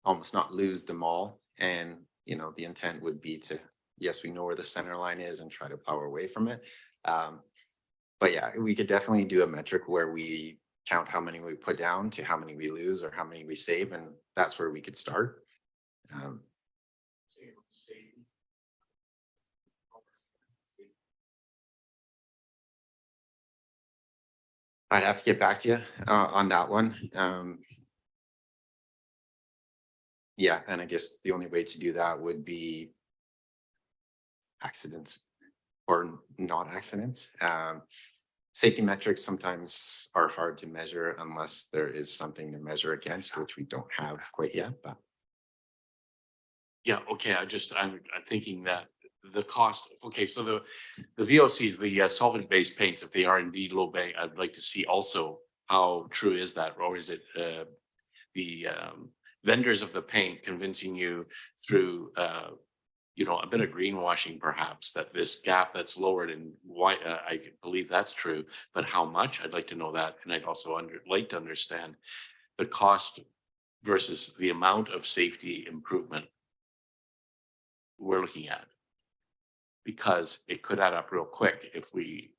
almost not lose them all. And, you know, the intent would be to, yes, we know where the center line is and try to power away from it. But yeah, we could definitely do a metric where we count how many we put down to how many we lose or how many we save, and that's where we could start. I'd have to get back to you on that one. Yeah, and I guess the only way to do that would be accidents or not accidents. Safety metrics sometimes are hard to measure unless there is something to measure against, which we don't have quite yet. But yeah, okay. I'm thinking that the cost, okay, so the VOCs, the solvent-based paints, if they are indeed low bang, I'd like to see also how true is that, or is it the vendors of the paint convincing you through you know, a bit of greenwashing perhaps, that this gap that's lowered, and why I believe that's true, but how much, I'd like to know that. And I'd also like to understand the cost versus the amount of safety improvement we're looking at, because it could add up real quick if we,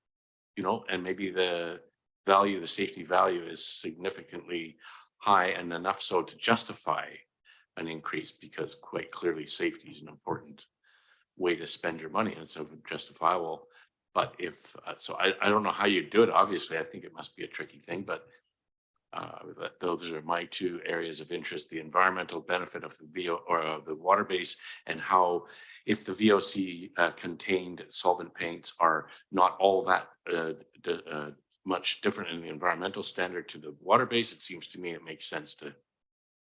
you know, and maybe the value, the safety value is significantly high and enough so to justify an increase, because quite clearly safety is an important way to spend your money and it's justifiable. But if so, I don't know how you do it. Obviously, I think it must be a tricky thing, but those are my two areas of interest: the environmental benefit of the VO or of the water base, and how if the VOC contained solvent paints are not all that much different in the environmental standard to the water base, it seems to me it makes sense to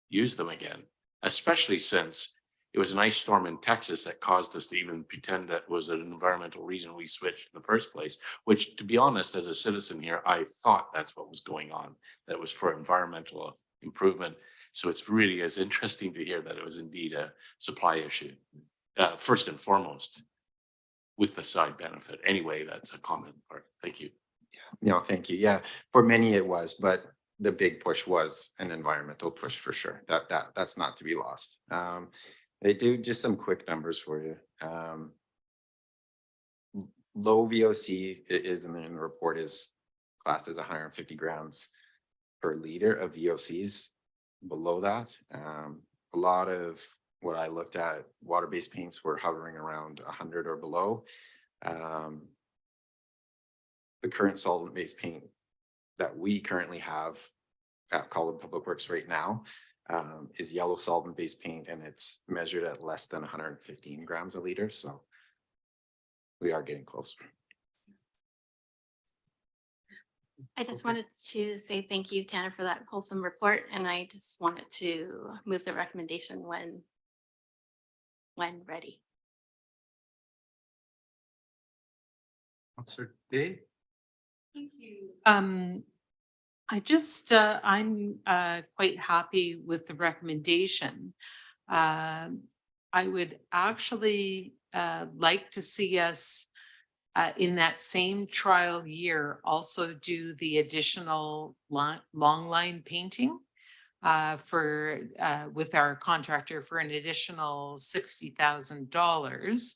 use them again, especially since it was an ice storm in Texas that caused us to even pretend that was an environmental reason we switched in the first place, which, to be honest, as a citizen here, I thought that's what was going on, that it was for environmental improvement. So it's really as interesting to hear that it was indeed a supply issue, first and foremost, with the side benefit. Anyway, that's a comment part. Thank you. No, thank you. Yeah, for many it was, but the big push was an environmental push for sure. That's not to be lost. They do just some quick numbers for you. Low VOC is in the report is classed as 150 grams per liter of VOCs. Below that, a lot of what I looked at, water-based paints were hovering around 100 or below. The current solvent-based paint that we currently have at Colin Public Works right now is yellow solvent-based paint, and it's measured at less than 115 grams a liter. So we are getting closer. I just wanted to say thank you, Tanner, for that wholesome report. And I just wanted to move the recommendation when ready. Councillor Day? Thank you. I'm quite happy with the recommendation. I would actually like to see us in that same trial year also do the additional long line painting with our contractor for an additional $60,000.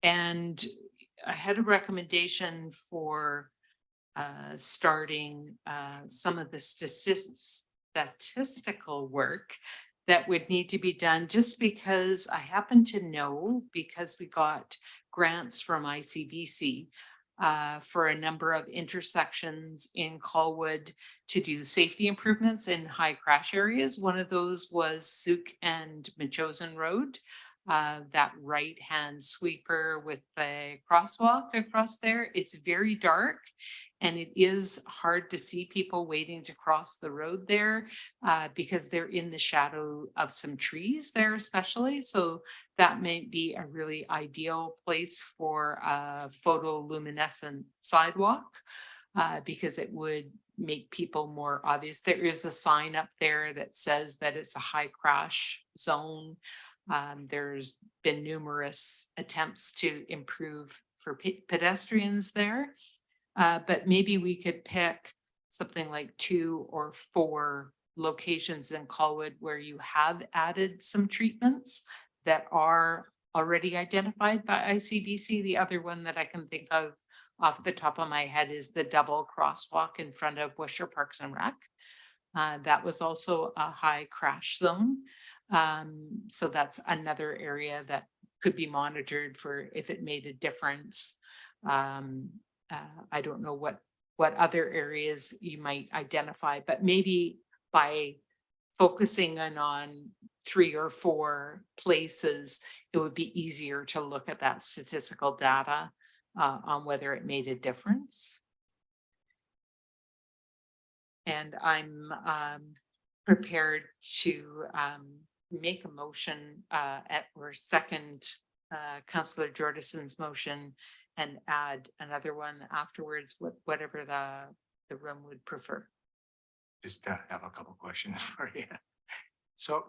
And I had a recommendation for starting some of the statistical work that would need to be done, just because I happen to know, because we got grants from ICBC for a number of intersections in Colwood to do safety improvements in high crash areas. One of those was Souk and Machosen Road. That right-hand sweeper with the crosswalk across there. It's very dark and it is hard to see people waiting to cross the road there because they're in the shadow of some trees there especially. So that may be a really ideal place for a photoluminescent sidewalk because it would make people more obvious. There is a sign up there that says that it's a high crash zone. There's been numerous attempts to improve for pedestrians there, but maybe we could pick something like 2 or 4 locations in Colwood where you have added some treatments that are already identified by ICBC. The other one that I can think of off the top of my head is the double crosswalk in front of Wisher Parks and Rec. That was also a high crash zone. So that's another area that could be monitored for if it made a difference. I don't know what other areas you might identify, but maybe by focusing on 3 or 4 places, it would be easier to look at that statistical data on whether it made a difference. And I'm prepared to make a motion or second Councillor Jordison's motion and add another one afterwards, whatever the room would prefer. Just have a couple questions for you. So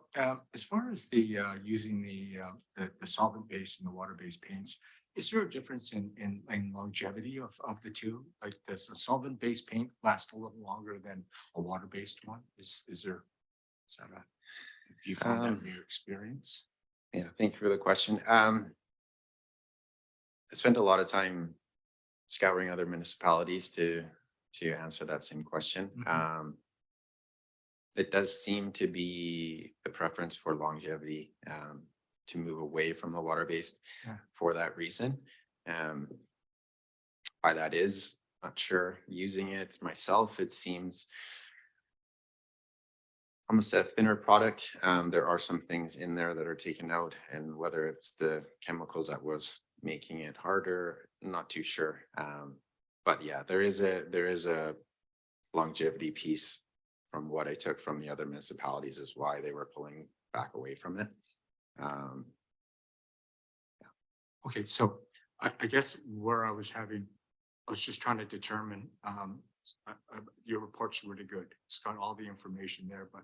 as far as the using the solvent-based and the water-based paints, is there a difference in longevity of the two? Like, does a solvent-based paint last a little longer than a water-based one? Is there, is that a, do you find that in your experience? Yeah, thank you for the question. I spent a lot of time scouring other municipalities to answer that same question. It does seem to be the preference for longevity, to move away from the water-based for that reason. Why that is, not sure. Using it myself, it seems almost a thinner product. There are some things in there that are taken out, and whether it's the chemicals that was making it harder, not too sure. But yeah, there is a longevity piece from what I took from the other municipalities is why they were pulling back away from it. Okay, so I guess where I was just trying to determine, your report's really good. It's got all the information there, but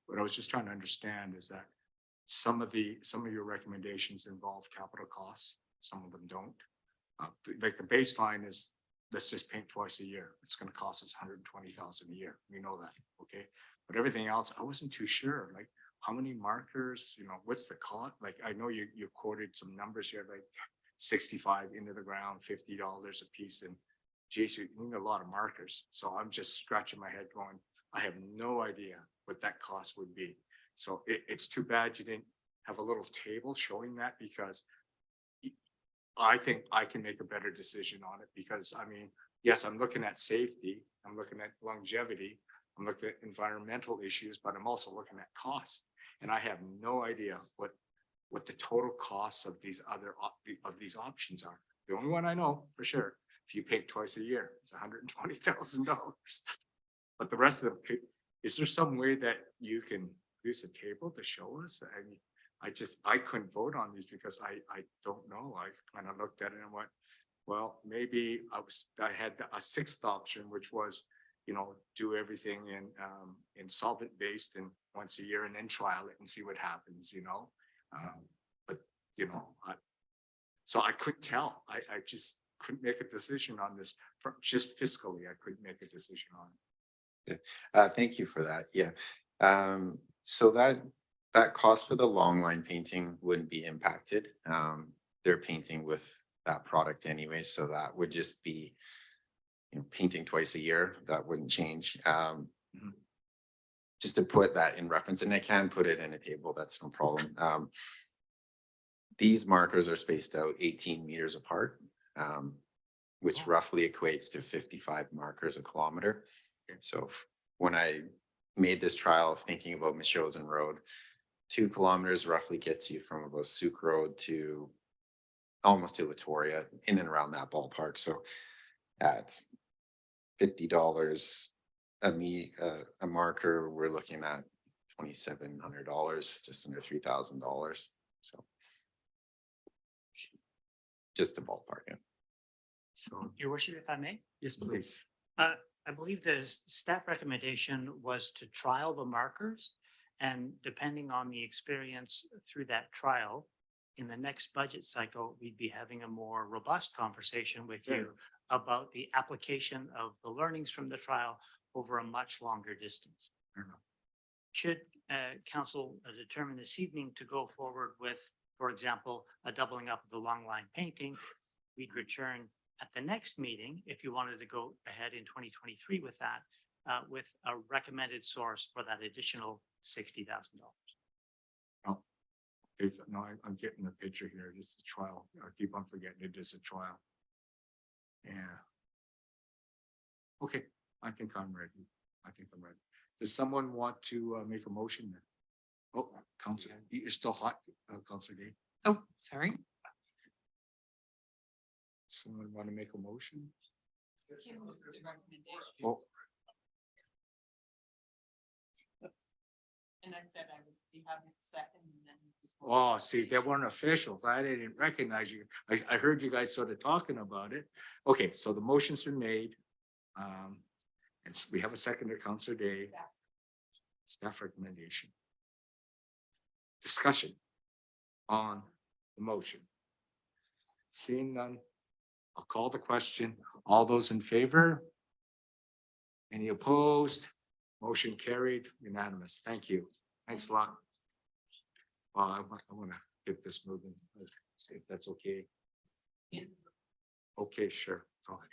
what I was just trying to understand is that some of your recommendations involve capital costs, some of them don't. Like the baseline is, let's just paint twice a year. It's going to cost us 120,000 a year. We know that, okay? But everything else, I wasn't too sure. Like, how many markers? You know, what's the cost? Like, I know you quoted some numbers here, like 65 into the ground, $50 a piece, and geez, you need a lot of markers. So I'm just scratching my head, going, I have no idea what that cost would be. So it's too bad you didn't have a little table showing that, because I think I can make a better decision on it, because I mean, yes, I'm looking at safety, I'm looking at longevity, I'm looking at environmental issues, but I'm also looking at cost. And I have no idea what the total costs of these options are. The only one I know for sure, if you paint twice a year, it's $120,000. But the rest of them, is there some way that you can use a table to show us? I mean, I couldn't vote on these because I don't know. I kind of looked at it and went, well, maybe I had a sixth option, which was, you know, do everything in solvent based and once a year and then trial it and see what happens, you know. But you know, so I couldn't tell. I just couldn't make a decision on this from just fiscally. I couldn't make a decision on it. Thank you for that. Yeah. So that cost for the long line painting wouldn't be impacted. They're painting with that product anyway, so that would just be, you know, painting twice a year. That wouldn't change. Just to put that in reference, and I can put it in a table, that's no problem. These markers are spaced out 18 meters apart, which roughly equates to 55 markers a kilometer. So when I made this trial thinking about Michosen Road, 2 kilometers roughly gets you from about Souk Road to almost to Latoria, in and around that ballpark. So at $50 a marker, we're looking at $2,700, just under $3,000. So just a ballpark. Yeah. So, Your Worship, if I may? Yes, please. I believe the staff recommendation was to trial the markers, and depending on the experience through that trial, in the next budget cycle, we'd be having a more robust conversation with you about the application of the learnings from the trial over a much longer distance. Should council determine this evening to go forward with, for example, a doubling up of the long line painting, we'd return at the next meeting, if you wanted to go ahead in 2023 with that, with a recommended source for that additional $60,000. Oh, okay. No, I'm getting the picture here. This is a trial. I keep on forgetting it is a trial. Yeah. Okay, I think I'm ready. Does someone want to make a motion then? Oh, Councillor, you're still hot, Councillor Day. Oh, sorry. Someone want to make a motion? Oh. And I said I would be having a second and then. Oh, see, they weren't officials. I didn't recognize you. I heard you guys sort of talking about it. Okay, so the motions are made. And we have a seconder, Councillor Day. Staff recommendation. Discussion on the motion. Seeing none, I'll call the question. All those in favor? Any opposed? Motion carried, unanimous. Thank you. Thanks a lot. I want to get this moving, see if that's okay. Okay, sure. Go ahead.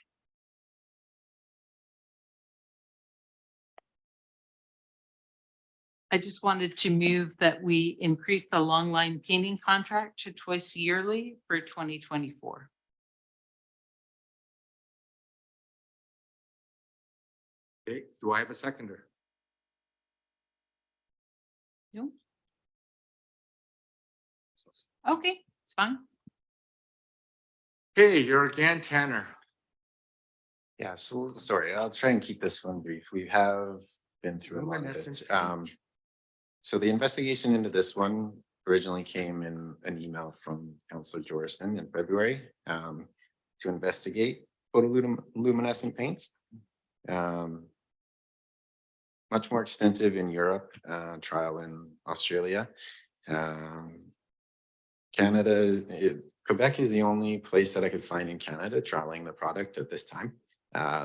I just wanted to move that we increase the long line painting contract to twice yearly for 2024. Okay, do I have a seconder? No. Okay, it's fine. Okay, you're again, Tanner. Yeah, so sorry, I'll try and keep this one brief. We have been through a lot of Luminescent this. paint. So the investigation into this one originally came in an email from Councillor Jordison in February to investigate photoluminescent paints. Much more extensive in Europe, trial in Australia. Canada, Quebec is the only place that I could find in Canada trialing the product at this time.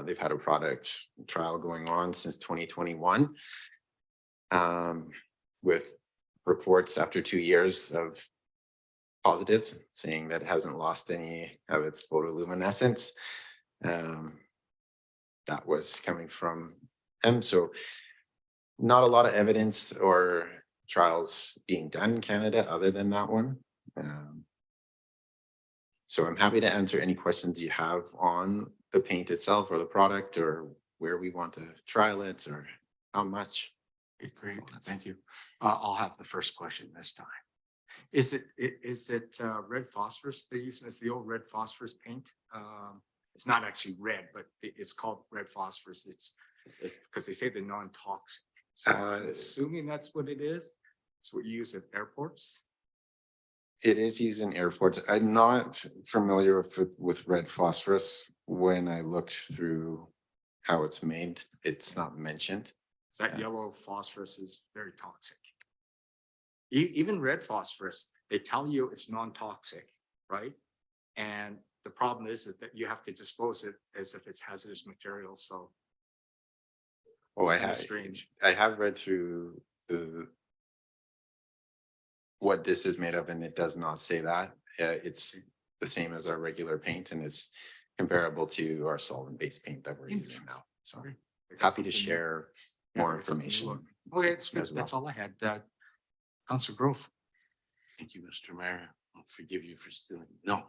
They've had a product trial going on since 2021 with reports after 2 years of positives saying that it hasn't lost any of its photoluminescence. That was coming from them. So not a lot of evidence or trials being done in Canada other than that one. So I'm happy to answer any questions you have on the paint itself or the product or where we want to trial it or how much. Okay, great, thank you. I'll have the first question this time. Is it red phosphorus they're using? It's the old red phosphorus paint. It's not actually red, but it's called red phosphorus. It's because they say they're non-toxic. So I'm assuming that's what it is. It's what you use at airports. It is used in airports. I'm not familiar with red phosphorus. When I looked through how it's made, it's not mentioned. So that yellow phosphorus is very toxic. Even red phosphorus, they tell you it's non-toxic, right? And the problem is that you have to dispose it as if it's hazardous material. So Oh, it's kind of strange. I have read through what this is made of, and it does not say that. It's the same as our regular paint, and it's comparable to our solvent-based paint that we're using now. So happy to share more information. Okay, it's good. That's all I had. Councillor Grove. Thank you, Mr. Mayor. I'll forgive you for stealing. No.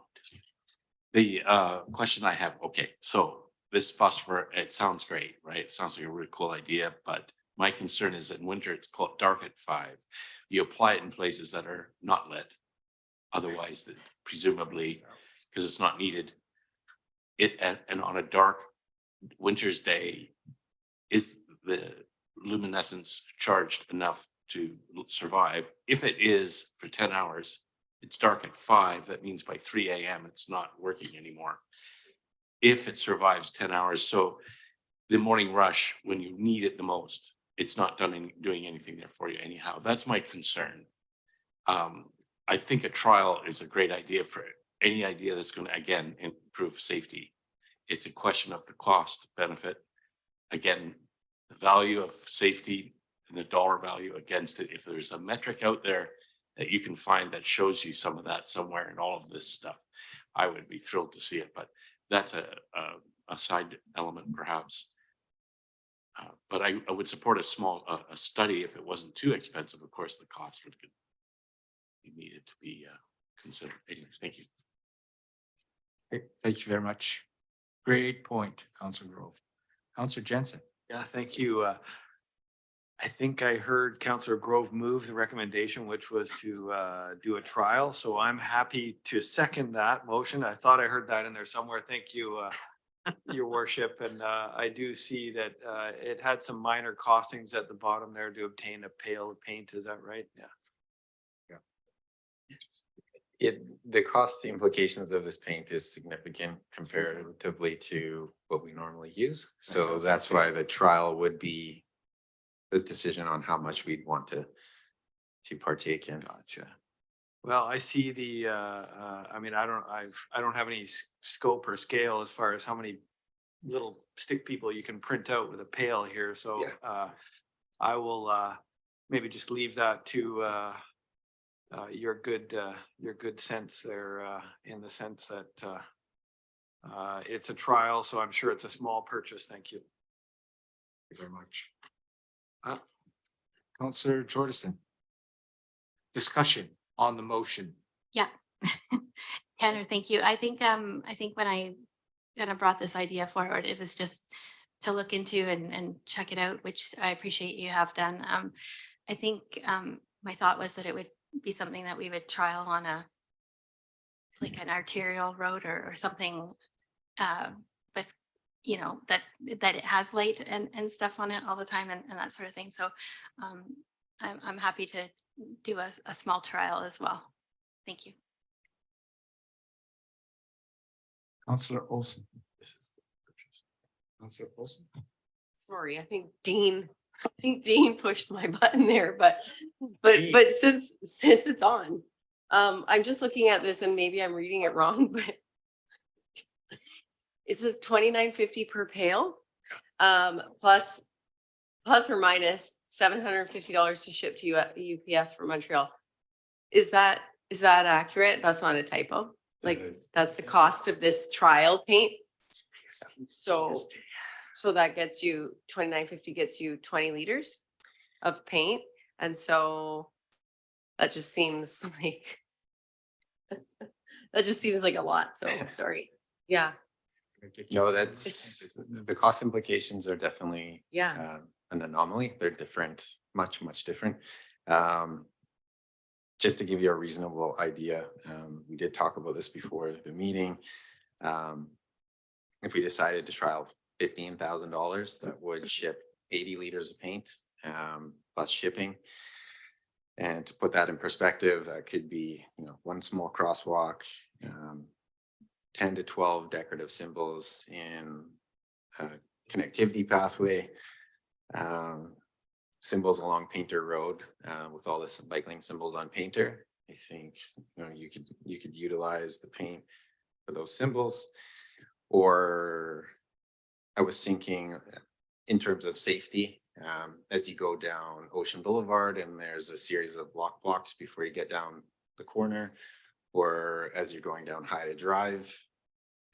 The question I have, okay, so this phosphor, it sounds great, right? It sounds like a really cool idea, but my concern is that in winter it's called dark at 5. You apply it in places that are not lit. Otherwise, that presumably, because it's not needed. And on a dark winter's day, is the luminescence charged enough to survive? If it is for 10 hours, it's dark at 5. That means by 3 a.m. it's not working anymore. If it survives 10 hours, so the morning rush, when you need it the most, it's not doing anything there for you anyhow. That's my concern. I think a trial is a great idea for any idea that's going to, again, improve safety. It's a question of the cost benefit. Again, the value of safety and the dollar value against it. If there's a metric out there that you can find that shows you some of that somewhere in all of this stuff, I would be thrilled to see it. But that's a side element, perhaps. But I would support a study if it wasn't too expensive. Of course, the cost would be needed to be considered. Thank you. Okay, thank you very much. Great point, Councillor Grove. Councillor Jensen. Yeah, thank you. I think I heard Councillor Grove move the recommendation, which was to do a trial. So I'm happy to second that motion. I thought I heard that in there somewhere. Thank you, your worship, and I do see that it had some minor costings at the bottom there to obtain a pail of paint. Is that right? Yeah. The cost implications of this paint is significant comparatively to what we normally use. So that's why the trial would be the decision on how much we'd want to partake in. Gotcha. Well, I see the, I mean, I don't have any scope or scale as far as how many little stick people you can print out with a pail here. So, I will, maybe just leave that to, your good sense there, in the sense that, it's a trial, so I'm sure it's a small purchase. Thank you. Thank you very much. Councillor Jordison. Discussion on the motion. Yeah. Tanner, thank you. I think when I kind of brought this idea forward, it was just to look into and check it out, which I appreciate you have done. I think my thought was that it would be something that we would trial on like an arterial road or something with, you know, that it has light and stuff on it all the time and that sort of thing. So I'm happy to do a small trial as well. Thank you. Councillor Olson. Councillor Olson. Sorry, I think Dean pushed my button there, but since it's on, I'm just looking at this and maybe I'm reading it wrong, but it says $29.50 per pail, plus or minus $750 to ship to UPS for Montreal. Is that accurate? That's not a typo. Like that's the cost of this trial paint. So that gets you $29.50 gets you 20 liters of paint. And so that just seems like a lot. So sorry. Yeah. No, that's the cost implications are definitely an anomaly. They're different, much different. Just to give you a reasonable idea, we did talk about this before the meeting. If we decided to trial $15,000, that would ship 80 liters of paint plus shipping. And to put that in perspective, that could be, you know, one small crosswalk, 10 to 12 decorative symbols in a connectivity pathway, symbols along Painter Road with all the bicycling symbols on Painter. I think, you know, you could utilize the paint for those symbols. Or I was thinking in terms of safety, as you go down Ocean Boulevard and there's a series of block blocks before you get down the corner, or as you're going down Hyde Drive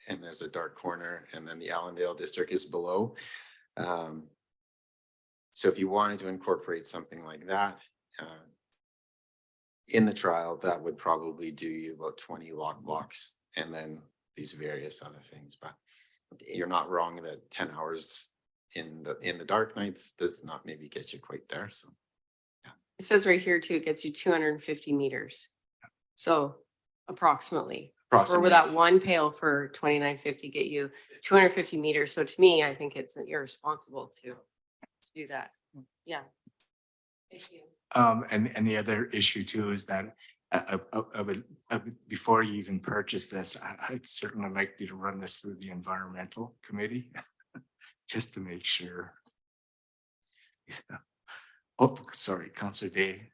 and there's a dark corner and then the Allendale district is below. So if you wanted to incorporate something like that in the trial, that would probably do you about 20 lock blocks and then these various other things. But you're not wrong that 10 hours in the dark nights does not maybe get you quite there. So yeah. It says right here too, it gets you 250 meters. So approximately. Or with that one pail for $29.50 get you 250 meters. So to me, I think it's irresponsible to do that. Yeah. Thank you. And the other issue too is that I would before you even purchase this, I'd certainly like you to run this through the environmental committee just to make sure. Yeah. Oh, sorry, Councillor Day.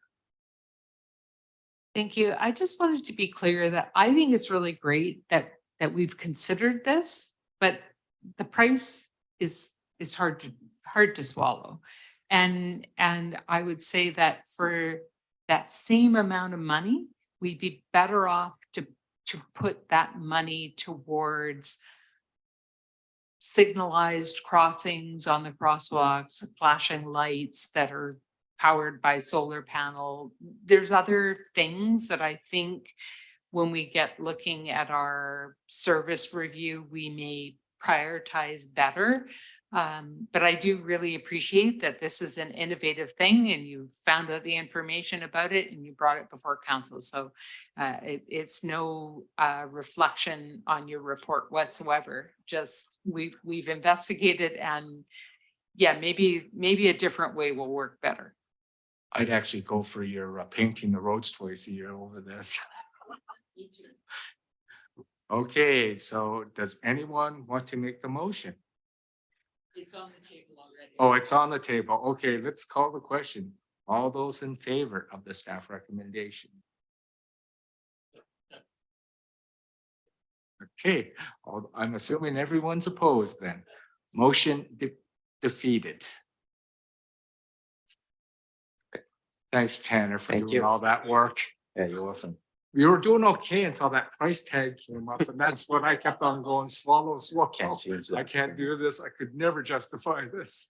Thank you. I just wanted to be clear that I think it's really great that we've considered this, but the price is hard to swallow. And I would say that for that same amount of money, we'd be better off to put that money towards signalized crossings on the crosswalks, flashing lights that are powered by solar panel. There's other things that I think when we get looking at our service review, we may prioritize better. But I do really appreciate that this is an innovative thing and you found out the information about it and you brought it before council. So it's no reflection on your report whatsoever. Just we've investigated, and yeah, maybe a different way will work better. I'd actually go for your painting the roads twice a year over this. Okay, so does anyone want to make the motion? It's on the table already. Oh, it's on the table. Okay, let's call the question. All those in favor of the staff recommendation? Okay, I'm assuming everyone's opposed then. Motion defeated. Thanks, Tanner, for Thank doing you. all that work. Yeah, you're welcome. You were doing okay until that price tag came up, and that's what I kept on going, swallow, swallow. Can't change that. I can't do this. I could never justify this.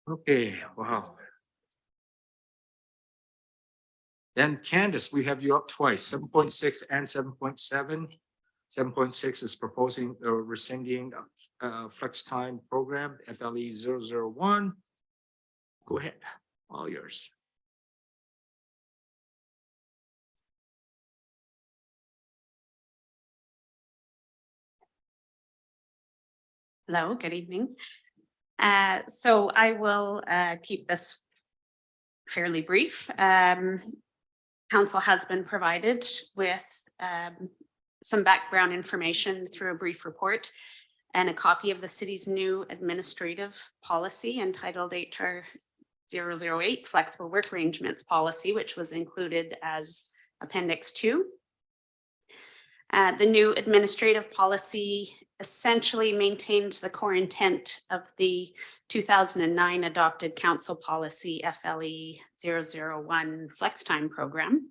Okay, wow. Then Candace, we have you up twice, 7.6 and 7.7. 7.6 is proposing rescinding flex time program FLE 001. Go ahead, all yours. Hello, good evening. So I will keep this fairly brief. Council has been provided with some background information through a brief report and a copy of the city's new administrative policy entitled HR 008 Flexible Work Arrangements Policy, which was included as Appendix 2. The new administrative policy essentially maintains the core intent of the 2009 adopted council policy FLE 001 Flex Time Program,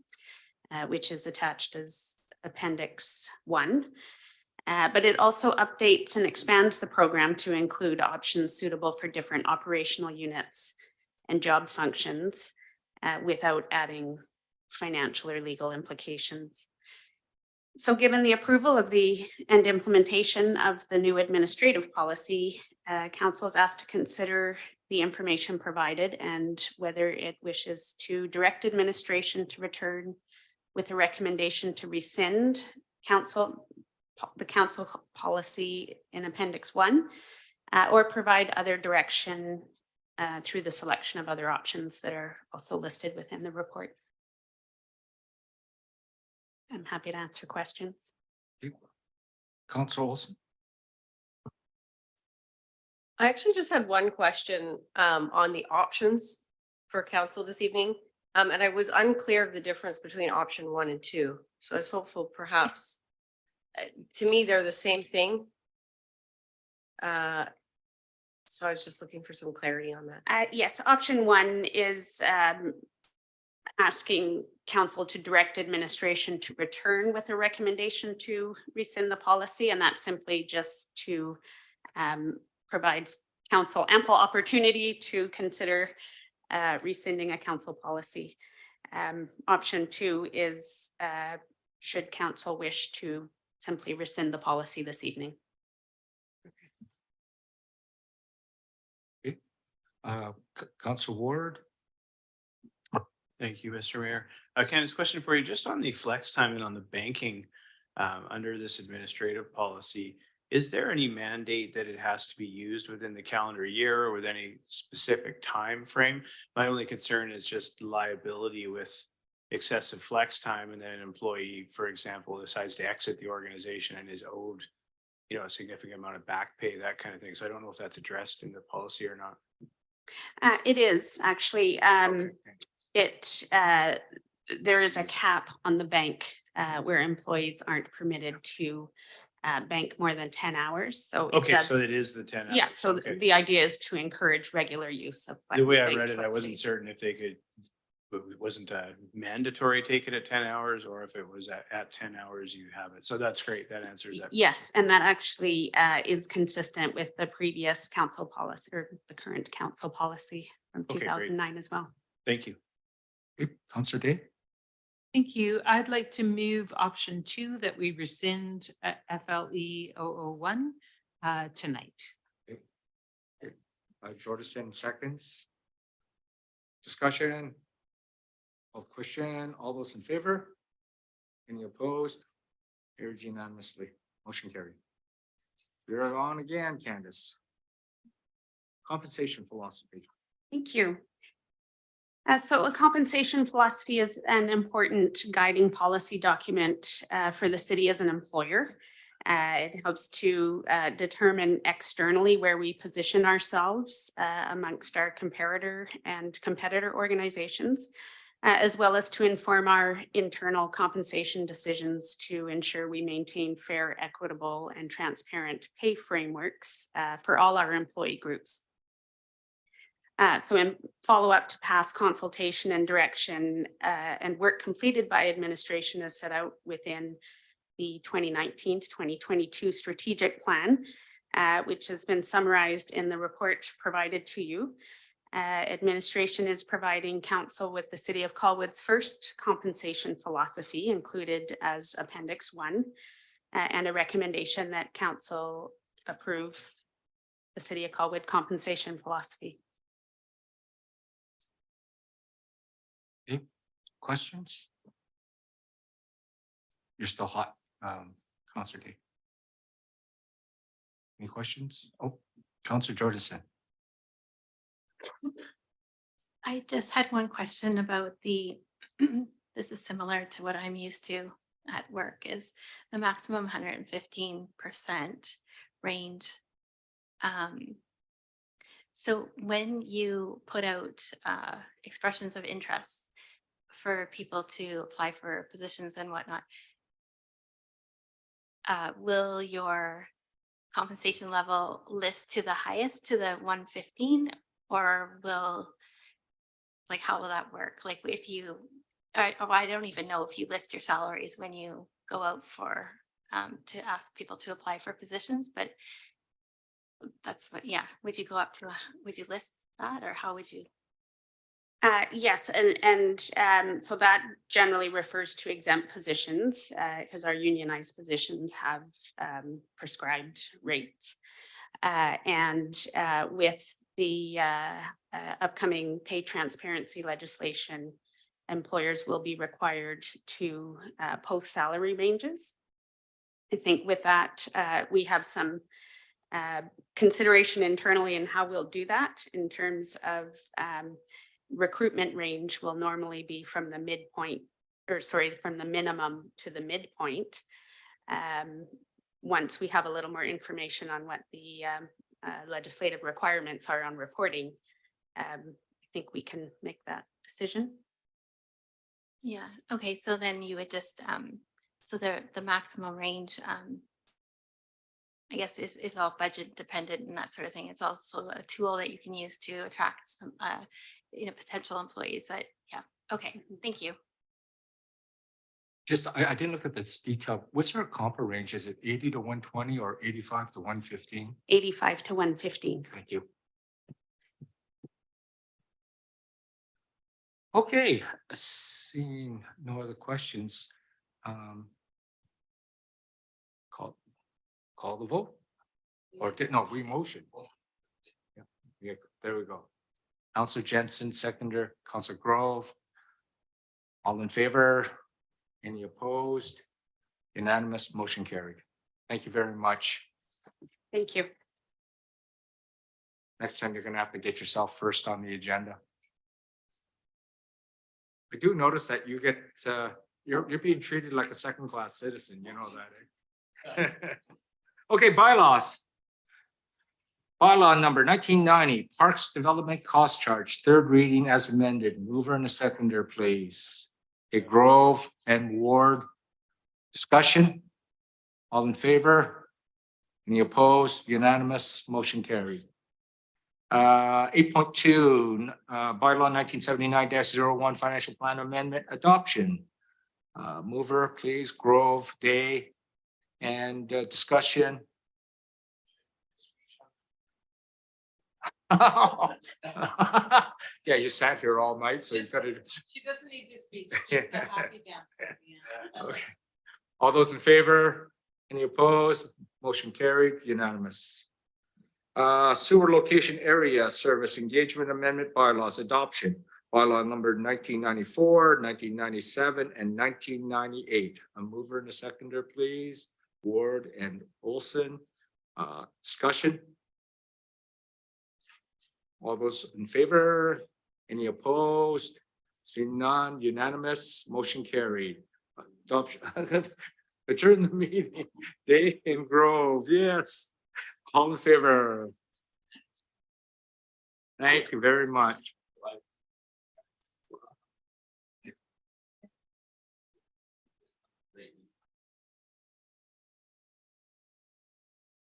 which is attached as Appendix 1. But it also updates and expands the program to include options suitable for different operational units and job functions without adding financial or legal implications. So given the approval of and implementation of the new administrative policy, council is asked to consider the information provided and whether it wishes to direct administration to return with a recommendation to rescind the council policy in Appendix 1, or provide other direction through the selection of other options that are also listed within the report. I'm happy to answer questions. Councilor Olsen. I actually just had one question on the options for council this evening. And I was unclear of the difference between option 1 and 2. So I was hopeful perhaps, to me, they're the same thing. So I was just looking for some clarity on that. Yes, option 1 is asking council to direct administration to return with a recommendation to rescind the policy. And that's simply just to provide council ample opportunity to consider rescinding a council policy. Option 2 is should council wish to simply rescind the policy this evening. Okay. Councilor Ward. Thank you, Mr. Mayor. Candace, question for you, just on the flex time and on the banking under this administrative policy. Is there any mandate that it has to be used within the calendar year or with any specific time frame? My only concern is just liability with excessive flex time, and then an employee, for example, decides to exit the organization and is owed, a significant amount of back pay, that kind of thing. So I don't know if that's addressed in the policy or not. It is actually. There is a cap on the bank where employees aren't permitted to bank more than 10 hours. So okay, so it is the 10 hours. Yeah, so okay. the idea is to encourage regular use of The way I bank read it, I flex wasn't days. certain if they could, it wasn't mandatory take it at 10 hours or if it was at 10 hours you have it. So that's great. That answers that. Yes, and that actually is consistent with the previous council policy or the current council policy from Okay, great. 2009 as well. Thank you. Okay, Councilor Day. Thank you. I'd like to move option 2 that we rescind FLE 001 tonight. Jordison seconds. Discussion. Question. All those in favor? Any opposed? Carried unanimously. Motion carried. You're on again, Candace. Compensation philosophy. Thank you. So a compensation philosophy is an important guiding policy document for the city as an employer. It helps to determine externally where we position ourselves amongst our comparator and competitor organizations, as well as to inform our internal compensation decisions to ensure we maintain fair, equitable, and transparent pay frameworks for all our employee groups. So in follow-up to past consultation and direction and work completed by administration as set out within the 2019 to 2022 strategic plan, which has been summarized in the report provided to you. Administration is providing council with the City of Colwood's first compensation philosophy included as Appendix 1 and a recommendation that council approve the City of Colwood compensation philosophy. Okay. Questions? You're still hot, Councillor Day. Any questions? Oh, Councillor Jordison. I just had one question about the, this is similar to what I'm used to at work, is the maximum 115% range. So when you put out expressions of interest for people to apply for positions and whatnot, will your compensation level list to the highest, to the 115, or will, like, how will that work? Like if you, I don't even know if you list your salaries when you go out for, to ask people to apply for positions, but that's what, yeah, would you go up to, would you list that, or how would you? Yes, and so that generally refers to exempt positions because our unionized positions have prescribed rates. And with the upcoming pay transparency legislation, employers will be required to post salary ranges. I think with that, we have some consideration internally in how we'll do that in terms of recruitment range will normally be from the midpoint, or sorry, from the minimum to the midpoint. Once we have a little more information on what the legislative requirements are on reporting, I think we can make that decision. Yeah, okay, so then you would just, so the maximum range, I guess is all budget dependent and that sort of thing. It's also a tool that you can use to attract some, potential employees. Yeah, okay, thank you. Just, I didn't look at this detail. What's our comp range? Is it 80 to 120 or 85 to 115? 85 to 115. Thank you. Okay, seeing no other questions. Call the vote, or no, re-motion. Yeah, there we go. Councillor Jensen, seconder. Councillor Grove. All in favor? Any opposed? Unanimous, motion carried. Thank you very much. Thank you. Next time you're gonna have to get yourself first on the agenda. I do notice that you get, you're being treated like a second-class citizen, you know that, eh? Okay, bylaws. Bylaw number 1990, Parks Development Cost Charge, third reading as amended. Mover and a seconder, please. Okay, Grove and Ward. Discussion? All in favor? Any opposed? Unanimous, motion carried. 8.2, bylaw 1979-01, financial plan amendment adoption. Mover, please. Grove, Day, and discussion. Yeah, you sat here all night, so you've got to. She doesn't need to speak. just a happy Okay. All those in favor? Any opposed? Motion carried, unanimous. Sewer location area service engagement amendment bylaws adoption. Bylaw number 1994, 1997, and 1998. A mover and a seconder, please. Ward and Olson. Discussion. All those in favor? Any opposed? Seeing none, unanimous, motion carried. Adoption. Adjourn the meeting. Day and Grove, yes. All in favor? Thank you very much.